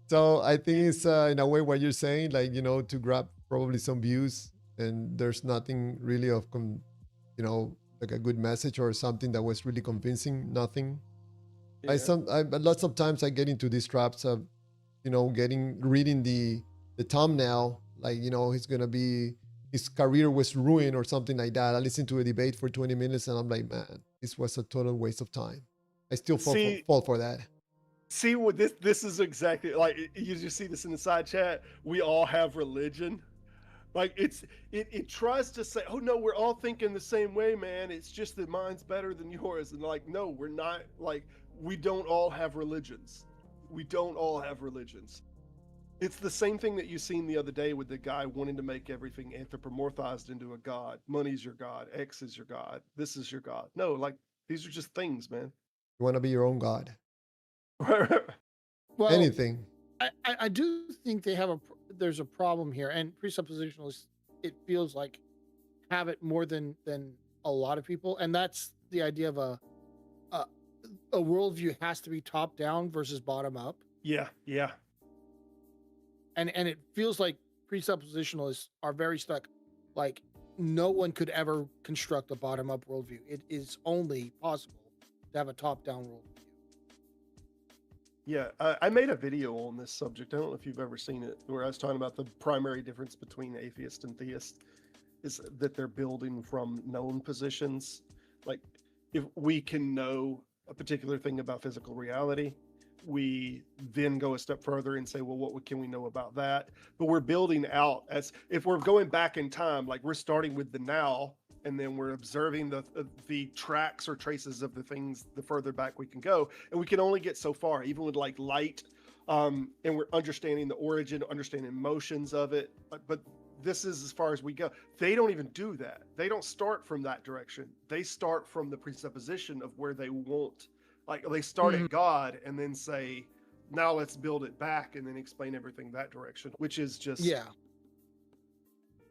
So I think it's in a way what you're saying, like, you know, to grab probably some views, and there's nothing really of, you know, like a good message or something that was really convincing, nothing. Yeah. Lots of times I get into these traps of, reading the thumbnail, like, his career was ruined or something like that. I listened to a debate for 20 minutes and I'm like, man, this was a total waste of time. I still See, fall for that. see what this is exactly like. You just see this in the side chat. We all have religion. Like it tries to say, oh no, we're all thinking the same way, man. It's just that mine's better than yours. And like, no, we're not. Like, we don't all have religions. We don't all have religions. It's the same thing that you seen the other day with the guy wanting to make everything anthropomorphized into a god. Money's your god. X is your god. This is your god. No, like, these are just things, man. You want to be your own God. Well, Anything. I do think there's a problem here, and presuppositionalists, it feels like, have it more than a lot of people, and that's the idea of a worldview has to be top down versus bottom up. Yeah, yeah. And it feels like presuppositionalists are very stuck. Like, no one could ever construct a bottom up worldview. It is only possible to have a top down worldview. Yeah, I made a video on this subject. I don't know if you've ever seen it, where I was talking about the primary difference between atheist and theist is that they're building from known positions. Like, if we can know a particular thing about physical reality, we then go a step further and say, well, what can we know about that? But we're building out, as if we're going back in time, like we're starting with the now, and then we're observing the tracks or traces of the things the further back we can go, and we can only get so far, even with like light, and we're understanding the origin, understanding motions of it, but this is as far as we go. They don't even do that. They don't start from that direction. They start from the presupposition of where they want. Like, they start at God and then say, now let's build it back and then explain everything that direction, which is just,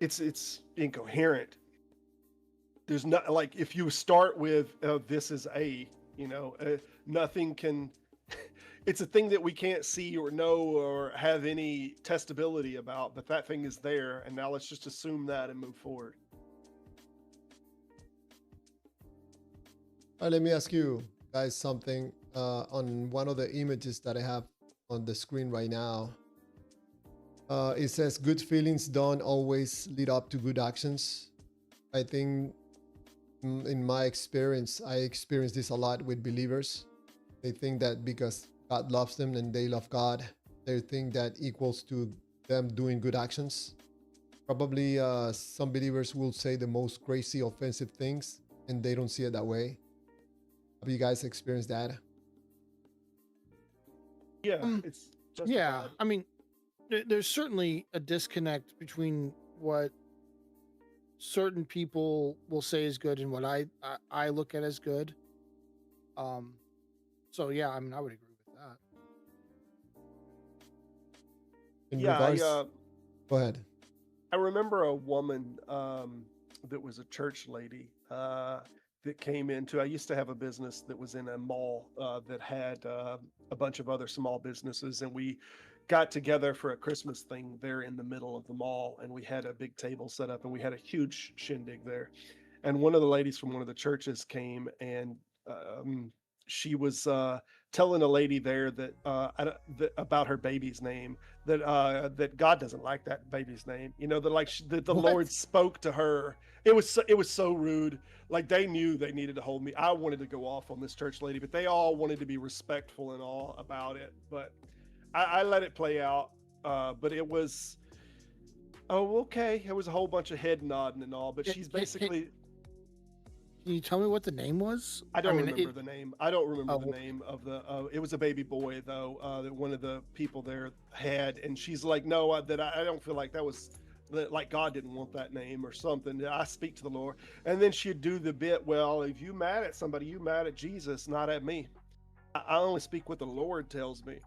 it's incoherent. There's not, like, if you start with this is nothing can, it's a thing that we can't see or know or have any testability about, but that thing is there, and now let's just assume that and move forward. All right, let me ask you guys something. On one of the images that I have on the screen right now, it says good feelings don't always lead up to good actions. I think in my experience, I experience this a lot with believers. They think that because God loves them and they love God, they think that equals to them doing good actions. Probably some believers will say the most crazy, offensive things, and they don't see it that way. Have you guys experienced that? Yeah, it's justified. Yeah. I mean, there's certainly a disconnect between what certain people will say is good and what I look at as good. So yeah, I mean, I would agree with that. Go ahead. I remember a woman that was a church lady that came into, I used to have a business that was in a mall that had a bunch of other small businesses, and we got together for a Christmas thing there in the middle of the mall, and we had a big table set up and we had a huge shindig there. And one of the ladies from one of the churches came, and she was telling a lady there that, about her baby's name, that God doesn't like that baby's name. You know, that the Lord spoke to her. It was so rude. Like, they knew they needed to hold me. I wanted to go off on this church lady, but they all wanted to be respectful and all about it. But I let it play out. But it was, oh, okay. It was a whole bunch of head nodding and all. But she's basically. Can you tell me what the name was? I don't remember the name. I don't remember the name of the. It was a baby boy though. That one of the people there had, and she's like, "No, I don't feel like that was like God didn't want that name or something. I speak to the Lord." And then she'd do the bit. Well, if you mad at somebody, you mad at Jesus, not at me. I only speak what the Lord tells me.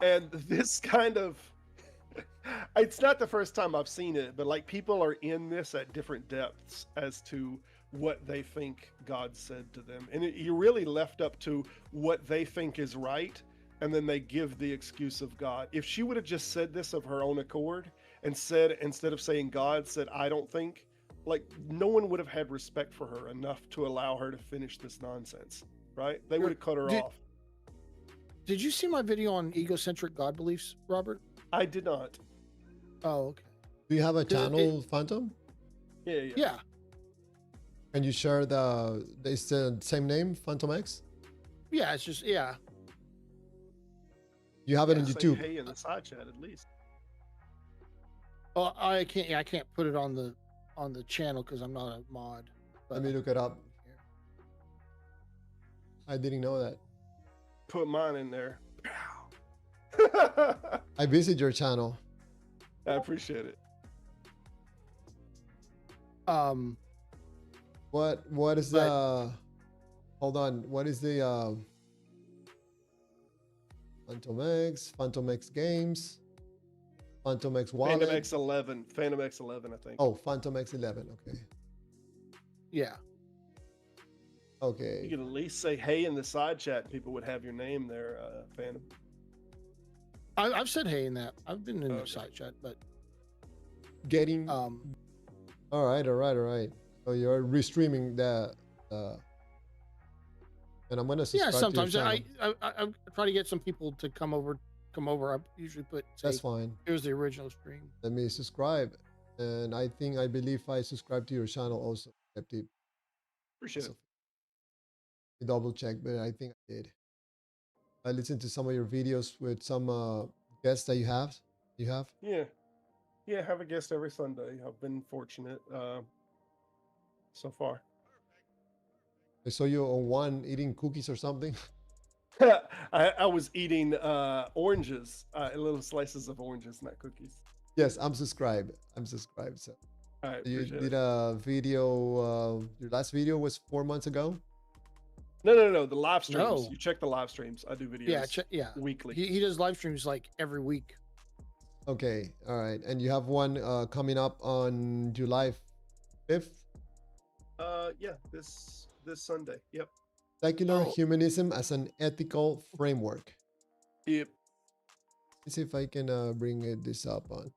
And this kind of. It's not the first time I've seen it, but like, people are in this at different depths as to what they think God said to them, and you're really left up to what they think is right, and then they give the excuse of God. If she would have just said this of her own accord and said, instead of saying God, said I don't think, like, no one would have had respect for her enough to allow her to finish this nonsense, right? They would have cut her off. Did you see my video on egocentric God beliefs, Robert? I did not. Oh, okay. Do you have a channel, Phantom? Yeah. Yeah. Can you share it's the same name, Phantom X? Yeah, it's just, yeah. You have it on Say YouTube. hey in the side chat at least. Oh, I can't put it on the channel because I'm not a mod. Let me look it up. I didn't know that. Put mine in there. I visit your channel. I appreciate it. What is the hold on, what is the Phantom X Games, Phantom X Wallet? Phantom X11, I think. Oh, Phantom X11, okay. Yeah. Okay. You could at least say hey in the side chat. People would have your name there, Phantom. I've said hey in that. I've been in the side chat, but Getting all right. So you're restreaming the and I'm gonna subscribe. Yeah, sometimes to your I try to get some people to come over. I usually put That's fine. Here's the original stream. Let me subscribe, and I believe I subscribe to your channel also. Appreciate it. Double check, but I think I did. I listened to some of your videos with some guests that you have. Yeah, have a guest every Sunday. I've been fortunate so far. I saw you on one eating cookies or something. I was eating oranges, little slices of oranges, not cookies. Yes, I'm subscribed. So All right, you appreciate did it. a video. Your last video was 4 months ago. No. The live streams. No. You check the live streams. I do videos. Yeah, weekly. He does live streams like every week. Okay, all right, and you have one coming up on July 5th. Yeah, this Sunday. Yep. Secular humanism as an ethical framework. Yep. Let's see if I can bring this up on.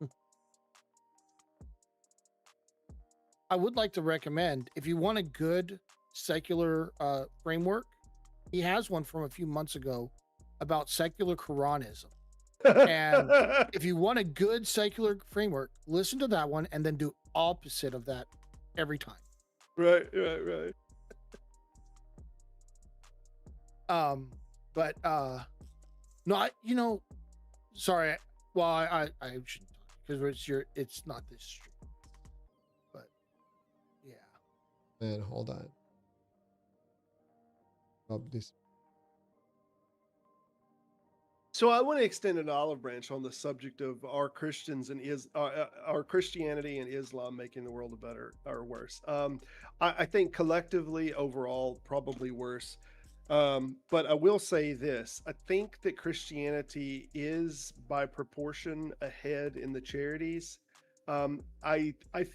I would like to recommend, if you want a good secular framework, he has one from a few months ago about secular Quranism. And if you want a good secular framework, listen to that one and then do opposite of that every time. Right. But no, sorry. Well, I shouldn't talk because it's not this stream. But yeah. Man, hold on. Up this. So I want to extend an olive branch on the subject of our our Christianity and Islam making the world a better or worse. I think collectively, overall, probably worse. But I will say this: I think that Christianity is, by proportion, ahead in the charities. I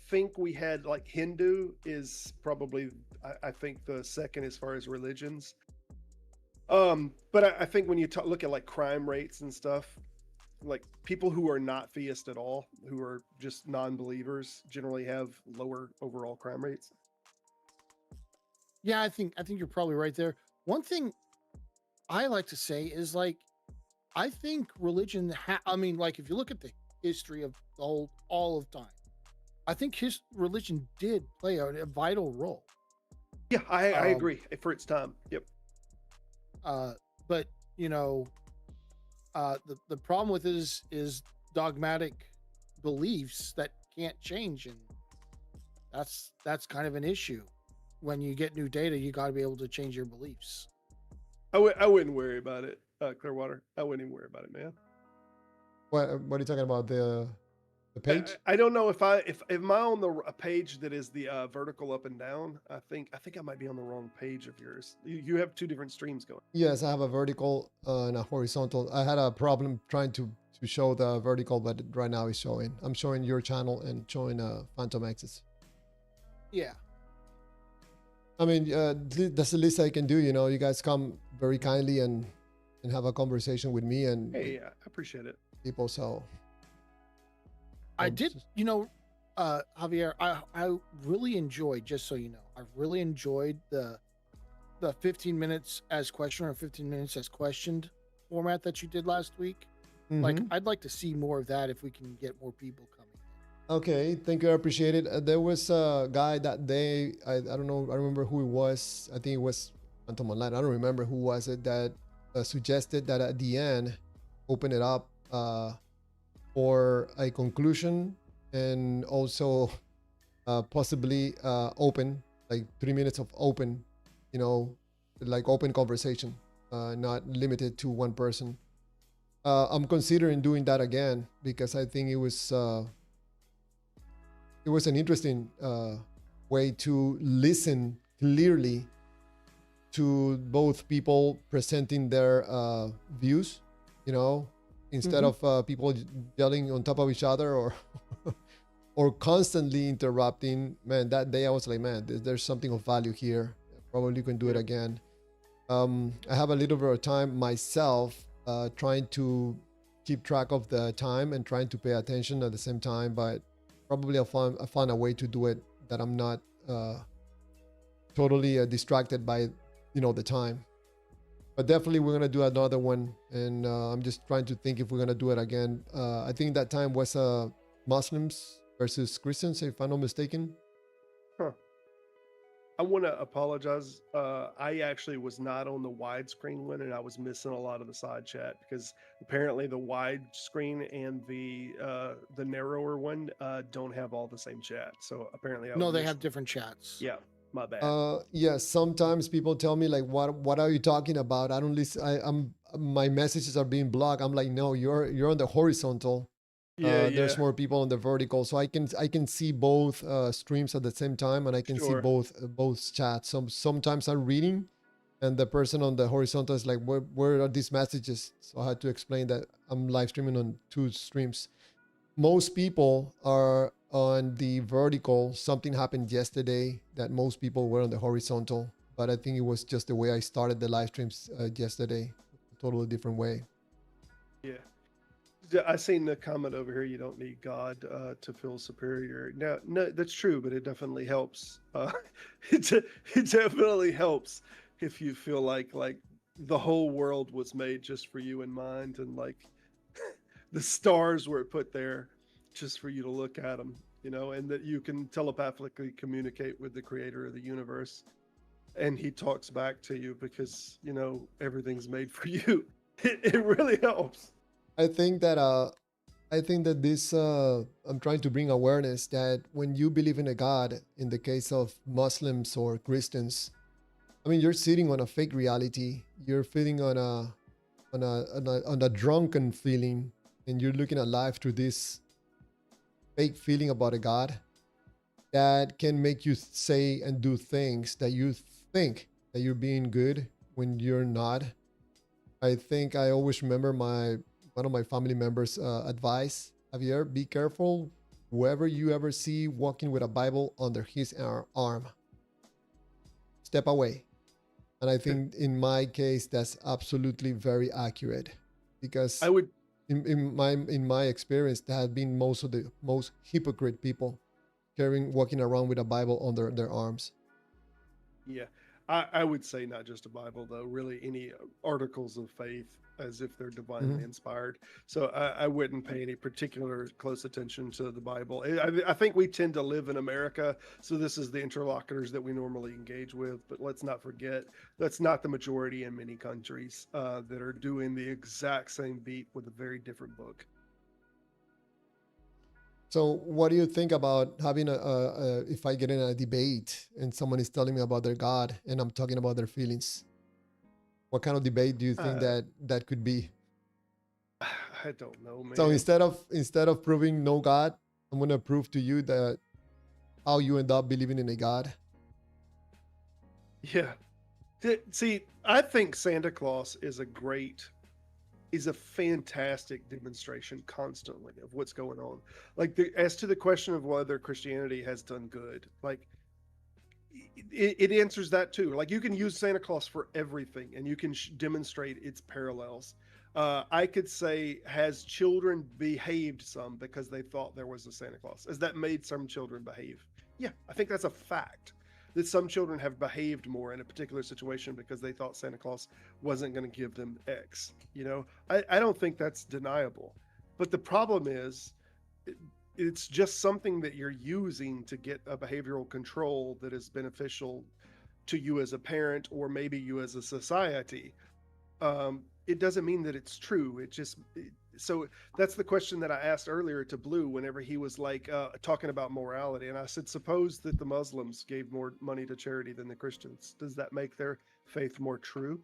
think we had like Hindu is probably I think the second as far as religions. But I think when you look at like crime rates and stuff, like people who are not theist at all, who are just non-believers, generally have lower overall crime rates. Yeah, I think you're probably right there. One thing I like to say is like, I think religion. I mean, like if you look at the history of the all of time, I think his religion did play a vital role. Yeah, I agree for its time. Yep. But the problem with it is dogmatic beliefs that can't change, and that's kind of an issue. When you get new data, you got to be able to change your beliefs. I wouldn't worry about it, Clearwater. I wouldn't even worry about it, man. What are you talking about? The page? I don't know if am I on a page that is the vertical up and down. I think I might be on the wrong page of yours. You have two different streams going. Yes, I have a vertical and a horizontal. I had a problem trying to show the vertical, but right now it's showing. I'm showing your channel and showing Phantom X's. Yeah. I mean, that's the least I can do. You guys come very kindly and have a conversation with me and Hey, I appreciate it. people. So I did, Javier, I really enjoyed, just so you know, I really enjoyed the 15 minutes as questioner and 15 minutes as questioned format that you did last week. Like, I'd like to see more of that if we can get more people coming. Okay, thank you. I appreciate it. There was a guy that day. I don't know. I remember who it was. I think it was Anton Online. I don't remember who was it that suggested that at the end, open it up for a conclusion and also possibly open, like 3 minutes of open, like open conversation, not limited to one person. I'm considering doing that again because I think it was an interesting way to listen clearly to both people presenting their views, instead of people yelling on top of each other or or constantly interrupting. Man, that day I was like, man, there's something of value here. Probably can do it again. I have a little bit of time myself trying to keep track of the time and trying to pay attention at the same time, but probably I'll find a way to do it that I'm not totally distracted by, the time. But definitely we're going to do another one. And I'm just trying to think if we're going to do it again. I think that time was Muslims versus Christians, if I'm not mistaken. Huh. I want to apologize. I actually was not on the widescreen one, and I was missing a lot of the side chat because apparently the widescreen and the narrower one don't have all the same chat. So apparently, they have different chats. Yeah, my bad. Yeah, sometimes people tell me like, "What are you talking about?" I don't listen. My messages are being blocked. I'm like, "No, you're on the horizontal." There's more people on the vertical, so I can see both streams at the same time, and I can see both chats. Sometimes I'm reading, and the person on the horizontal is like, where are these messages? So I had to explain that I'm live streaming on 2 streams. Most people are on the vertical. Something happened yesterday that most people were on the horizontal, but I think it was just the way I started the live streams yesterday, a totally different way. Yeah. I seen the comment over here. You don't need God to feel superior. No, that's true, but it definitely helps. It definitely helps if you feel like the whole world was made just for you in mind, and like the stars were put there just for you to look at them, and that you can telepathically communicate with the creator of the universe, and he talks back to you because everything's made for you. It really helps. I think that this I'm trying to bring awareness that when you believe in a God, in the case of Muslims or Christians, I mean, you're sitting on a fake reality. You're feeling on a drunken feeling, and you're looking at life through this fake feeling about a God that can make you say and do things that you think that you're being good when you're not. I think I always remember one of my family members' advice: Javier, be careful whoever you ever see walking with a Bible under his arm. Step away. And I think in my case, that's absolutely very accurate, because I would, in my experience, that have been most of the most hypocrite people walking around with a Bible under their arms. yeah, I would say not just a Bible though, really any articles of faith, as if they're divinely inspired. So I wouldn't pay any particular close attention to the Bible. I think we tend to live in America, so this is the interlocutors that we normally engage with. But let's not forget, that's not the majority in many countries that are doing the exact same beat with a very different book. So what do you think about having if I get in a debate and someone is telling me about their God and I'm talking about their feelings? What kind of debate do you think that could be? I don't know, man. So instead of proving no God, I'm going to prove to you that how you end up believing in a God. Yeah. See, I think Santa Claus is a fantastic demonstration constantly of what's going on. Like as to the question of whether Christianity has done good, like it answers that too. Like you can use Santa Claus for everything, and you can demonstrate its parallels. I could say, has children behaved some because they thought there was a Santa Claus? Has that made some children behave? Yeah, I think that's a fact. that some children have behaved more in a particular situation because they thought Santa Claus wasn't going to give them X. I don't think that's deniable. But the problem is, it's just something that you're using to get a behavioral control that is beneficial to you as a parent or maybe you as a society. It doesn't mean that it's true. So that's the question that I asked earlier to Blue whenever he was like talking about morality. And I said, suppose that the Muslims gave more money to charity than the Christians. Does that make their faith more true?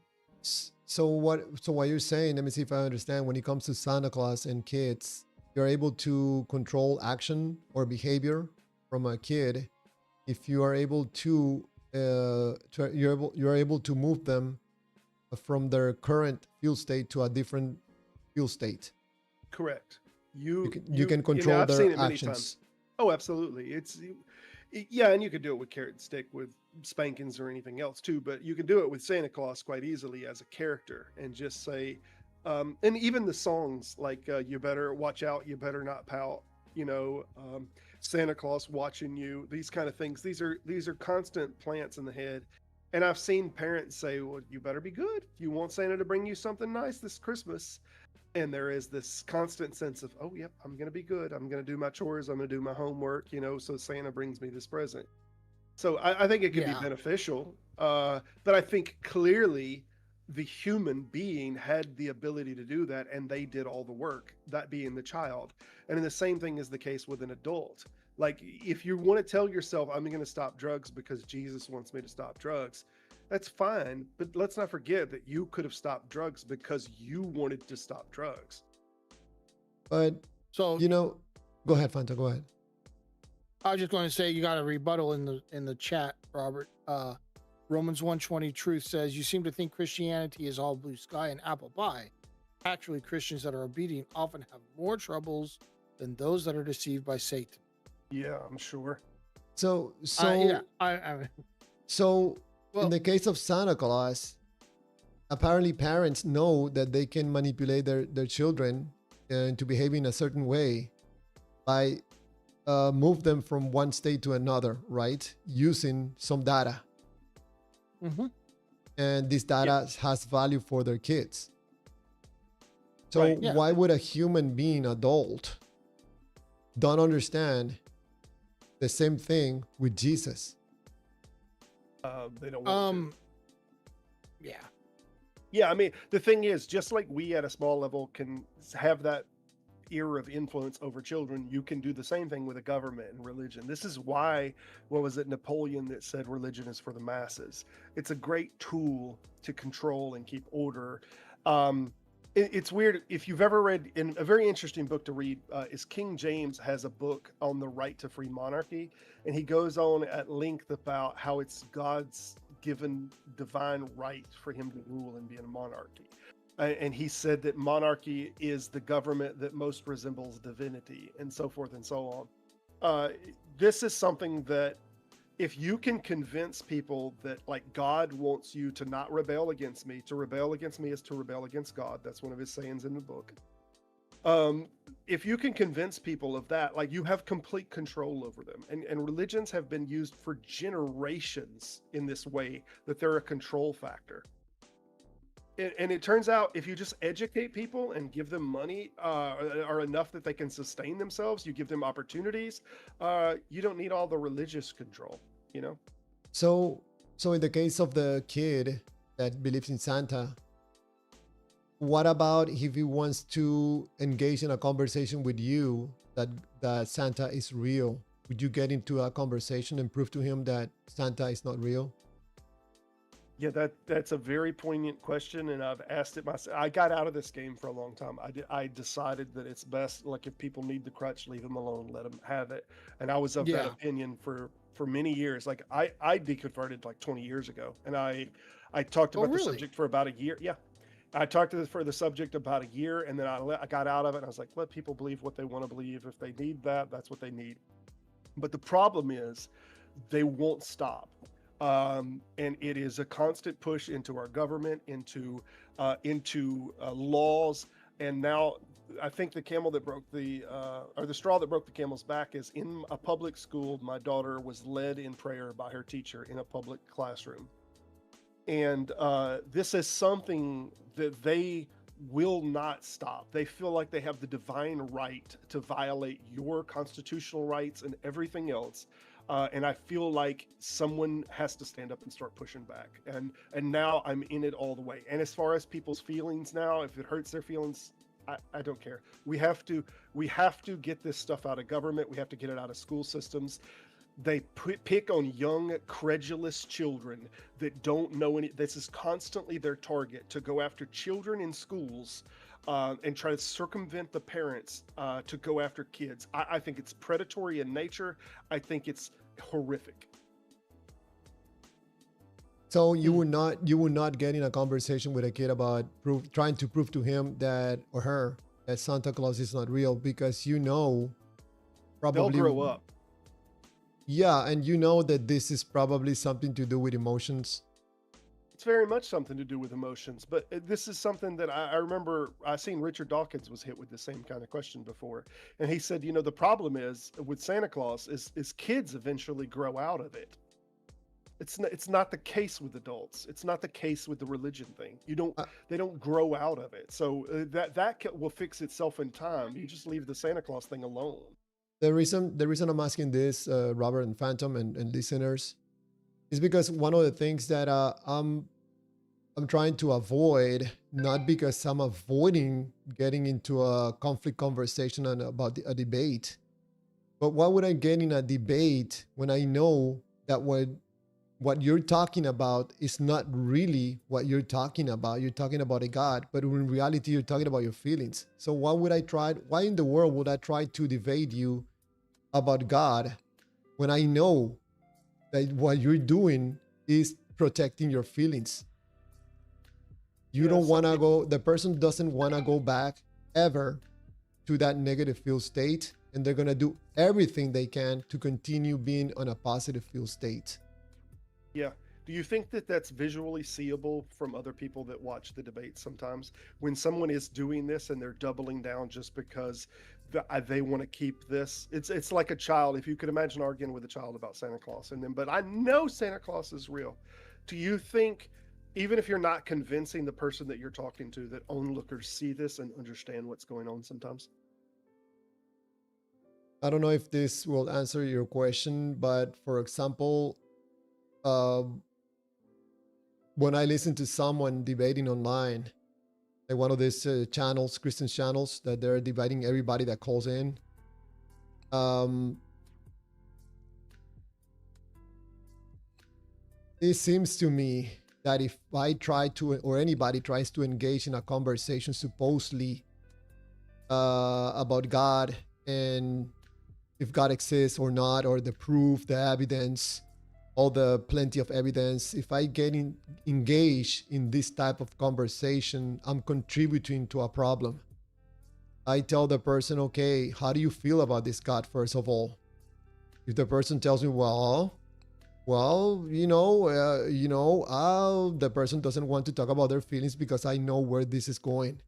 So what you're saying, let me see if I understand, when it comes to Santa Claus and kids, you're able to control action or behavior from a kid if you are able to you're able to move them from their current feel state to a different feel state. Correct. You can control I've their seen it many actions. times. Oh, absolutely. Yeah, and you could do it with carrot and stick, with spankings or anything else too. But you can do it with Santa Claus quite easily as a character, and just say, and even the songs like "You Better Watch Out," "You Better Not Pout," Santa Claus watching you. These kind of things. These are constant plants in the head. And I've seen parents say, "Well, you better be good. You want Santa to bring you something nice this Christmas." And there is this constant sense of, oh, yep, I'm going to be good. I'm going to do my chores. I'm going to do my homework, so Santa brings me this present. So I think it can be beneficial. But I think clearly the human being had the ability to do that, and they did all the work, that being the child. And the same thing is the case with an adult. Like, if you want to tell yourself, I'm going to stop drugs because Jesus wants me to stop drugs, that's fine, but let's not forget that you could have stopped drugs because you wanted to stop drugs. But go ahead, Fanta. Go ahead. I was just going to say, you got a rebuttal in the chat, Robert. Romans 1:20 Truth says, you seem to think Christianity is all blue sky and apple pie. Actually, Christians that are obedient often have more troubles than those that are deceived by Satan. Yeah, I'm sure. In the case of Santa Claus, apparently parents know that they can manipulate their children into behaving a certain way by move them from one state to another, right? Using some data. Mm-hmm. And this data has value for their kids. So why would a human being, adult, don't understand the same thing with Jesus? They don't want to. Yeah. Yeah, I mean, the thing is, just like we at a small level can have that era of influence over children, you can do the same thing with a government and religion. This is why, what was it, Napoleon that said religion is for the masses. It's a great tool to control and keep order. It's weird, if you've ever read, in a very interesting book to read, is King James has a book on the right to free monarchy, and he goes on at length about how it's God's given divine right for him to rule and be in a monarchy. And he said that monarchy is the government that most resembles divinity, and so forth and so on. This is something that, if you can convince people that, like, God wants you to not rebel against me, to rebel against me is to rebel against God. That's one of his sayings in the book. If you can convince people of that, like, you have complete control over them. And religions have been used for generations in this way, that they're a control factor. And it turns out, if you just educate people and give them money or enough that they can sustain themselves, you give them opportunities, you don't need all the religious control, So in the case of the kid that believes in Santa, what about if he wants to engage in a conversation with you that Santa is real? Would you get into a conversation and prove to him that Santa is not real? Yeah, that's a very poignant question, and I've asked it myself. I got out of this game for a long time. I decided that it's best, like, if people need the crutch, leave them alone, let them have it. And I was of that opinion for many years. Like, I deconverted like 20 years ago, and I talked about the subject for about a year. Yeah, I talked for the subject about a year, and then I got out of it, and I was like, let people believe what they want to believe. If they need that, that's what they need. But the problem is, they won't stop. And it is a constant push into our government, into laws, and now I think the camel that broke the or the straw that broke the camel's back is in a public school. My daughter was led in prayer by her teacher in a public classroom, and this is something that they will not stop. They feel like they have the divine right to violate your constitutional rights and everything else. And I feel like someone has to stand up and start pushing back. And now I'm in it all the way. And as far as people's feelings now, if it hurts their feelings, I don't care. We have to get this stuff out of government. We have to get it out of school systems. They pick on young, credulous children that don't know any. This is constantly their target, to go after children in schools and try to circumvent the parents to go after kids. I think it's predatory in nature. I think it's horrific. So you would not get in a conversation with a kid about trying to prove to him that, or her, that Santa Claus is not real, because They'll probably grow up. yeah, and you know that this is probably something to do with emotions. It's very much something to do with emotions, but this is something that I remember. I seen Richard Dawkins was hit with the same kind of question before, and he said, the problem is with Santa Claus is kids eventually grow out of it. It's not the case with adults. It's not the case with the religion thing. Uh, They don't grow out of it. So will fix itself in time. You just leave the Santa Claus thing alone. the reason I'm asking this, Robert and Phantom and listeners, is because one of the things that I'm trying to avoid, not because I'm avoiding getting into a conflict conversation about a debate, but why would I get in a debate when I know that what you're talking about is not really what you're talking about? You're talking about a God, but in reality, you're talking about your feelings. So why in the world would I try to debate you about God when I know that what you're doing is protecting your feelings? You Yeah, don't some want to people. go, the person doesn't want to go back ever to that negative feel state, and they're going to do everything they can to continue being on a positive feel state. Yeah. Do you think that that's visually seeable from other people that watch the debate sometimes? When someone is doing this and they're doubling down just because they want to keep this, it's like a child. If you could imagine arguing with a child about Santa Claus, and then, but I know Santa Claus is real. Do you think, even if you're not convincing the person that you're talking to, that onlookers see this and understand what's going on sometimes? I don't know if this will answer your question, but for example, uh, when I listen to someone debating online, like one of these channels, Christian channels, that they're debating everybody that calls in, um, it seems to me that if I try to, or anybody tries to engage in a conversation supposedly about God and if God exists or not, or the proof, the evidence, all the plenty of evidence, if I engaged in this type of conversation, I'm contributing to a problem. I tell the person, okay, how do you feel about this God, first of all? If the person tells me, well, the person doesn't want to talk about their feelings because I know where this is going.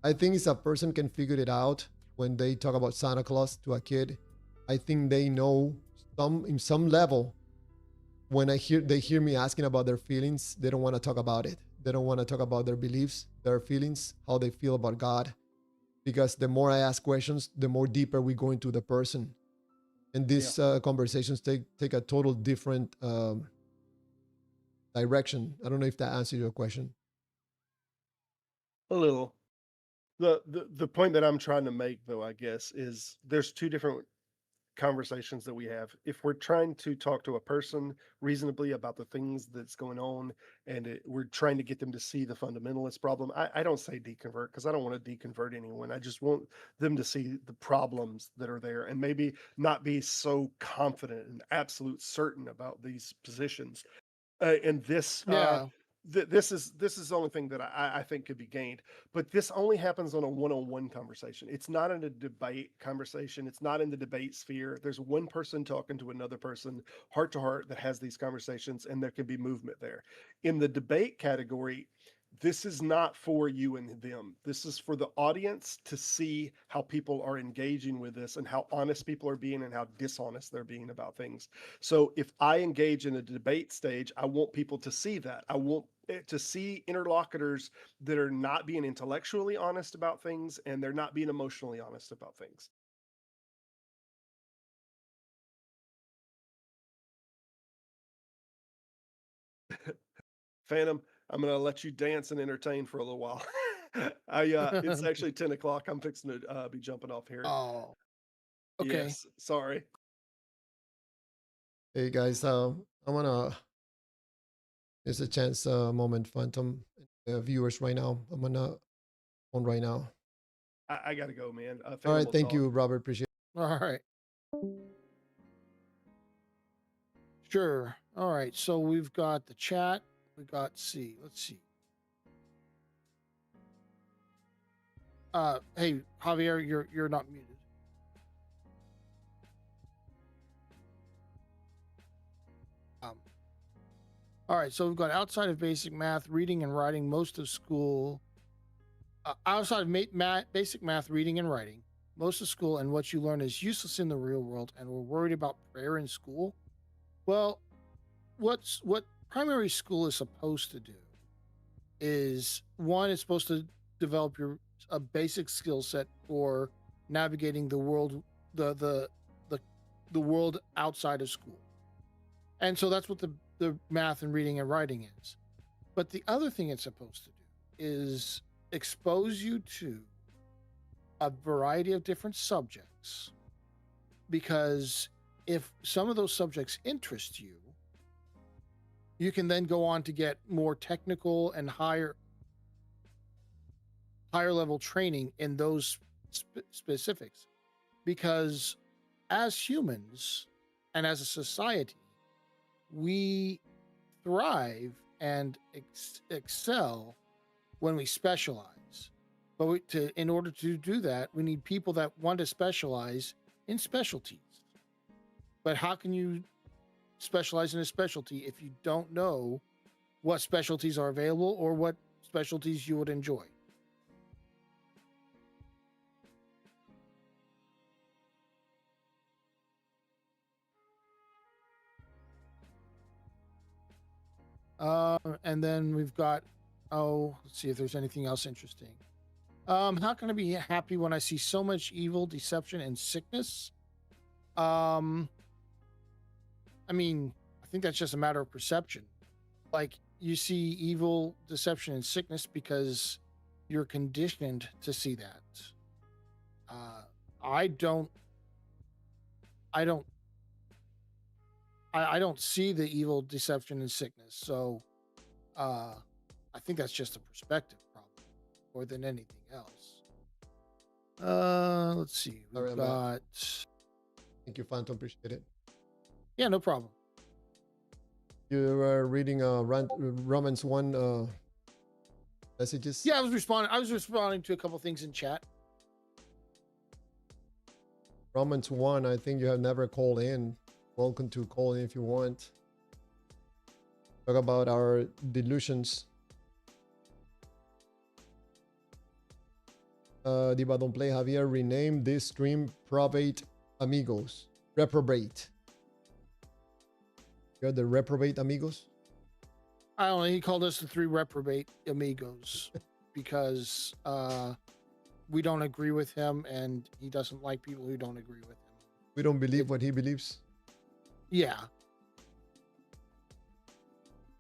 I think if a person can figure it out when they talk about Santa Claus to a kid, I think they know in some level. When they hear me asking about their feelings, they don't want to talk about it. They don't want to talk about their beliefs, their feelings, how they feel about God. Because the more I ask questions, the more deeper we go into the person, and Yeah, these conversations take a total different direction. I don't know if that answers your question. a little. The point that I'm trying to make, though, I guess, is there's two different conversations that we have. If we're trying to talk to a person reasonably about the things that's going on, and we're trying to get them to see the fundamentalist problem, I don't say deconvert, because I don't want to deconvert anyone. I just want them to see the problems that are there, and maybe not be so confident and absolute certain about these positions. And Yeah. this is the only thing that I think could be gained. But this only happens on a one-on-one conversation. It's not in a debate conversation. It's not in the debate sphere. There's one person talking to another person, heart to heart, that has these conversations, and there can be movement there. In the debate category, this is not for you and them. This is for the audience to see how people are engaging with this and how honest people are being and how dishonest they're being about things. So if I engage in a debate stage, I want people to see that. I want to see interlocutors that are not being intellectually honest about things and they're not being emotionally honest about things. Phantom, I'm going to let you dance and entertain for a little while. It's actually 10 o'clock. I'm fixing to be jumping off here. Oh, okay. Yes, sorry. Hey guys, I wanna. There's a chance moment, Phantom, viewers right now. I'm on right now. I got to go, man. All Phantom right, will thank talk. you, Robert. Appreciate. All right. Sure. All right. So we've got the chat. We got let's see. Hey Javier, you're not muted. All right. So we've got outside of basic math, reading and writing, most of school. Outside of basic math, reading and writing, most of school and what you learn is useless in the real world, and we're worried about prayer in school. Well, what primary school is supposed to do is one, it's supposed to develop a basic skill set for navigating the world, the world outside of school, and so that's what the math and reading and writing is. But the other thing it's supposed to do is expose you to a variety of different subjects, because if some of those subjects interest you, you can then go on to get more technical and higher level training in those specifics. Because as humans and as a society, we thrive and excel when we specialize. But in order to do that, we need people that want to specialize in specialties. But how can you specialize in a specialty if you don't know what specialties are available or what specialties you would enjoy? And then we've got, let's see if there's anything else interesting. How can I be happy when I see so much evil, deception, and sickness? I mean, I think that's just a matter of perception. Like, you see evil, deception, and sickness because you're conditioned to see that. I don't see the evil, deception, and sickness. So, I think that's just a perspective problem more than anything else. Let's see. We've got. Thank you, Phantom. Appreciate it. Yeah, no problem. You were reading Romans 1 messages. Yeah, I was responding to a couple things in chat. Romans 1. I think you have never called in. Welcome to call in if you want. Talk about our delusions. Diva Don't Play Javier renamed this stream Probate Amigos. Reprobate. You're the reprobate amigos? I don't know. He called us the 3 reprobate amigos because we don't agree with him and he doesn't like people who don't agree with him. We don't believe what he believes. Yeah.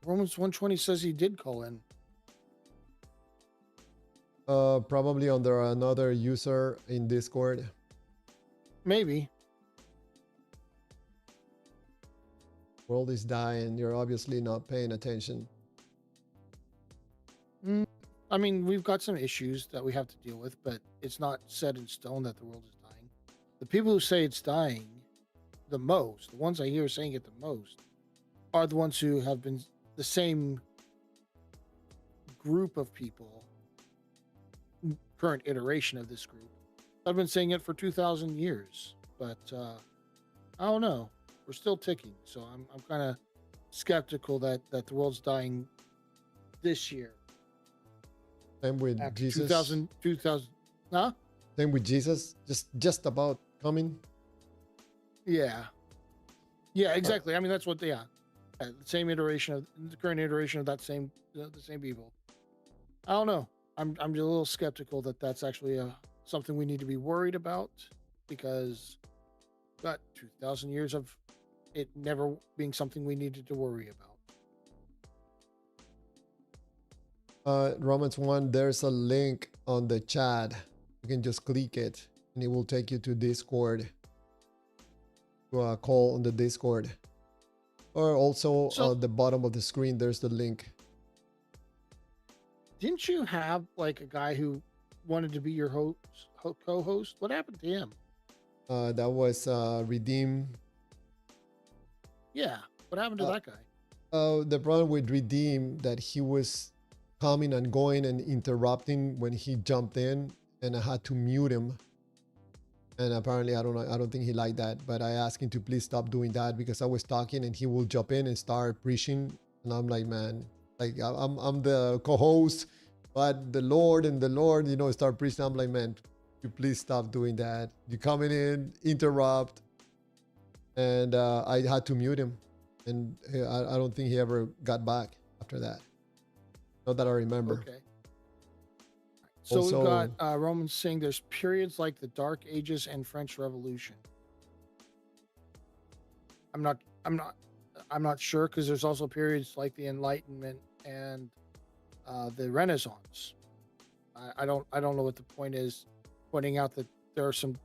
Romans 120 says he did call in. Probably under another user in Discord. Maybe. World is dying. You're obviously not paying attention. I mean, we've got some issues that we have to deal with, but it's not set in stone that the world is dying. The people who say it's dying the most, the ones I hear saying it the most, are the ones who have been the same group of people, current iteration of this group. I've been saying it for 2,000 years, but I don't know. We're still ticking, so I'm kind of skeptical that the world's dying this year. Same with after Jesus. 2000, huh? Same with Jesus. Just about coming. Yeah. Yeah, exactly. I mean, that's what they are. The same iteration of the current iteration of that same the same people. I don't know. I'm just a little skeptical that that's actually something we need to be worried about, because got 2,000 years of it never being something we needed to worry about. Romans 1, there's a link on the chat. You can just click it and it will take you to Discord, to a call on the Discord. Or also So, at the bottom of the screen, there's the link. didn't you have like a guy who wanted to be your co-host? What happened to him? That was Redeem. Yeah, what happened to that guy? The problem with Redeem, that he was coming and going and interrupting when he jumped in, and I had to mute him. And apparently, I don't think he liked that. But I asked him to please stop doing that, because I was talking and he will jump in and start preaching, and I'm like, man, like I'm the co-host, but the Lord, start preaching. I'm like, man, you please stop doing that. You coming in, interrupt, and I had to mute him, and I don't think he ever got back after that. Not that I remember. Okay. So Also, we've got Romans saying there's periods like the Dark Ages and French Revolution. I'm not sure, because there's also periods like the Enlightenment and the Renaissance. I don't know what the point is, pointing out that there are some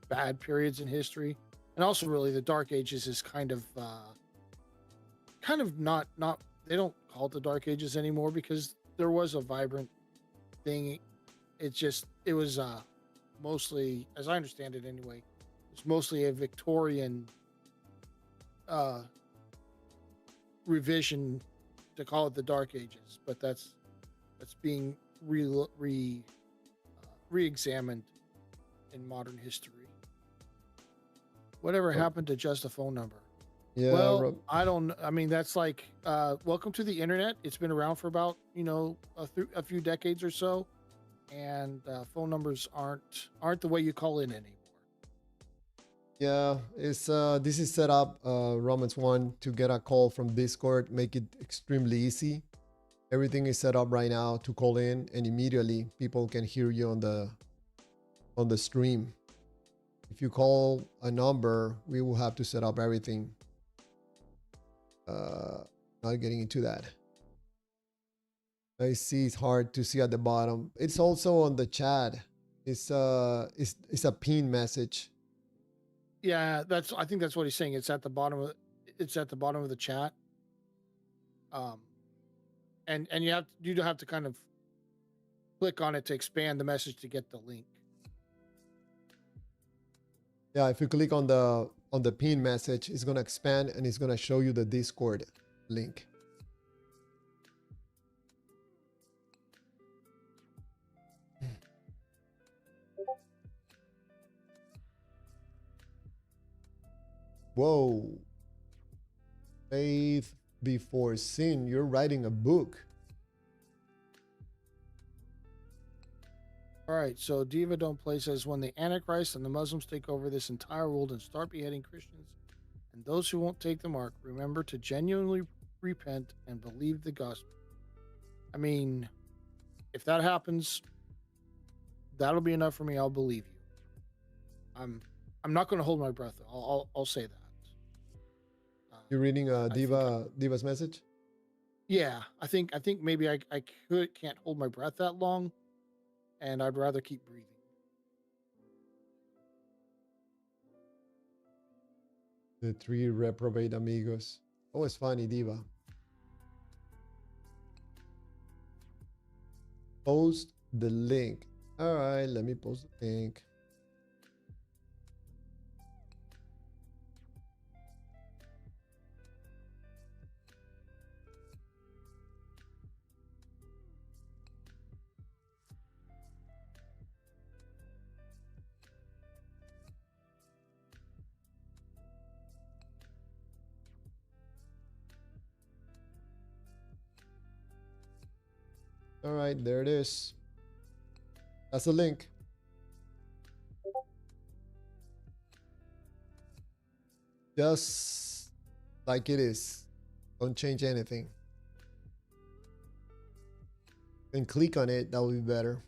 bad periods in history, and also really the Dark Ages is kind of not they don't call it the Dark Ages anymore, because there was a vibrant thing. It was mostly, as I understand it anyway, it's mostly a Victorian revision to call it the Dark Ages, but that's being re-examined in modern history. Whatever happened to just a phone number? yeah. Well, I don't. I mean, that's like, welcome to the internet. It's been around for about a few decades or so, and phone numbers aren't the way you call in anymore. Yeah, it's this is set up, Romans 1, to get a call from Discord, make it extremely easy. Everything is set up right now to call in, and immediately people can hear you on the stream. If you call a number, we will have to set up everything. Not getting into that. I see it's hard to see at the bottom. It's also on the chat. It's a pin message. Yeah, I think that's what he's saying. It's at the bottom of the chat. And you have to kind of click on it to expand the message to get the link. Yeah, if you click on the pin message, it's gonna expand and it's gonna show you the Discord link. Whoa. Faith before sin. You're writing a book. All right, so Diva Don't Play says, when the Antichrist and the Muslims take over this entire world and start beheading Christians and those who won't take the mark, remember to genuinely repent and believe the gospel. I mean, if that happens, that'll be enough for me. I'll believe you. I'm not going to hold my breath. I'll say that. You're reading Diva's message? Yeah, I think maybe I can't hold my breath that long, and I'd rather keep breathing. The 3 reprobate amigos. Oh, it's funny, Diva. Post the link. All right, let me post the link. All right, there it is. That's the link. Just like it is. Don't change anything. And click on it, that would be better.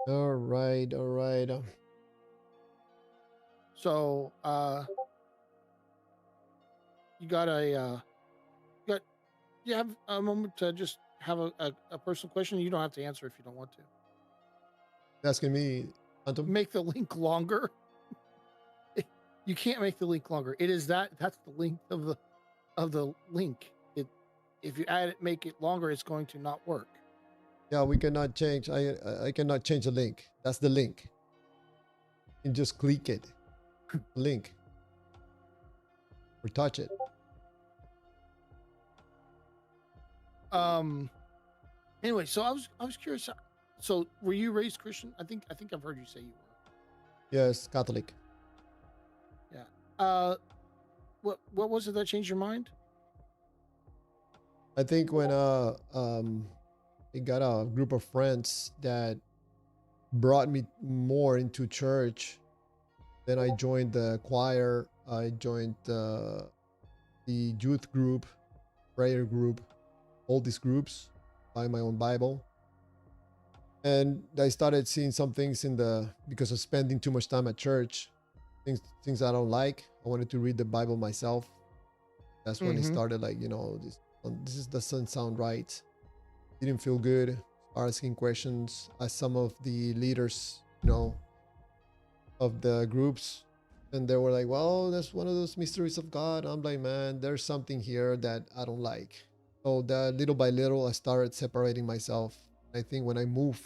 All right, all right. So, you got you have a moment to just have a personal question. You don't have to answer if you don't want to. Asking me, Phantom? Make the link longer. You can't make the link longer. It is that's the length of the link. If you add it, make it longer, it's going to not work. Yeah, we cannot change. I cannot change the link. That's the link. You can just click it. Link. Or touch it. Anyway, so I was curious. So were you raised Christian? I think I've heard you say you were. Yes, Catholic. Yeah. What was it that changed your mind? I think when I got a group of friends that brought me more into church. Then I joined the choir. I joined the youth group, prayer group, all these groups, buy my own Bible. And I started seeing some things because of spending too much time at church, things I don't like. I wanted to read the Bible myself. That's when it started, like, this doesn't sound right. Didn't feel good. Asking questions as some of the leaders, of the groups, and they were like, well, that's one of those mysteries of God. I'm like, man, there's something here that I don't like. So that little by little I started separating myself. I think when I moved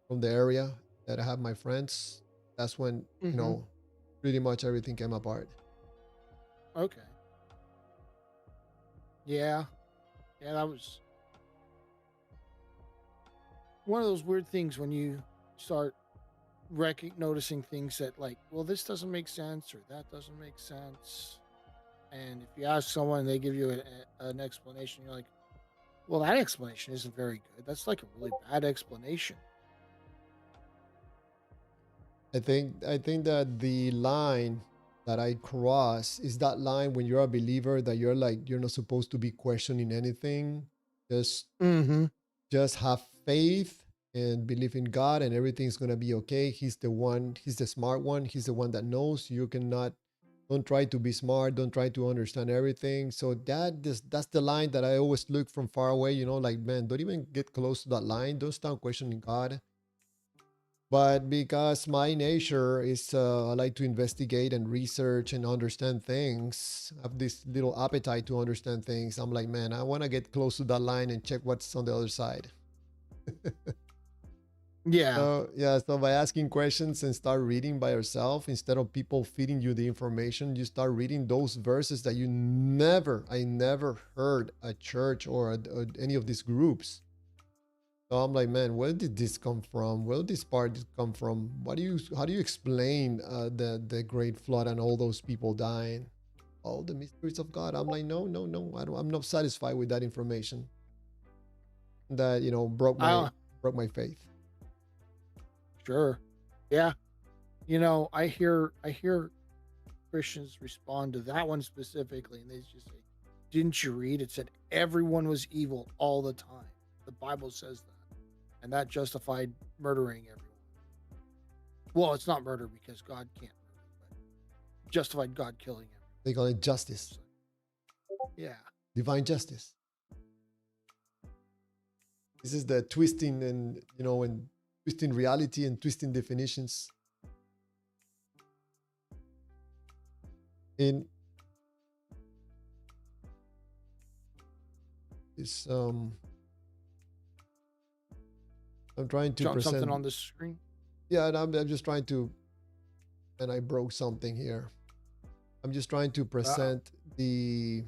from the area that I have my friends, that's when pretty much everything came apart. Okay. Yeah, that was one of those weird things when you start noticing things that, like, well, this doesn't make sense or that doesn't make sense. And if you ask someone, they give you an explanation, you're like, well, that explanation isn't very good. That's like a really bad explanation. I think that the line that I cross is that line when you're a believer that you're not supposed to be questioning anything. Just have faith and believe in God and everything's gonna be okay. He's the smart one. He's the one that knows. Don't try to be smart, don't try to understand everything. So that's the line that I always look from far away, like, man, don't even get close to that line. Don't start questioning God. But because my nature is I like to investigate and research and understand things, I have this little appetite to understand things. I'm like, man, I want to get close to that line and check what's on the other side. Yeah. So by asking questions and start reading by yourself, instead of people feeding you the information, you start reading those verses that I never heard at church or any of these groups. So I'm like, man, where did this come from? Where did this part come from? How do you explain the great flood and all those people dying? All the mysteries of God. I'm like, no, I'm not satisfied with that information. That broke my faith. Sure. Yeah. I hear Christians respond to that one specifically, and they just say, didn't you read? It said everyone was evil all the time. The Bible says that. And that justified murdering everyone. Well, it's not murder because God can't murder, but justified God killing everyone. They call it justice. Yeah. Divine justice. This is the twisting and twisting reality and twisting definitions. In this I'm trying to present something on the screen. Yeah, and I'm just trying to and I broke something here. I'm just trying to present the.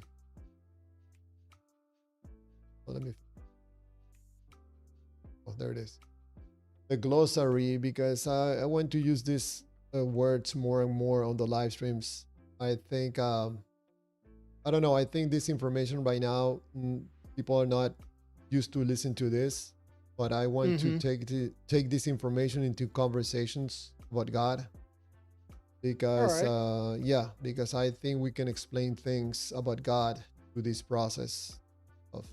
Oh, let me. Oh, there it is. The glossary, because I want to use these words more and more on the live streams. I think I don't know. I think this information right now, people are not used to listen to this, but I want to take this information into conversations about God, because yeah, because I think we can explain things about God through this process of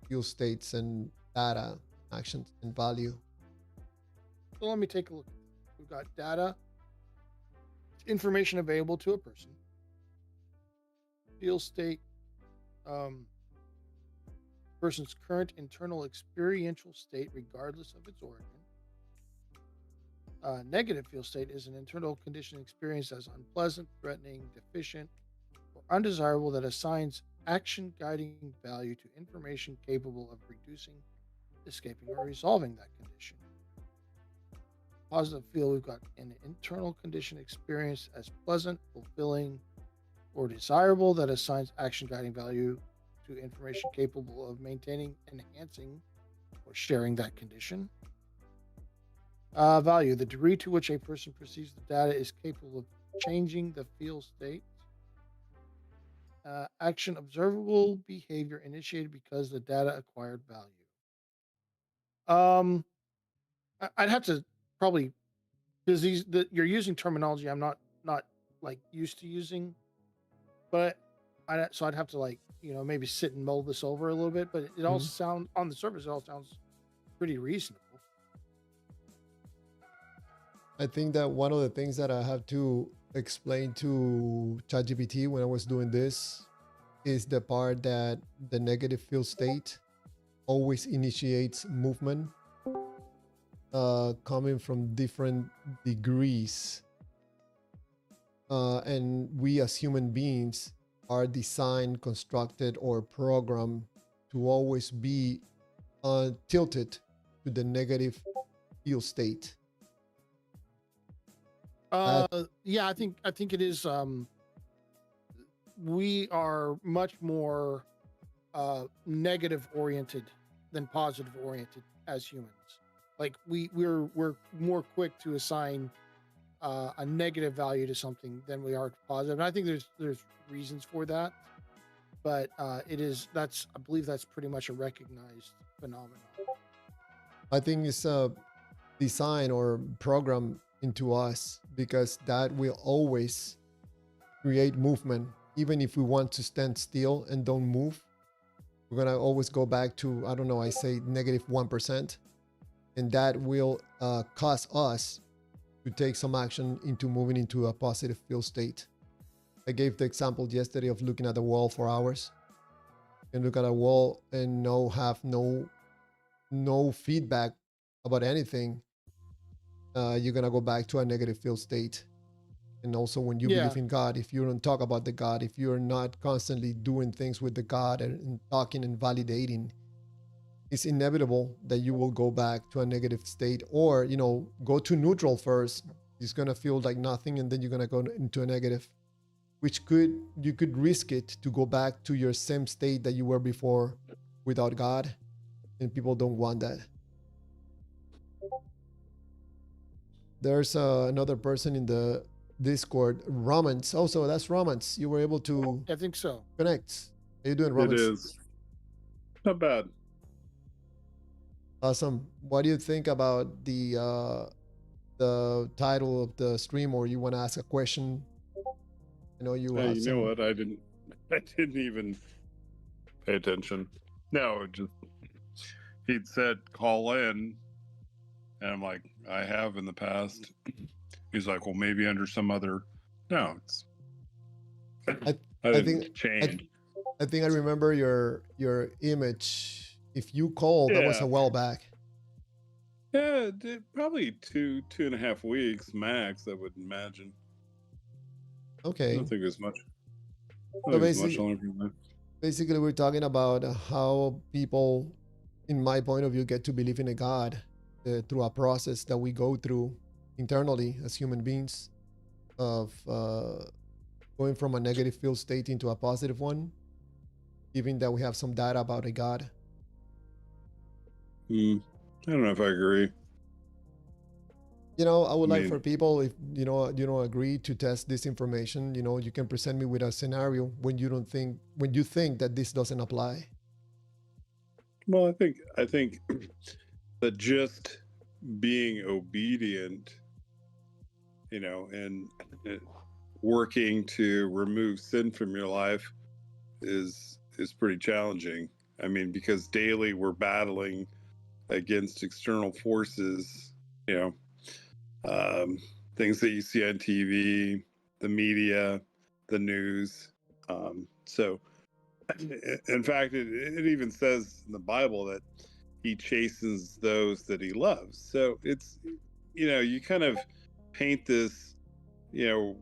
field states and data, actions, and value. So let me take a look. We've got data, information available to a person, field state, person's current internal experiential state, regardless of its origin. Negative field state is an internal condition experienced as unpleasant, threatening, deficient, or undesirable that assigns action guiding value to information capable of reducing, escaping, or resolving that condition. Positive field, we've got an internal condition experienced as pleasant, fulfilling, or desirable that assigns action guiding value to information capable of maintaining, enhancing, or sharing that condition. Value, the degree to which a person perceives the data is capable of changing the field state. Action, observable behavior initiated because the data acquired value. I'd have to probably, because you're using terminology I'm not like used to using, but I'd have to, like, maybe sit and mull this over a little bit. But it all sounds, on the surface, it all sounds pretty reasonable. I think that one of the things that I have to explain to ChatGPT when I was doing this is the part that the negative field state always initiates movement, coming from different degrees. And we as human beings are designed, constructed, or programmed to always be tilted to the negative field state. Yeah, I think it is. We are much more negative oriented than positive oriented as humans. Like we're more quick to assign a negative value to something than we are to positive. And I think there's reasons for that, but I believe that's pretty much a recognized phenomenon. I think it's a design or program into us, because that will always create movement. Even if we want to stand still and don't move, we're gonna always go back to, I don't know, I say negative 1%, and that will cause us to take some action into moving into a positive field state. I gave the example yesterday of looking at the wall for hours. You can look at a wall and have no feedback about anything. You're gonna go back to a negative field state. And also, when you believe in God, if you don't talk about the God, if you're not constantly doing things with the God and talking and validating, it's inevitable that you will go back to a negative state, or go to neutral first. It's gonna feel like nothing, and then you're gonna go into a negative, which you could risk it to go back to your same state that you were before without God, and people don't want that. There's another person in the Discord, Romans. Also, that's Romans. You were able to, I think so, connect. How you doing, Romans? It is not bad. Awesome. What do you think about the title of the stream, or you want to ask a question? I know you. Hey, you know what? I didn't even pay attention. No, he'd said call in, and I'm like, I have in the past. He's like, well, maybe under some other. No, it's. I think change. I think I remember your image. If you called, that was a while back. Yeah, probably 2.5 weeks max, I would imagine. Okay. I don't think it was much. So basically, we're talking about how people, in my point of view, get to believe in a God through a process that we go through internally as human beings. of going from a negative field state into a positive one, given that we have some data about a God? I don't know if I agree. I would I like mean, for people, if agree to test this information, you can present me with a scenario when you think that this doesn't apply. well, I think that just being obedient, and working to remove sin from your life is pretty challenging. I mean, because daily we're battling against external forces, you know, um, things that you see on TV, the media, the news. So, in fact, it even says in the Bible that he chastens those that he loves. So it's, you kind of paint this,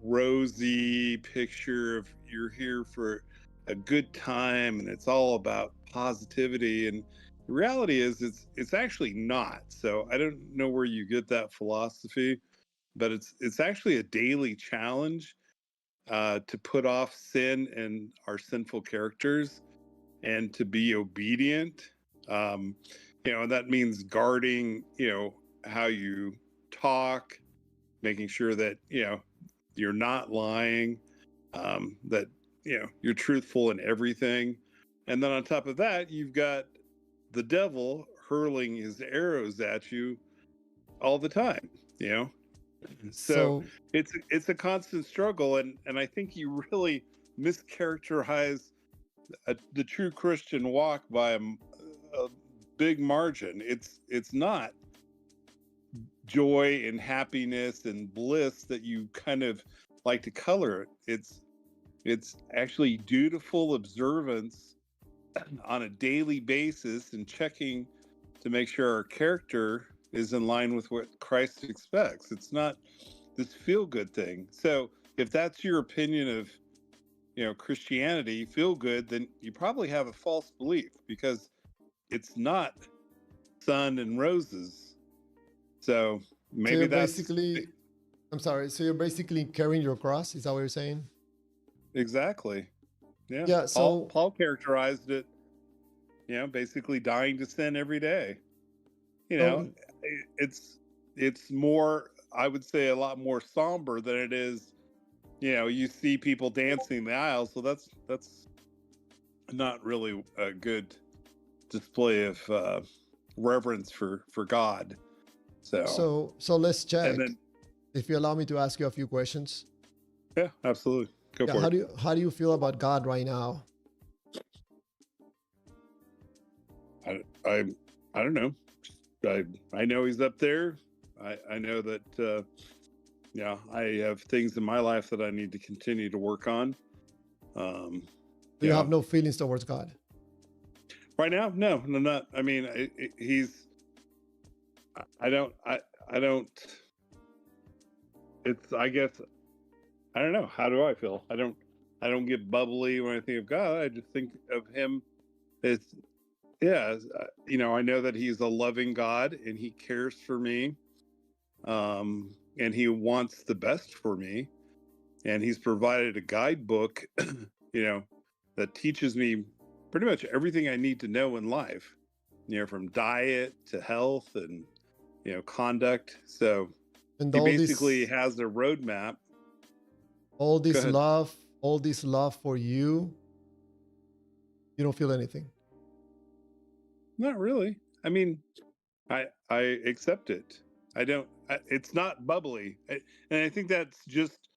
rosy picture of you're here for a good time and it's all about positivity. And the reality is it's actually not. So I don't know where you get that philosophy, but it's actually a daily challenge to put off sin and our sinful characters and to be obedient. Um, and that means guarding, how you talk, making sure that, you're not lying, that, you're truthful in everything. And then on top of that, you've got the devil hurling his arrows at you all the time, you know? So So, it's a constant struggle. And I think you really mischaracterize the true Christian walk by a big margin. It's not joy and happiness and bliss that you kind of like to color it. It's actually dutiful observance on a daily basis and checking to make sure our character is in line with what Christ expects. It's not this feel good thing. So if that's your opinion of Christianity, feel good, then you probably have a false belief because it's not sun and roses. So so maybe you're that's basically, I'm sorry. So you're basically carrying your cross. Is that what you're saying? exactly. Yeah. Yeah. So Paul characterized it, basically dying to sin every day. You know, so it's more, I would say, a lot more somber than it is. You see people dancing the aisles, so that's not really a good display of reverence for God. So, so let's and check. then If you allow me to ask you a few questions. yeah, absolutely, go Yeah. for it. How do you feel about God right now? I I don't know. I know he's up there. I know that I have things in my life that I need to continue to work on. Um, Do you yeah, have no feelings towards God? right now, no, not. I mean, he's. I don't. I don't. It's. I guess. I don't know. How do I feel? I don't. I don't get bubbly when I think of God. I just think of him as. Yeah, I know that he's a loving God and he cares for me, and he wants the best for me, and he's provided a guidebook, you know, that teaches me pretty much everything I need to know in life, from diet to health and conduct. So And he basically has a roadmap. all Go this ahead. love, all this love for you, you don't feel anything. Not really. I mean, I accept it. I don't. It's not bubbly, and I think that's just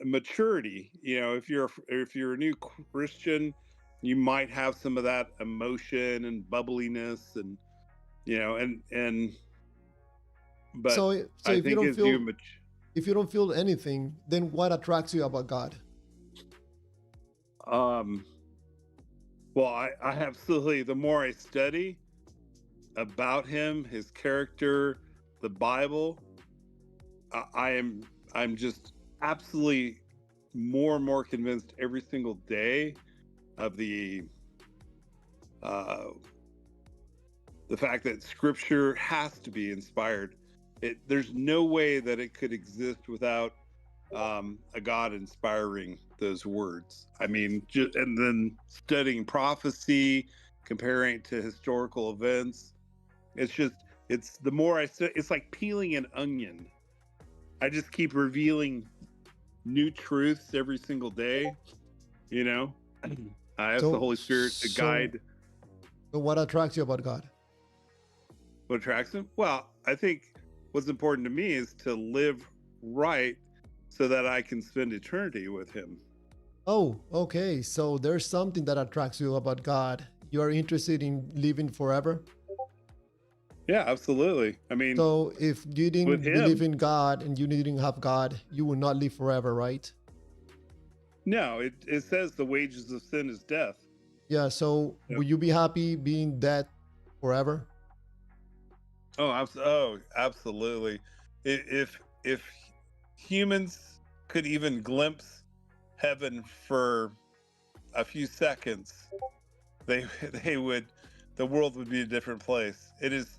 maturity. If you're a new Christian, you might have some of that emotion and bubbliness, and and but So I if you think don't as you feel if you don't feel anything, then what attracts you about God? um well, I absolutely, the more I study about him, his character, the Bible, I'm just absolutely more and more convinced every single day of uh the fact that scripture has to be inspired. There's no way that it could exist without a God inspiring those words. I mean, and then studying prophecy, comparing it to historical events. It's just, it's the more I say, it's like peeling an onion. I just keep revealing new truths every single day. You know, I ask the So, Holy Spirit to guide. so what attracts you about God? What attracts him? Well, I think what's important to me is to live right so that I can spend eternity with him. Oh, okay. So there's something that attracts you about God. You are interested in living forever. Yeah, absolutely. I mean, So if you with didn't him, believe in God and you didn't have God, you will not live forever, right? no, it says the wages of sin is death. Yeah. So Yep. will you be happy being dead forever? Oh, absolutely. If humans could even glimpse heaven for a few seconds, they they would, the world would be a different place. It is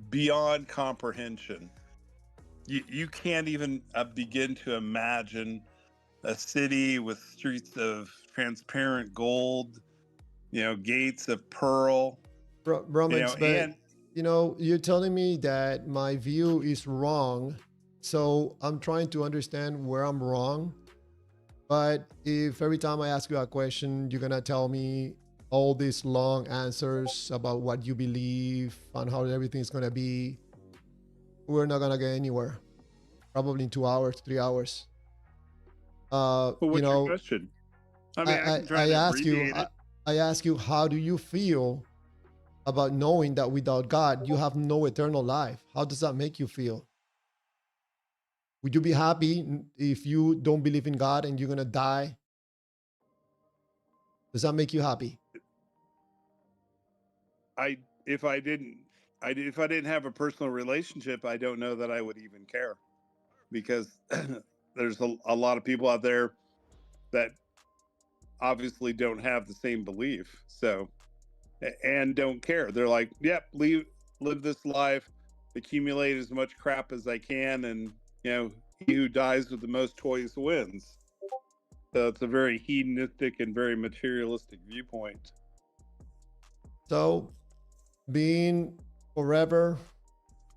beyond comprehension. You can't even begin to imagine a city with streets of transparent gold, gates of pearl, Brahmins, but and you're telling me that my view is wrong. So I'm trying to understand where I'm wrong. But if every time I ask you a question, you're gonna tell me all these long answers about what you believe and how everything's gonna be, we're not gonna get anywhere. Probably in 2 hours, 3 hours. well, what's your question? I mean, I can try I to ask you, abbreviate it. I ask you, how do you feel about knowing that without God you have no eternal life? How does that make you feel? Would you be happy if you don't believe in God and you're gonna die? Does that make you happy? If I didn't, if I didn't have a personal relationship, I don't know that I would even care, because there's a lot of people out there that obviously don't have the same belief, so, and don't care. They're like, yep, live this life, accumulate as much crap as I can, and he who dies with the most toys wins. So it's a very hedonistic and very materialistic viewpoint. So being forever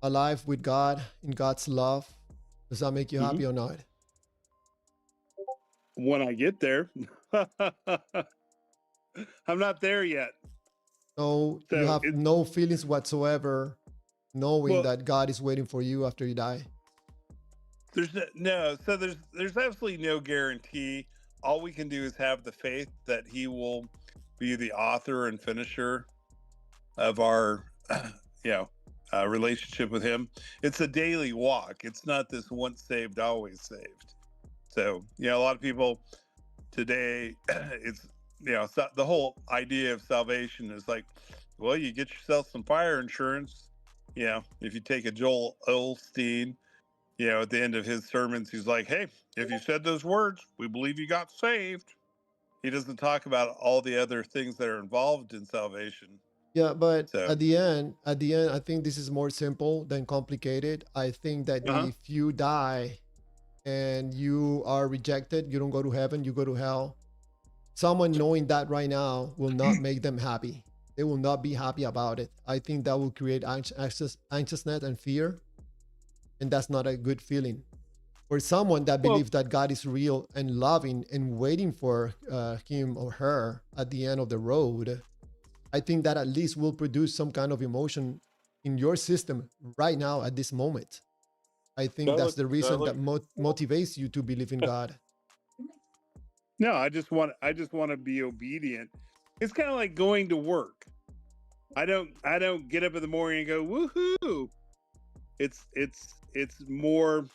alive with God in God's love, does that make you Mhm. happy or not? When I get there, I'm not there yet. So you So have it's, no feelings whatsoever knowing well, that God is waiting for you after you die. there's absolutely no guarantee. All we can do is have the faith that he will be the author and finisher of our relationship with him. It's a daily walk. It's not this once saved always saved. So a lot of people today, it's the whole idea of salvation is like, well, you get yourself some fire insurance. If you take a Joel Osteen, at the end of his sermons, he's like, hey, if you said those words, we believe you got saved. He doesn't talk about all the other things that are involved in salvation. Yeah, but So, at the end, I think this is more simple than complicated. I think that uh-huh. if you die and you are rejected, you don't go to heaven, you go to hell. Someone knowing that right now will not make them happy. They will not be happy about it. I think that will create anxiousness and fear, and that's not a good feeling. For someone that Well, believes that God is real and loving and waiting for him or her at the end of the road, I think that at least will produce some kind of emotion in your system right now at this moment. I think that's the reason that motivates you to believe in God. no, I just want to be obedient. It's kind of like going to work. I don't get up in the morning and go woohoo. It's more of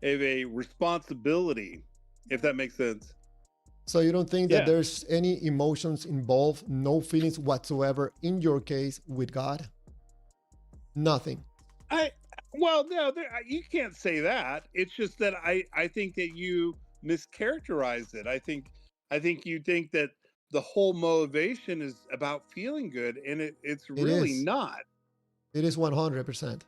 a responsibility, if that makes sense. So you don't think that Yeah. there's any emotions involved, no feelings whatsoever in your case with God? Nothing. I well, no, you can't say that. It's just that I think that you mischaracterize it. I think you think that the whole motivation is about feeling good, and it's It really is. not. It is 100%.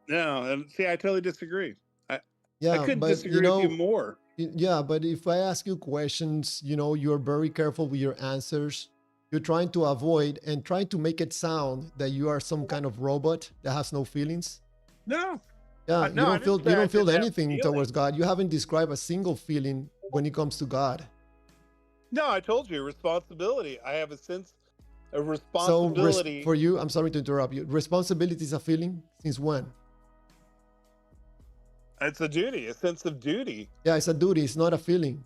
No, and see, I totally disagree. I Yeah, couldn't but disagree with you more. yeah, but if I ask you questions, you're very careful with your answers. You're trying to avoid and trying to make it sound that you are some kind of robot that has no feelings. No, Yeah, no, I didn't say you I don't feel didn't have anything feelings. towards God. You haven't described a single feeling when it comes to God. No, I told you responsibility. I have a sense of So responsibility. for you, I'm sorry to interrupt you. Responsibility is a feeling since when? It's a duty, a sense of duty. Yeah, it's a duty. It's not a feeling.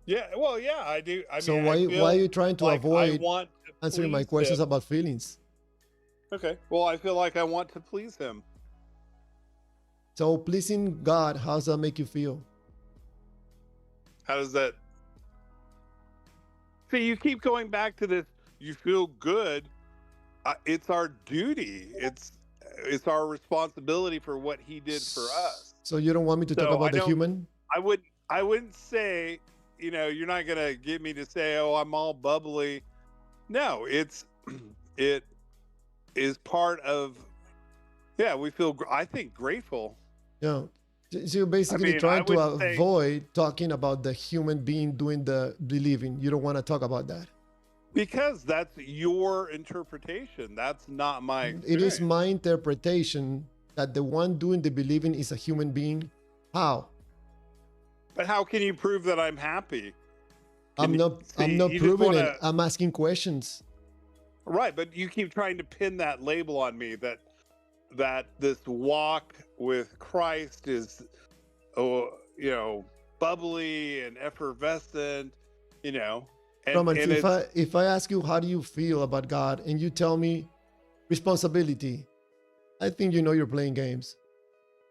Yeah, well, yeah, I do. I So mean, I why are feel you trying to like I avoid want to answering my please questions him. about feelings? Okay, well, I feel like I want to please him. So pleasing God, how does that make you feel? How does that? See, you keep going back to this. You feel good. It's our duty. It's our responsibility for what he did for us. So you don't want me to talk So about the human? I wouldn't say, you're not gonna get me to say, oh, I'm all bubbly. No, it is part of. Yeah, we feel. I think grateful. Yeah. So you're basically I trying to would say- avoid talking about the human being doing the believing. You don't want to talk about that. Because that's your interpretation. That's not my It experience. is my interpretation that the one doing the believing is a human being. How? But how can you prove that I'm happy? I'm not you just proving it. wanna- I'm asking questions. Right, but you keep trying to pin that label on me that this walk with Christ is, bubbly and effervescent, And, Roman, and if I ask you how do you feel about God and you tell me responsibility, I think you're playing games.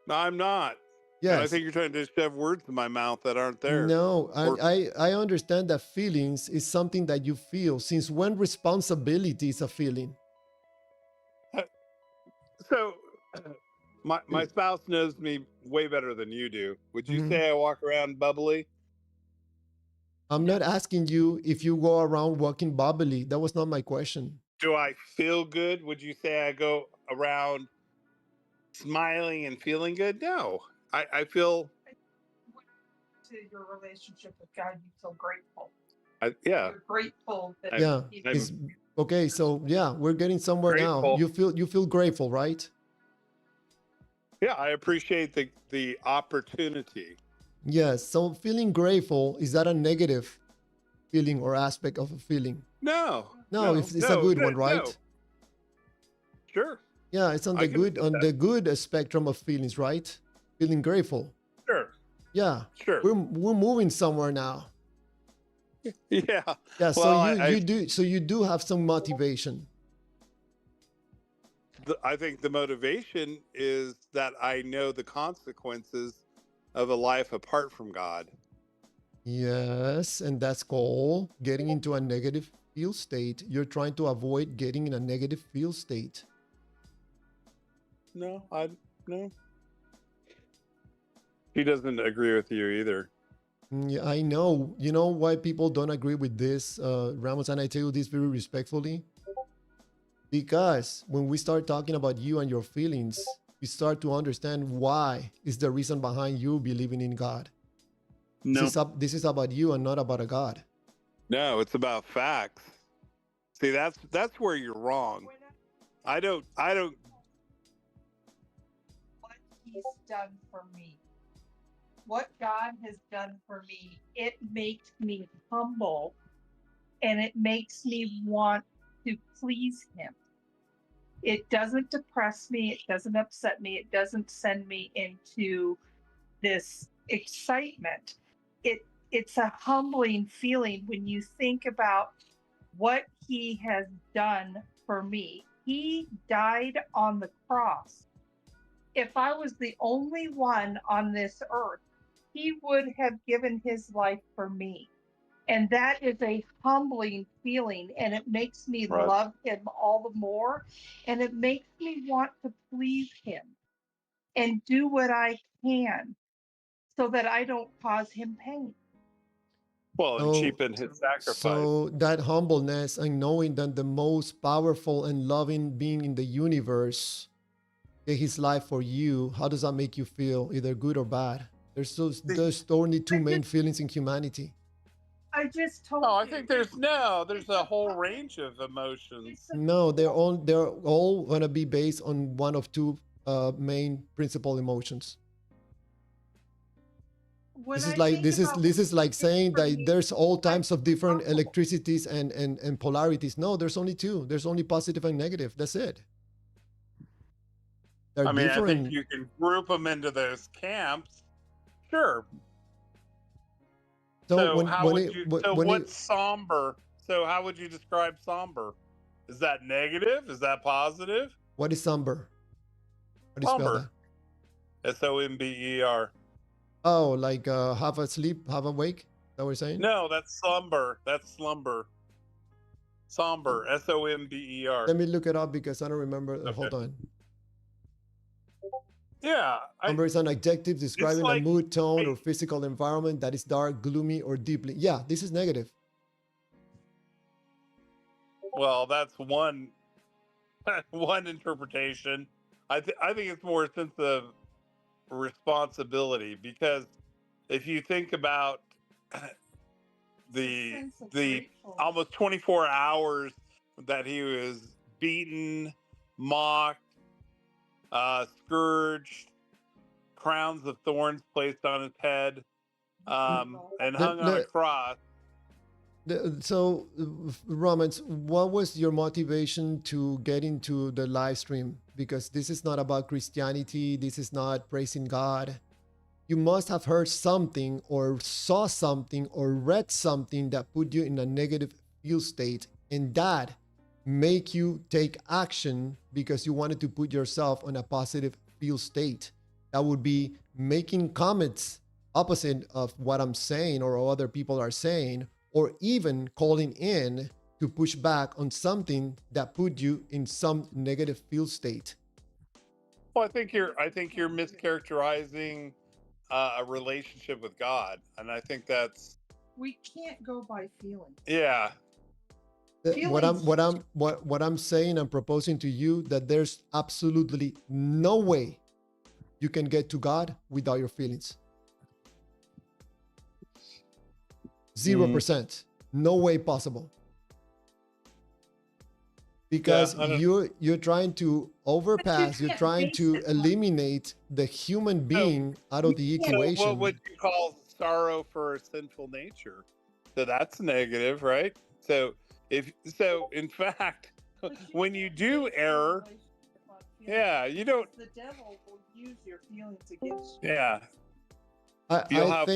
no, I'm not. Yes. And I think you're trying to shove words in my mouth that aren't there. No, Or- I understand that feelings is something that you feel. Since when responsibility is a feeling? So, my spouse knows me way better than you do. Would you Mhm. say I walk around bubbly? I'm not asking you if you go around walking bubbly. That was not my question. Do I feel good? Would you say I go around smiling and feeling good? No, I feel. To your relationship with God, you feel grateful. Yeah. You're grateful that Yeah. He- I'm- It's, okay, so yeah, we're getting somewhere now. Grateful. You feel grateful, right? Yeah, I appreciate the opportunity. Yes. So feeling grateful, is that a negative feeling or aspect of a feeling? No, No, it's a good one, right? no. Sure, Yeah, it's on I the can good accept that. the good spectrum of feelings, right? Feeling grateful. sure, Yeah. sure. We're moving somewhere now. Yeah. Yeah, so Well, you do have some motivation. I think the motivation is that I know the consequences of a life apart from God. Yes, and that's called getting into a negative feel state. You're trying to avoid getting in a negative feel state. No. He doesn't agree with you either. Yeah, I know. You know why people don't agree with this, Ramos, and I tell you this very respectfully? Because when we start talking about you and your feelings, we start to understand why is the reason behind you believing in God. No, This is about you and not about a God. no, it's about facts. See, that's where you're wrong. I don't. what He's done for me, what God has done for me, it makes me humble, and it makes me want to please Him. It doesn't depress me. It doesn't upset me. It doesn't send me into this excitement. It's a humbling feeling when you think about what He has done for me. He died on the cross. If I was the only one on this earth, He would have given His life for me. And that is a humbling feeling, and it makes me Right. love Him all the more, and it makes me want to please Him and do what I can so that I don't cause Him pain. Well, and So- cheapen his sacrifice. So that humbleness and knowing that the most powerful and loving being in the universe gave his life for you, how does that make you feel, either good or bad? There's only two main feelings in humanity. I just told Oh, I you. think there's a whole range of emotions. No, they're all gonna be based on one of two main principal emotions. When This is I like think this is about this is like saying for that me, there's all types of different humble. electricities and polarities. No, there's only two. There's only positive and negative. That's it. They're I mean, I think different. you can group them into those camps. Sure. So So when how when would it you? when So when it what's somber? So how would you describe somber? Is that negative? Is that positive? what is somber? How do you spell Somber. that? SOMBER. Oh, like half asleep, half awake? Is that what you're saying? No, that's slumber. That's slumber. Somber. SOMBER. Let me look it up because I don't remember. Okay. Hold on. Yeah. Somber is an adjective describing a like- mood, tone, or physical environment that is dark, gloomy, or deeply. Yeah, this is negative. Well, that's one interpretation. I think it's more a sense of responsibility, because if you think about the sense of the grateful. almost 24 hours that he was beaten, mocked, scourged, crowns of thorns placed on his head, and hung on a cross. So, Romans, what was your motivation to get into the live stream? Because this is not about Christianity. This is not praising God. You must have heard something or saw something or read something that put you in a negative feel state, and that make you take action because you wanted to put yourself on a positive feel state. That would be making comments opposite of what I'm saying or other people are saying, or even calling in to push back on something that put you in some negative feel state. Well, I think you're mischaracterizing a relationship with God, and I think that's We can't go by feelings. yeah. What I'm saying and proposing to you, that there's absolutely no way you can get to God without your feelings. 0%. No way possible. Because you're trying to overpass, you're trying to eliminate the human being out of the equation. So what would you call sorrow for a sinful nature? So that's negative, right? So in fact, when you do error, yeah, you don't. The devil will use your feelings against you. Yeah. I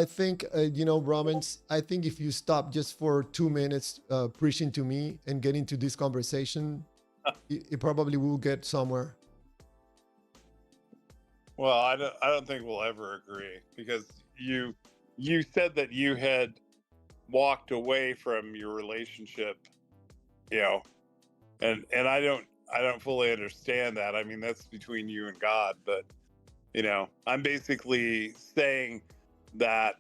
think, you know, Romans, I think if you stop just for 2 minutes preaching to me and get into this conversation, it probably will get somewhere. Well, I don't think we'll ever agree, because you said that you had walked away from your relationship, you know, and I don't fully understand that. I mean, that's between you and God, but you know, I'm basically saying that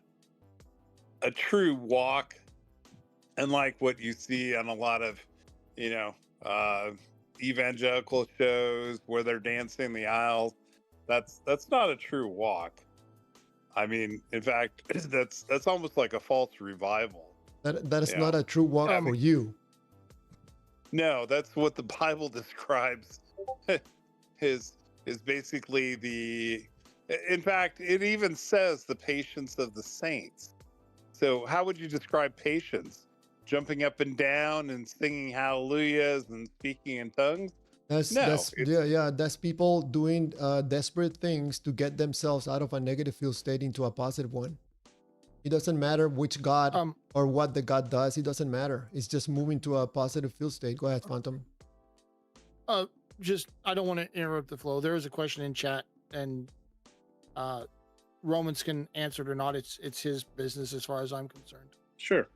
a true walk, and like what you see on a lot of, you know, evangelical shows where they're dancing the aisles, that's not a true walk. I mean, in fact, that's almost like a false revival. That is not a true walk for you. No, that's what the Bible describes. is basically in fact, it even says the patience of the saints. So how would you describe patience? Jumping up and down and singing hallelujahs and speaking in tongues? That's people doing desperate things to get themselves out of a negative feel state into a positive one. It doesn't matter which God or what the God does. It doesn't matter. It's just moving to a positive feel state. Go ahead, Phantom. I don't want to interrupt the flow. There is a question in chat, and Romans can answer it or not. It's his business as far as I'm concerned. Sure.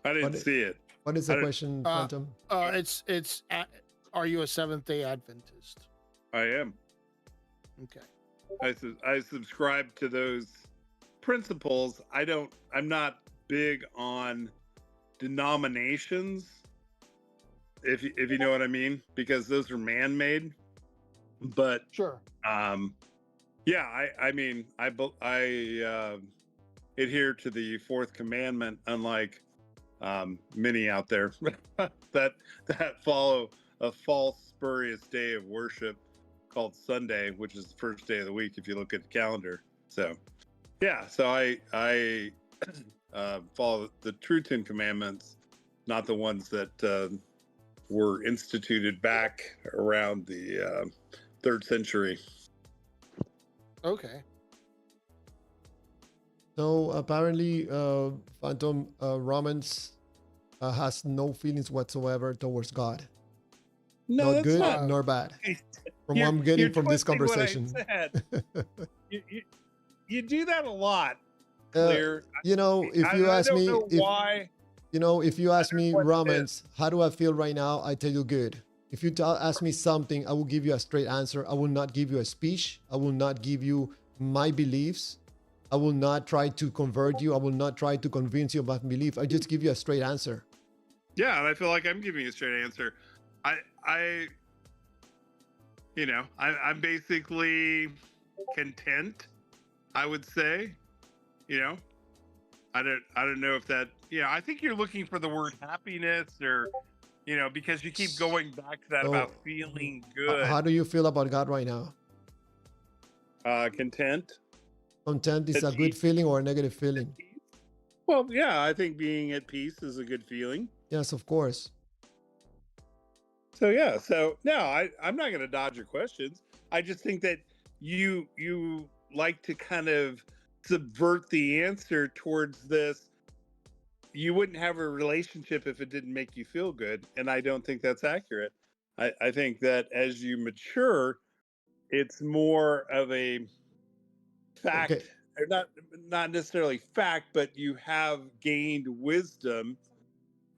I didn't see it. What is the question, Phantom? Are you a Seventh-day Adventist? I am. Okay. I subscribe to those principles. I'm not big on denominations, if you know what I mean, because those are man-made. But sure. Yeah, I mean, I adhere to the fourth commandment, unlike many out there that follow a false spurious day of worship called Sunday, which is the first day of the week if you look at the calendar. So yeah, so I follow the true Ten Commandments, not the ones that were instituted back around the 3rd century. Okay. So apparently, Phantom Romans has no feelings whatsoever towards God. No, Not that's good not. nor bad. From what You're, I'm getting you're from this twisting what I conversation. said. You do that a lot, Uh, Clear. you know, if you I ask don't me know if why. you know, if you ask don't me, know what it is. Romans, how do I feel right now? I tell you good. If you ask me something, I will give you a straight answer. I will not give you a speech. I will not give you my beliefs. I will not try to convert you. I will not try to convince you of my belief. I just give you a straight answer. Yeah, and I feel like I'm giving you a straight answer. I you know, I'm basically content, I would say. You know, I don't know if that. Yeah, I think you're looking for the word happiness, or because you keep going back to that about So, feeling good. how do you feel about God right now? Content. Content is At a good peace. feeling or a negative feeling? Well, yeah, I think being at peace is a good feeling. Yes, of course. So yeah, so no, I'm not going to dodge your questions. I just think that you like to kind of subvert the answer towards this. You wouldn't have a relationship if it didn't make you feel good, and I don't think that's accurate. I think that as you mature, it's more of a Okay. fact, or not necessarily fact, but you have gained wisdom.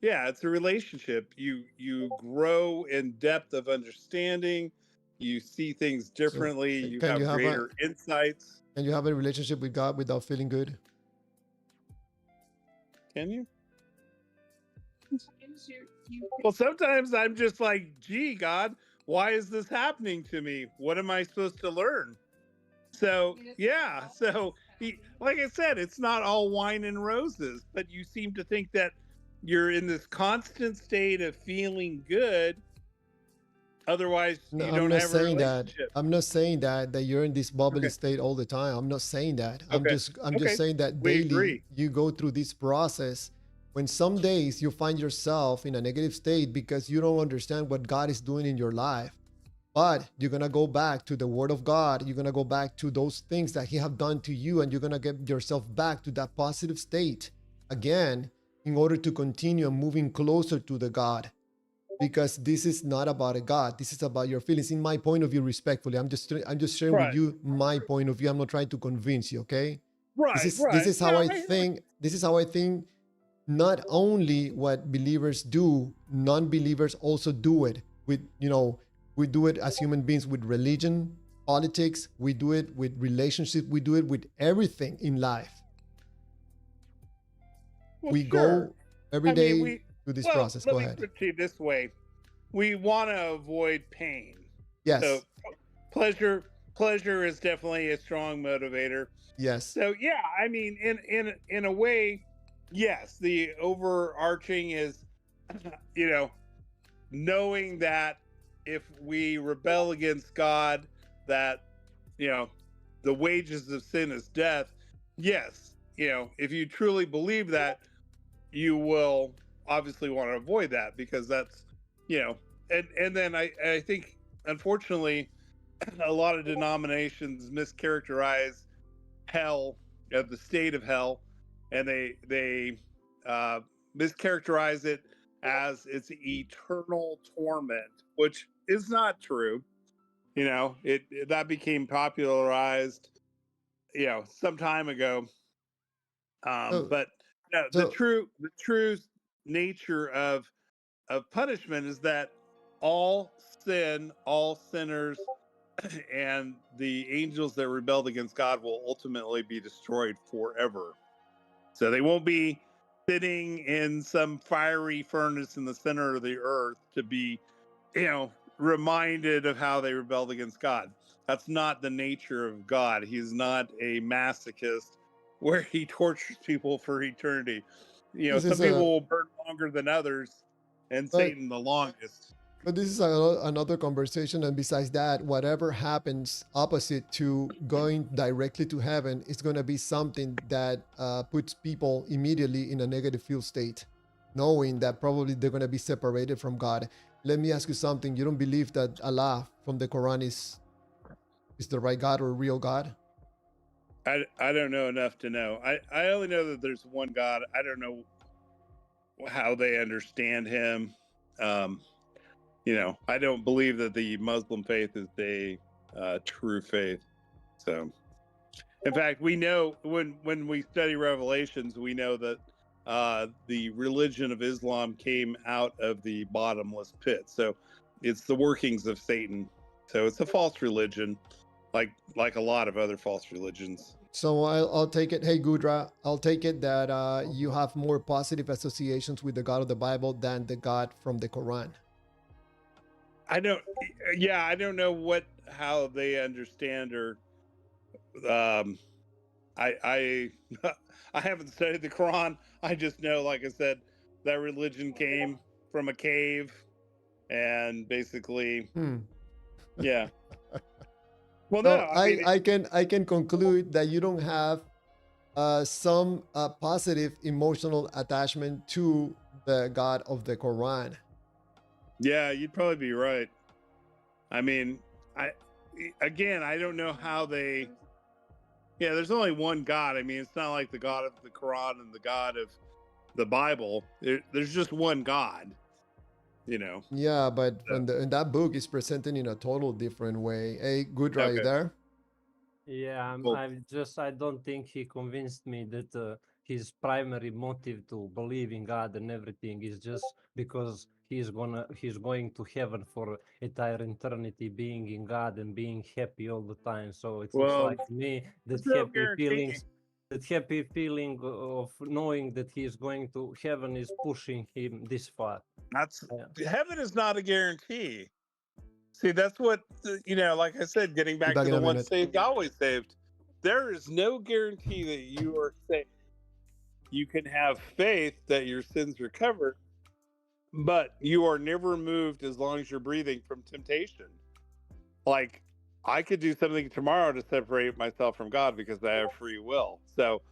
Yeah, it's a relationship. You grow in depth of understanding. You see things So, differently. You can you have have a greater insights. can you have a relationship with God without feeling good? Can you? Sometimes you Well, sometimes I'm just like, gee, God, why is this happening to me? What am I supposed to learn? So, yeah. So, like I said, it's not all wine and roses, but you seem to think that you're in this constant state of feeling good. Otherwise, No, you I'm don't not have a saying that. relationship. I'm not saying that you're in this bubbly Okay. state all the time. I'm not saying that. I'm Okay. just saying that We daily agree. you go through this process when some days you find yourself in a negative state because you don't understand what God is doing in your life. But you're gonna go back to the word of God. You're gonna go back to those things that He have done to you, and you're gonna get yourself back to that positive state again in order to continue moving closer to the God, because this is not about a God. This is about your feelings. In my point of view, respectfully, I'm just sharing with Right. you my point of view. I'm not trying to convince you. Okay, Right. this Right. is how Yeah. I think. This is how I think. Not only what believers do, non-believers also do it with we do it as human beings with religion, politics. We do it with relationships. We do it with everything in life. Well, We sure. go every I mean, day through this well, process. let Go me ahead. put it to you this way. We want to avoid pain. So Yes. pleasure is definitely a strong motivator. Yes. So yeah, I mean, in a way, yes, the overarching is, you know, knowing that if we rebel against God, that you know, the wages of sin is death. Yes, if you truly believe that, you will obviously want to avoid that, because that's, you know, and then I think, unfortunately, a lot of denominations mischaracterize hell, the state of hell, and they uh, mischaracterize it as it's eternal torment, which is not true. That became popularized, some time ago. So, But no, so the true nature of punishment is that all sin, all sinners, and the angels that rebelled against God will ultimately be destroyed forever. So they won't be sitting in some fiery furnace in the center of the earth to be, reminded of how they rebelled against God. That's not the nature of God. He's not a masochist where he tortures people for eternity. You know, This some is people a will burn longer than others, and but Satan the longest. But this is another conversation, and besides that, whatever happens opposite to going directly to heaven is going to be something that puts people immediately in a negative feel state, knowing that probably they're going to be separated from God. Let me ask you something. You don't believe that Allah from the Quran is the right God or real God? I don't know enough to know. I only know that there's one God. I don't know how they understand him. You know, I don't believe that the Muslim faith is a true faith. So, in fact, we know when we study Revelations, we know that the religion of Islam came out of the bottomless pit. So, it's the workings of Satan. So, it's a false religion, like a lot of other false religions. So I'll take it. Hey, Gudra, I'll take it that you have more positive associations with the God of the Bible than the God from the Quran. I don't know how they understand or I I haven't studied the Quran. I just know, like I said, that religion came from a cave and basically yeah. Well, no, So I mean, I can conclude that you don't have some positive emotional attachment to the God of the Quran. yeah, you'd probably be right. I mean, I don't know how they. Yeah, there's only one God. I mean, it's not like the God of the Quran and the God of the Bible. There's just one God, you know. Yeah, but So, in that book is presented in a total different way. Hey, Gudra, you okay. there? Yeah, Well, I don't think he convinced me that his primary motive to believe in God and everything is just because he's going to heaven for entire eternity, being in God and being happy all the time. So it looks well, like to me there's that no guarantee. happy feeling of knowing that he is going to heaven is pushing him this far. That's Yeah. Heaven is not a guarantee. See, that's what you know. Like I said, getting Be back back to in the a once minute. saved, always saved. There is no guarantee that you are saved. You can have faith that your sins are covered, but you are never removed as long as you're breathing from temptation. Like, I could do something tomorrow to separate myself from God because I have free will. So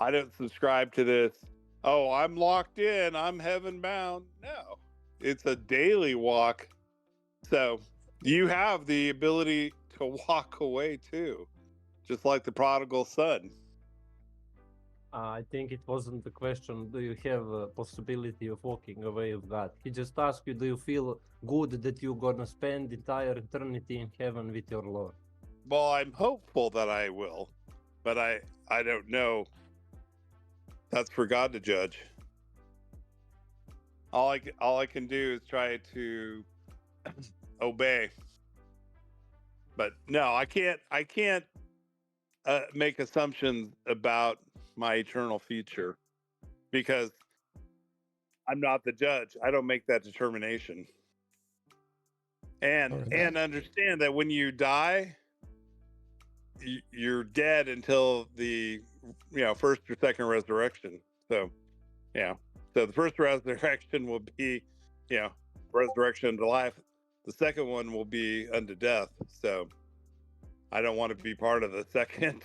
I don't subscribe to this. Oh, I'm locked in. I'm heaven bound. No, it's a daily walk. So you have the ability to walk away too, just like the prodigal son. I think it wasn't the question, do you have a possibility of walking away with God? He just asked you, do you feel good that you're gonna spend entire eternity in heaven with your Lord? Well, I'm hopeful that I will, but I don't know. That's for God to judge. All I can do is try to obey. But no, I can't make assumptions about my eternal future because I'm not the judge. I don't make that determination. And understand that when you die, you're dead until the first or second resurrection. So yeah, so the first resurrection will be resurrection to life. The second one will be unto death. So I don't want to be part of the second.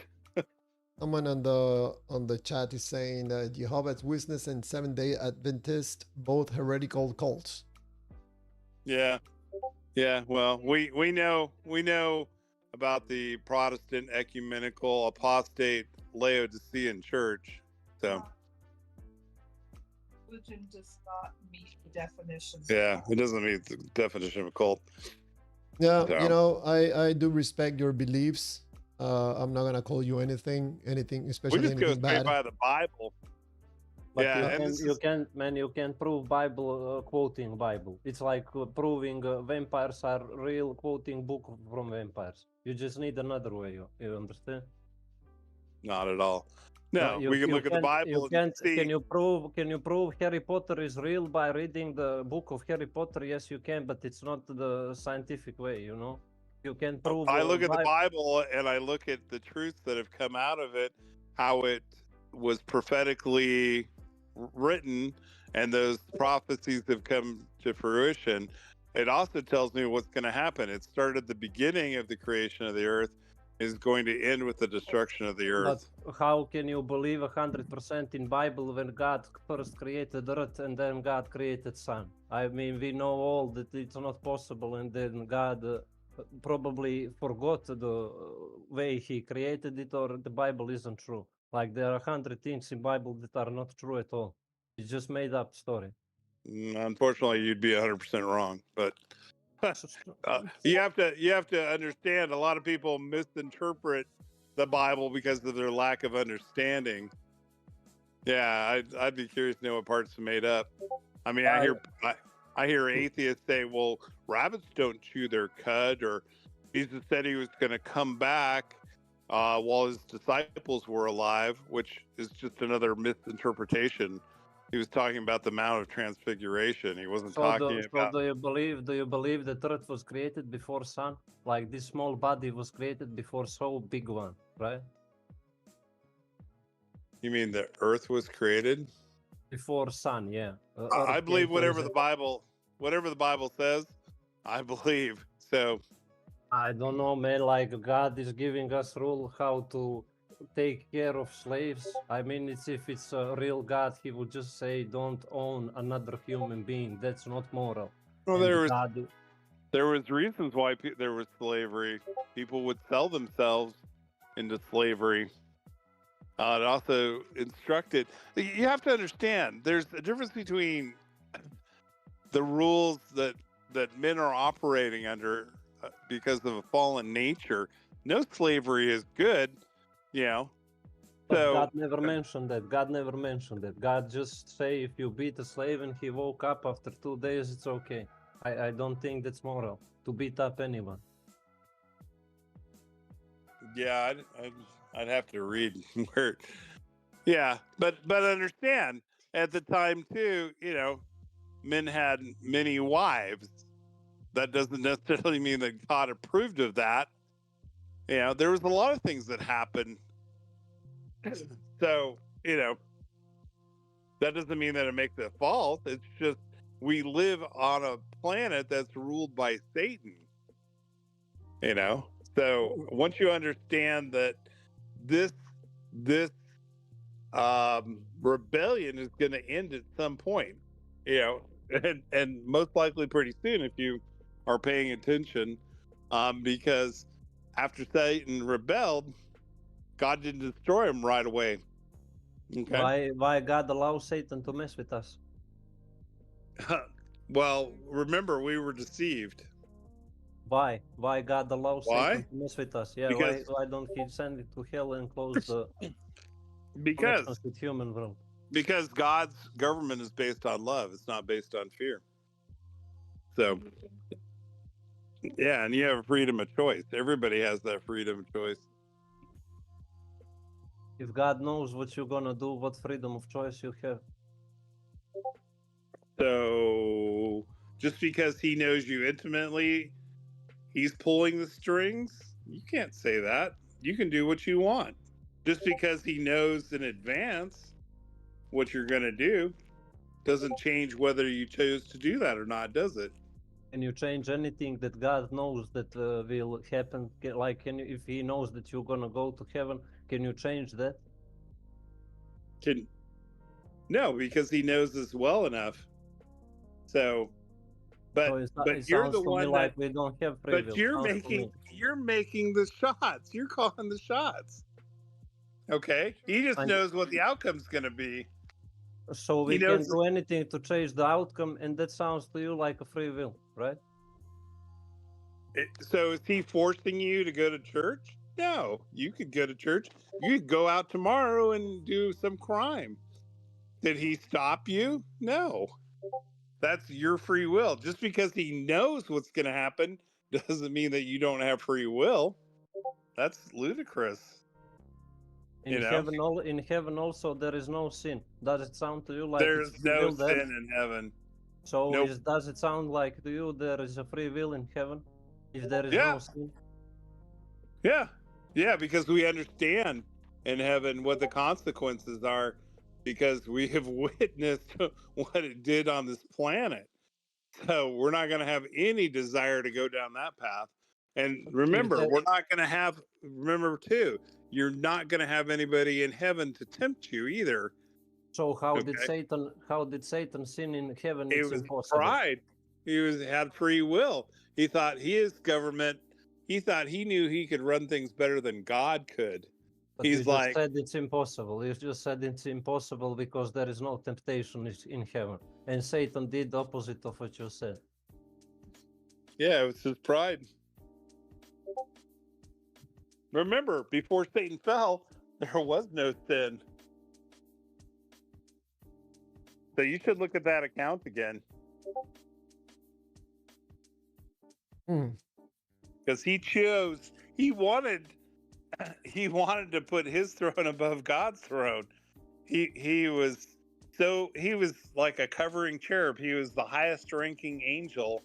Someone on the chat is saying that Jehovah's Witness and Seventh-day Adventist both heretical cults. Yeah. Well, we know about the Protestant ecumenical apostate Laodicean church. So Religion does not meet the definition. yeah, it doesn't meet the definition of a cult. Yeah, So. you know, I do respect your beliefs. I'm not gonna call you anything, especially We just go anything straight bad. by the Bible. But Yeah, you can prove Bible quoting Bible. It's like proving vampires are real, quoting book from vampires. You just need another way. You understand? Not at all. No, we can look at the Bible and see. Can you prove Harry Potter is real by reading the book of Harry Potter? Yes, you can, but it's not the scientific way. You know. You can prove. I look at the Bible and I look at the truths that have come out of it, how it was prophetically written, and those prophecies have come to fruition. It also tells me what's going to happen. It started at the beginning of the creation of the earth, is going to end with the destruction of the earth. But how can you believe 100% in Bible when God first created earth and then God created sun? I mean, we know all that it's not possible, and then God probably forgot the way He created it, or the Bible isn't true. Like there are 100 things in Bible that are not true at all. It's just made up story. Unfortunately, you'd be 100% wrong, but you have to understand. A lot of people misinterpret the Bible because of their lack of understanding. Yeah, I'd be curious to know what parts are made up. I mean, I hear atheists say, "Well, rabbits don't chew their cud," or Jesus said he was going to come back while his disciples were alive, which is just another misinterpretation. He was talking about the Mount of Transfiguration. He wasn't talking about. Do you believe that Earth was created before Sun? Like this small body was created before so big one, right? You mean the Earth was created before Sun? Yeah. I believe whatever the Bible says, I believe. So I don't know, man. Like God is giving us rule how to take care of slaves. I mean, if it's a real God, He would just say, "Don't own another human being." That's not moral. Well, there was reasons why there was slavery. People would sell themselves into slavery. It also instructed. You have to understand. There's a difference between the rules that men are operating under because of a fallen nature. No slavery is good. You know, but God never mentioned that. God never mentioned that. God just say if you beat a slave and he woke up after 2 days, it's okay. I don't think that's moral to beat up anyone. Yeah, I'd have to read where. Yeah, but understand at the time too. You know, men had many wives. That doesn't necessarily mean that God approved of that. You know, there was a lot of things that happened. So, you know, that doesn't mean that it makes it false. It's just we live on a planet that's ruled by Satan. You know, so once you understand that this rebellion is going to end at some point, you know, and most likely pretty soon if you are paying attention, because after Satan rebelled, God didn't destroy him right away. Okay. Why God allows Satan to mess with us? Well, remember we were deceived. Why God allows Satan to mess with us? Yeah, because, why don't He send it to hell and close the connections with human world? Because God's government is based on love. It's not based on fear. So, yeah, and you have freedom of choice. Everybody has that freedom of choice. If God knows what you're gonna do, what freedom of choice you have? So, just because He knows you intimately, He's pulling the strings? You can't say that. You can do what you want. Just because He knows in advance what you're going to do doesn't change whether you chose to do that or not, does it? Can you change anything that God knows that will happen? Like, if He knows that you're going to go to heaven, can you change that? No, because He knows us well enough. So, but you're the one like we don't have free will. But you're making the shots. You're calling the shots. Okay, He just knows what the outcome's going to be. So we can do anything to change the outcome, and that sounds to you like a free will, right? So is He forcing you to go to church? No, you could go to church. You could go out tomorrow and do some crime. Did He stop you? No. That's your free will. Just because He knows what's going to happen doesn't mean that you don't have free will. That's ludicrous. In heaven also there is no sin. Does it sound to you like there's no sin in heaven? So does it sound like to you there is a free will in heaven? If there is Yeah. no sin, Yeah, because we understand in heaven what the consequences are because we have witnessed what it did on this planet. So we're not going to have any desire to go down that path. And remember, there- we're not going to have, remember too, you're not going to have anybody in heaven to tempt you either. so Okay. how did Satan sin in heaven? It It's was impossible. pride. Had free will. He thought his government, he thought he knew he could run things better than God could. But you He's just like, said it's impossible. You just said it's impossible because there is no temptation in heaven. And Satan did the opposite of what you said. yeah, it was his pride. Remember, before Satan fell, there was no sin. So you should look at that account again. Because he wanted to put his throne above God's throne. He was like a covering cherub. He was the highest ranking angel.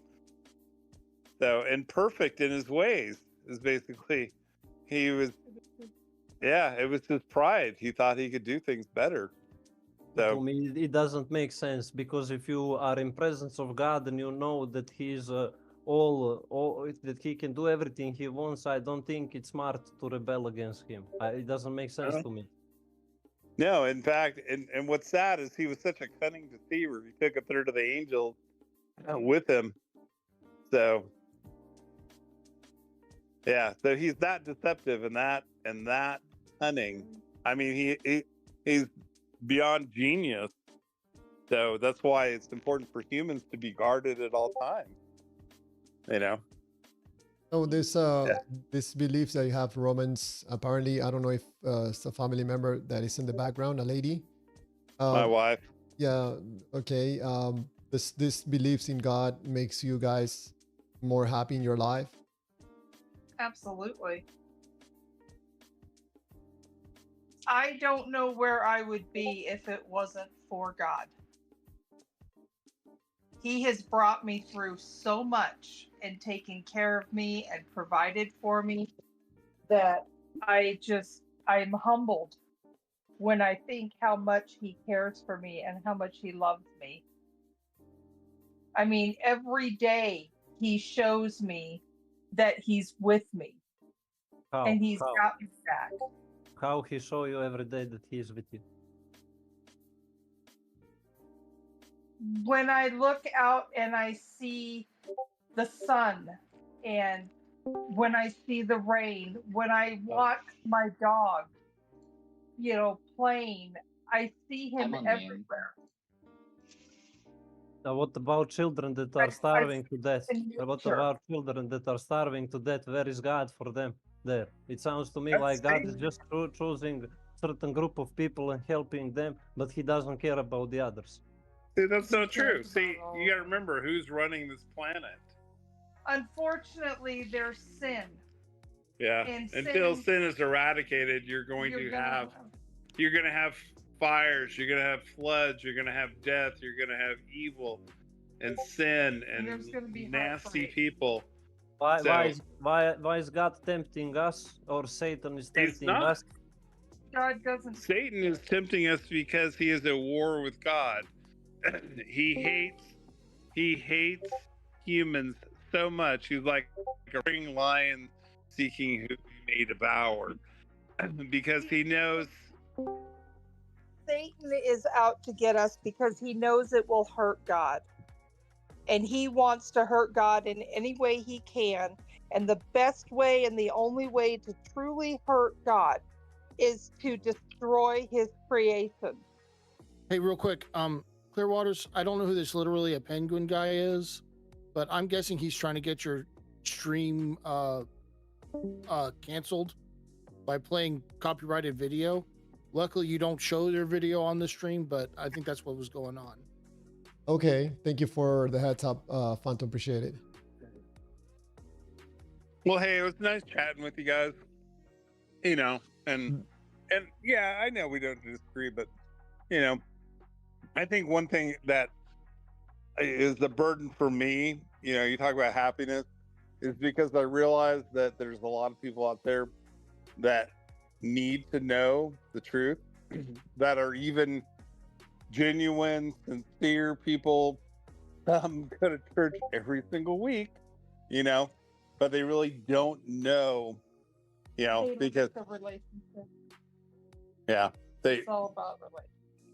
So, and perfect in his ways is basically, he was, it was his pride. He thought he could do things better. To me, it doesn't make sense, because if you are in presence of God and you know that He's all that He can do everything He wants, I don't think it's smart to rebel against Him. It doesn't make sense to me. No, in fact, and what's sad is he was such a cunning deceiver. He took a third of the angels with him. So, yeah, so he's that deceptive and that cunning. I mean, he's beyond genius. So that's why it's important for humans to be guarded at all times. You know. So this beliefs that you have, Romans, apparently, I don't know if it's a family member that is in the background, a lady. My wife. Yeah. Okay. This beliefs in God makes you guys more happy in your life? Absolutely. I don't know where I would be if it wasn't for God. He has brought me through so much and taken care of me and provided for me that I'm humbled when I think how much he cares for me and how much he loves me. I mean, every day he shows me that he's with me and he's got me back. How he show you every day that he is with you? When I look out and I see the sun, and when I see the rain, when I watch my dog, playing, I see him everywhere. Now, what about children that are starving to death? What about children that are starving to death? Where is God for them there? It sounds to me like God is just choosing certain group of people and helping them, but he doesn't care about the others. See, that's not true. See, you got to remember who's running this planet. Unfortunately, there's sin. Yeah. Until sin is eradicated, you're going to have fires, you're going to have floods, you're going to have death, you're going to have evil and sin and nasty people. Why is God tempting us, or Satan is tempting us? God doesn't. Satan is tempting us because he is at war with God. He hates humans so much. He's like a ring lion seeking who he may devour, because he knows Satan is out to get us because he knows it will hurt God. And he wants to hurt God in any way he can. And the best way and the only way to truly hurt God is to destroy his creation. Hey, real quick, Clearwaters, I don't know who this literally a penguin guy is, but I'm guessing he's trying to get your stream canceled by playing copyrighted video. Luckily, you don't show your video on the stream, but I think that's what was going on. Okay, thank you for the heads up, Phantom. Appreciate it. Well, hey, it was nice chatting with you guys. And yeah, I know we don't disagree, but I think one thing that is the burden for me, you talk about happiness, is because I realize that there's a lot of people out there that need to know the truth, that are even genuine, sincere people, go to church every single week, but they really don't know, because the relationship. yeah, they It's all about relationship.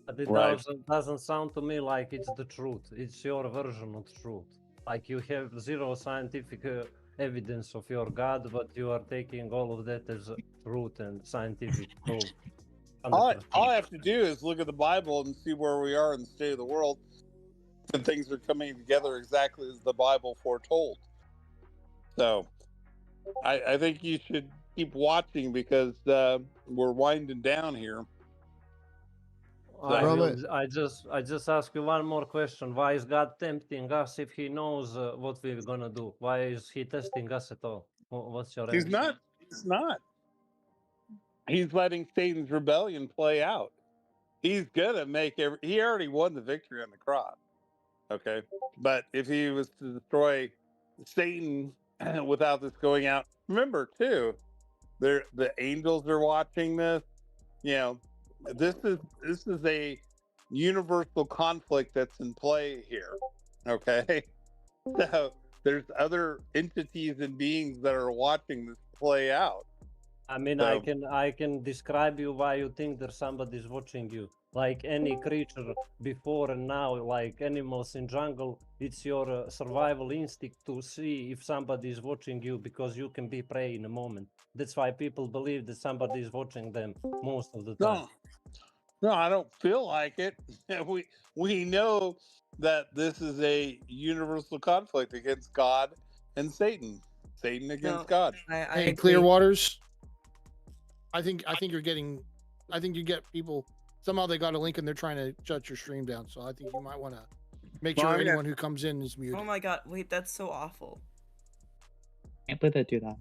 But it Right. doesn't sound to me like it's the truth. It's your version of truth. Like you have zero scientific evidence of your God, but you are taking all of that as truth and scientific proof. all 100%. I have to do is look at the Bible and see where we are in the state of the world, and things are coming together exactly as the Bible foretold. So I think you should keep watching because we're winding down here. Roman, I just ask you one more question. Why is God tempting us if He knows what we're gonna do? Why is He testing us at all? What's your He's answer? not. He's not. He's letting Satan's rebellion play out. He's gonna make he already won the victory on the cross. Okay, but if he was to destroy Satan without this going out, remember too, the angels are watching this. This is a universal conflict that's in play here. Okay, so there's other entities and beings that are watching this play out. I mean, So, I can describe you why you think that somebody's watching you. Like any creature before and now, like animals in jungle, it's your survival instinct to see if somebody is watching you because you can be prey in a moment. That's why people believe that somebody is watching them most of the time. no, I don't feel like it. We know that this is a universal conflict against God and Satan. Satan against God. Hey, agree. Clearwaters. I think you're getting. I think you get people. Somehow they got a link and they're trying to shut your stream down. So I think you might want to make Well, sure I'm gonna- anyone who comes in is muted. Oh my god, wait, that's so awful. Can't believe they do that.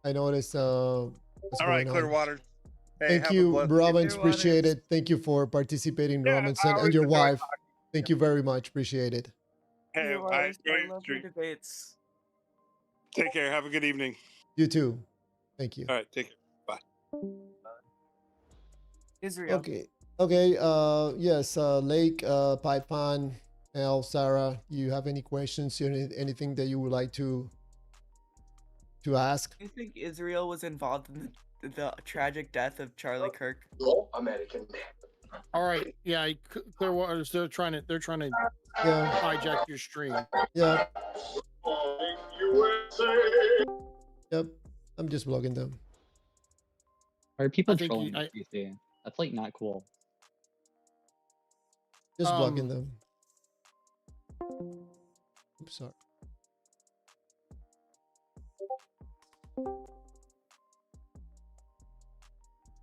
I noticed what's All right, going on. Clearwater. Hey, Thank have a you, blessed Romans. Clearwaters. Appreciate it. Thank you for participating, Yeah, Romans, I and always your enjoy wife. talking. Thank you very much. Appreciate it. Hey, You I are, enjoy I your love your stream. debates. Take care. Have a good evening. You too. Thank you. All right, take care. Bye. Israel. Okay. Yes, Lake, Python, Al, Sarah, you have any questions, anything that you would like to ask? Do you think Israel was involved in the tragic death of Charlie Kirk? American. All right. Yeah, Clearwaters. They're trying to Yeah. hijack your stream. Yeah. Yep. I'm just blocking them. Are people I think trolling you- I- PC? That's like not cool. Just blocking Um, them. Oops, sorry.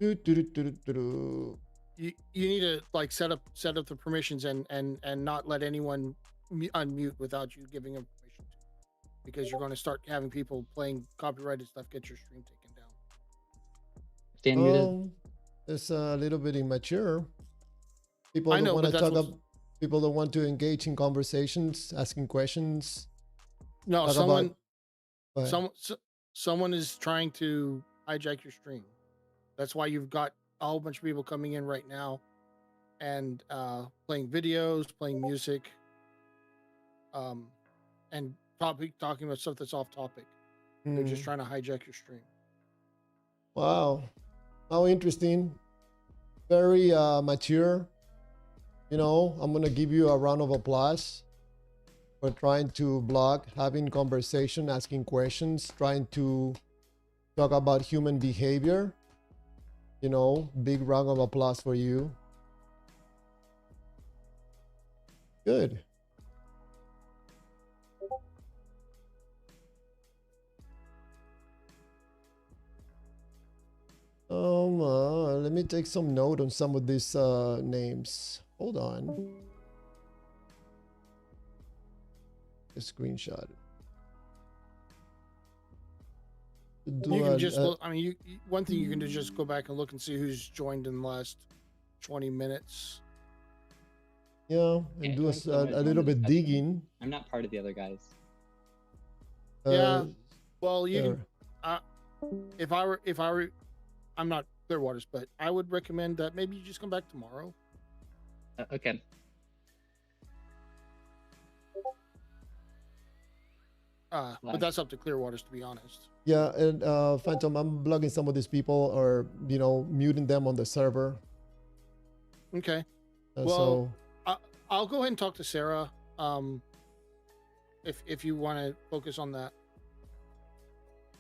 Do. You need to like set up the permissions and not let anyone unmute without you giving them permission to, because you're going to start having people playing copyrighted stuff get your stream taken down. Stand muted. It's a little bit immature. People I don't know, want but to that's talk what's- up. People don't want to engage in conversations, asking questions. No, Talk someone about- Go ahead. someone is trying to hijack your stream. That's why you've got a whole bunch of people coming in right now and playing videos, playing music, and talking about stuff that's off topic. They're just Hmm. trying to hijack your stream. Wow. How interesting. Very mature. I'm going to give you a round of applause for trying to block, having conversation, asking questions, trying to talk about human behavior. Big round of applause for you. Good. Let me take some note on some of these names. Hold on. A screenshot. You can just look. I mean, one thing you can do is just go back and look and see who's joined in the last 20 minutes. and Can't do join so much a on little the bit discussion. digging. I'm not part of the other guys. Yeah. Well, you There. can. If I were, I'm not Clearwaters, but I would recommend that maybe you just come back tomorrow. Okay. But that's up to Clearwaters, to be honest. Yeah, and Phantom, I'm blogging some of these people, or muting them on the server. Okay. So Well, I'll go ahead and talk to Sarah. If you want to focus on that.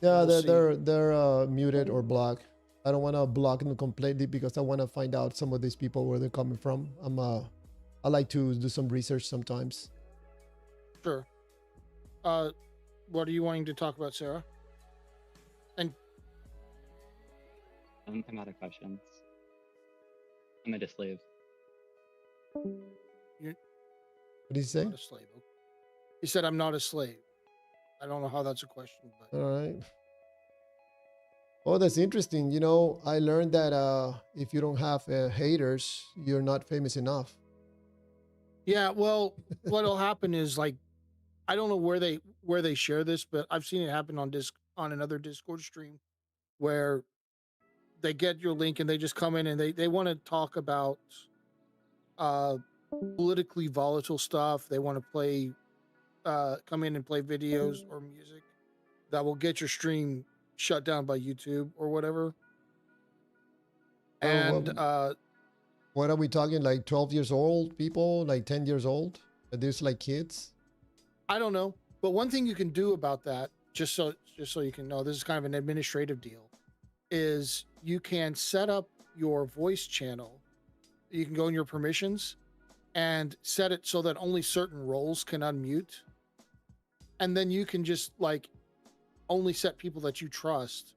yeah, we'll see. they're muted or blocked. I don't want to block them completely because I want to find out some of these people where they're coming from. I like to do some research sometimes. Sure. What are you wanting to talk about, Sarah? And I'm out of questions. I'm a slave. What did he say? not a slave. He said, "I'm not a slave." I don't know how that's a question, but All right. Oh, that's interesting. I learned that if you don't have haters, you're not famous enough. yeah. Well, what'll happen is like, I don't know where they share this, but I've seen it happen on another Discord stream where they get your link and they just come in and they want to talk about politically volatile stuff. They want to play come in and play videos or music that will get your stream shut down by YouTube or whatever. Oh, And what are we talking? Like 12 years old people, like 10 years old? Are these like kids? I don't know, but one thing you can do about that, just so you can know, this is kind of an administrative deal, is you can set up your voice channel. You can go in your permissions and set it so that only certain roles can unmute, and then you can just like only set people that you trust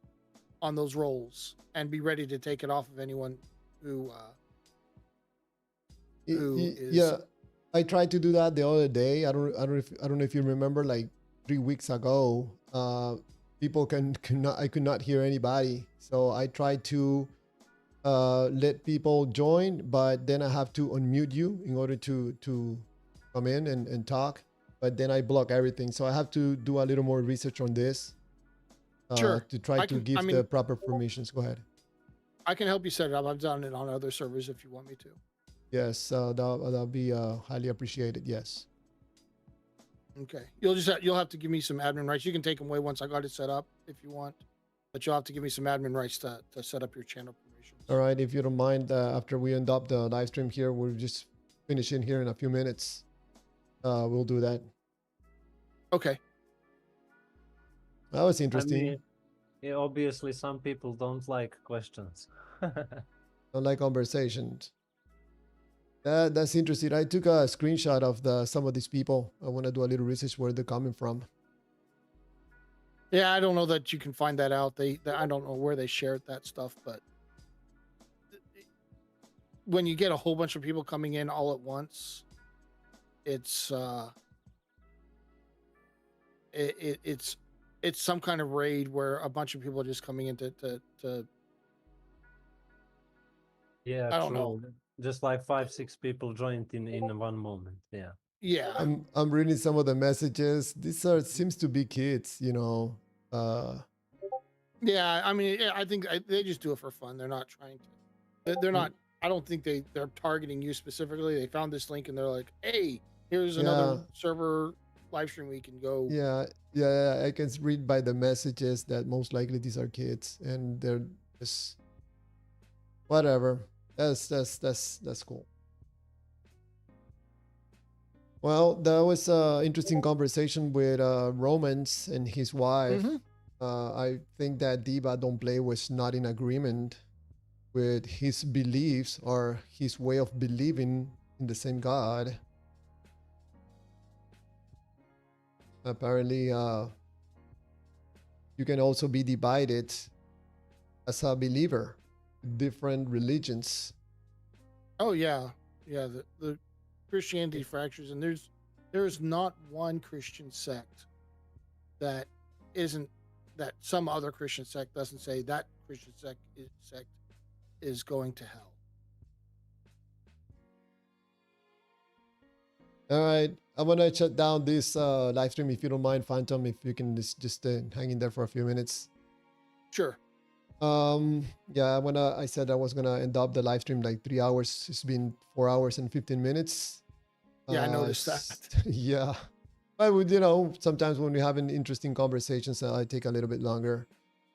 on those roles and be ready to take it off of anyone who is Yeah, I tried to do that the other day. I don't know if you remember, like 3 weeks ago. People I could not hear anybody, so I tried to let people join, but then I have to unmute you in order to come in and talk. But then I block everything, so I have to do a little more research on this. Sure. To try to give the proper permissions. Go ahead. I can help you set it up. I've done it on other servers if you want me to. Yes, that'll be highly appreciated. Yes. Okay. You'll have to give me some admin rights. You can take them away once I got it set up if you want, but you'll have to give me some admin rights to set up your channel permissions. All right, if you don't mind, after we end up the live stream here, we'll just finish in here in a few minutes. We'll do that. Okay. That was interesting. I mean, yeah, obviously, some people don't like questions. Don't like conversations. That's interesting. I took a screenshot of some of these people. I want to do a little research where they're coming from. Yeah, I don't know that you can find that out. I don't know where they shared that stuff, but when you get a whole bunch of people coming in all at once, it's some kind of raid where a bunch of people are just coming in to Yeah, I don't true. know. Just like 5-6 people joined in one moment. Yeah. Yeah. I'm reading some of the messages. These seems to be kids, Yeah, I mean, I think they just do it for fun. They're not trying to. They're not. I don't think they're targeting you specifically. They found this link and they're like, "Hey, here's another server live stream we can go." Yeah. I can read by the messages that most likely these are kids, and they're just whatever. That's cool. Well, that was an interesting conversation with Romans and his wife. Mm-hmm. I think that Diva Don't Play was not in agreement with his beliefs or his way of believing in the same God. Apparently, you can also be divided as a believer, different religions. Oh yeah. The Christianity fractures, and there's not one Christian sect that some other Christian sect doesn't say that Christian sect is going to hell. All right. I'm gonna shut down this live stream if you don't mind, Phantom. If you can just hang in there for a few minutes. Sure. Yeah, I said I was gonna end up the live stream like 3 hours. It's been 4 hours and 15 minutes. Yeah, I noticed that. Yeah. But sometimes when we're having interesting conversations, I take a little bit longer.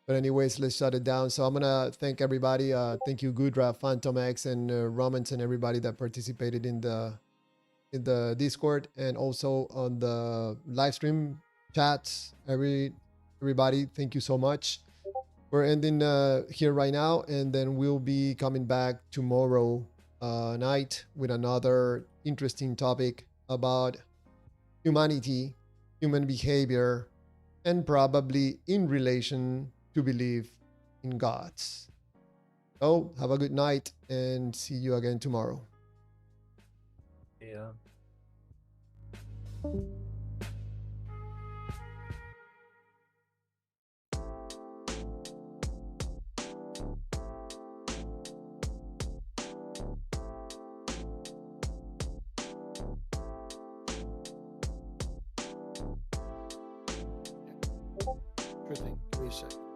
But anyways, let's shut it down. So I'm gonna thank everybody. Thank you, Gudra, Phantom X, and Romans, and everybody that participated in the Discord and also on the live stream chats. Everybody, thank you so much. We're ending here right now, and then we'll be coming back tomorrow night with another interesting topic about humanity, human behavior, and probably in relation to believe in gods. So have a good night and see you again tomorrow. Yeah. Sure thing. Give me a second.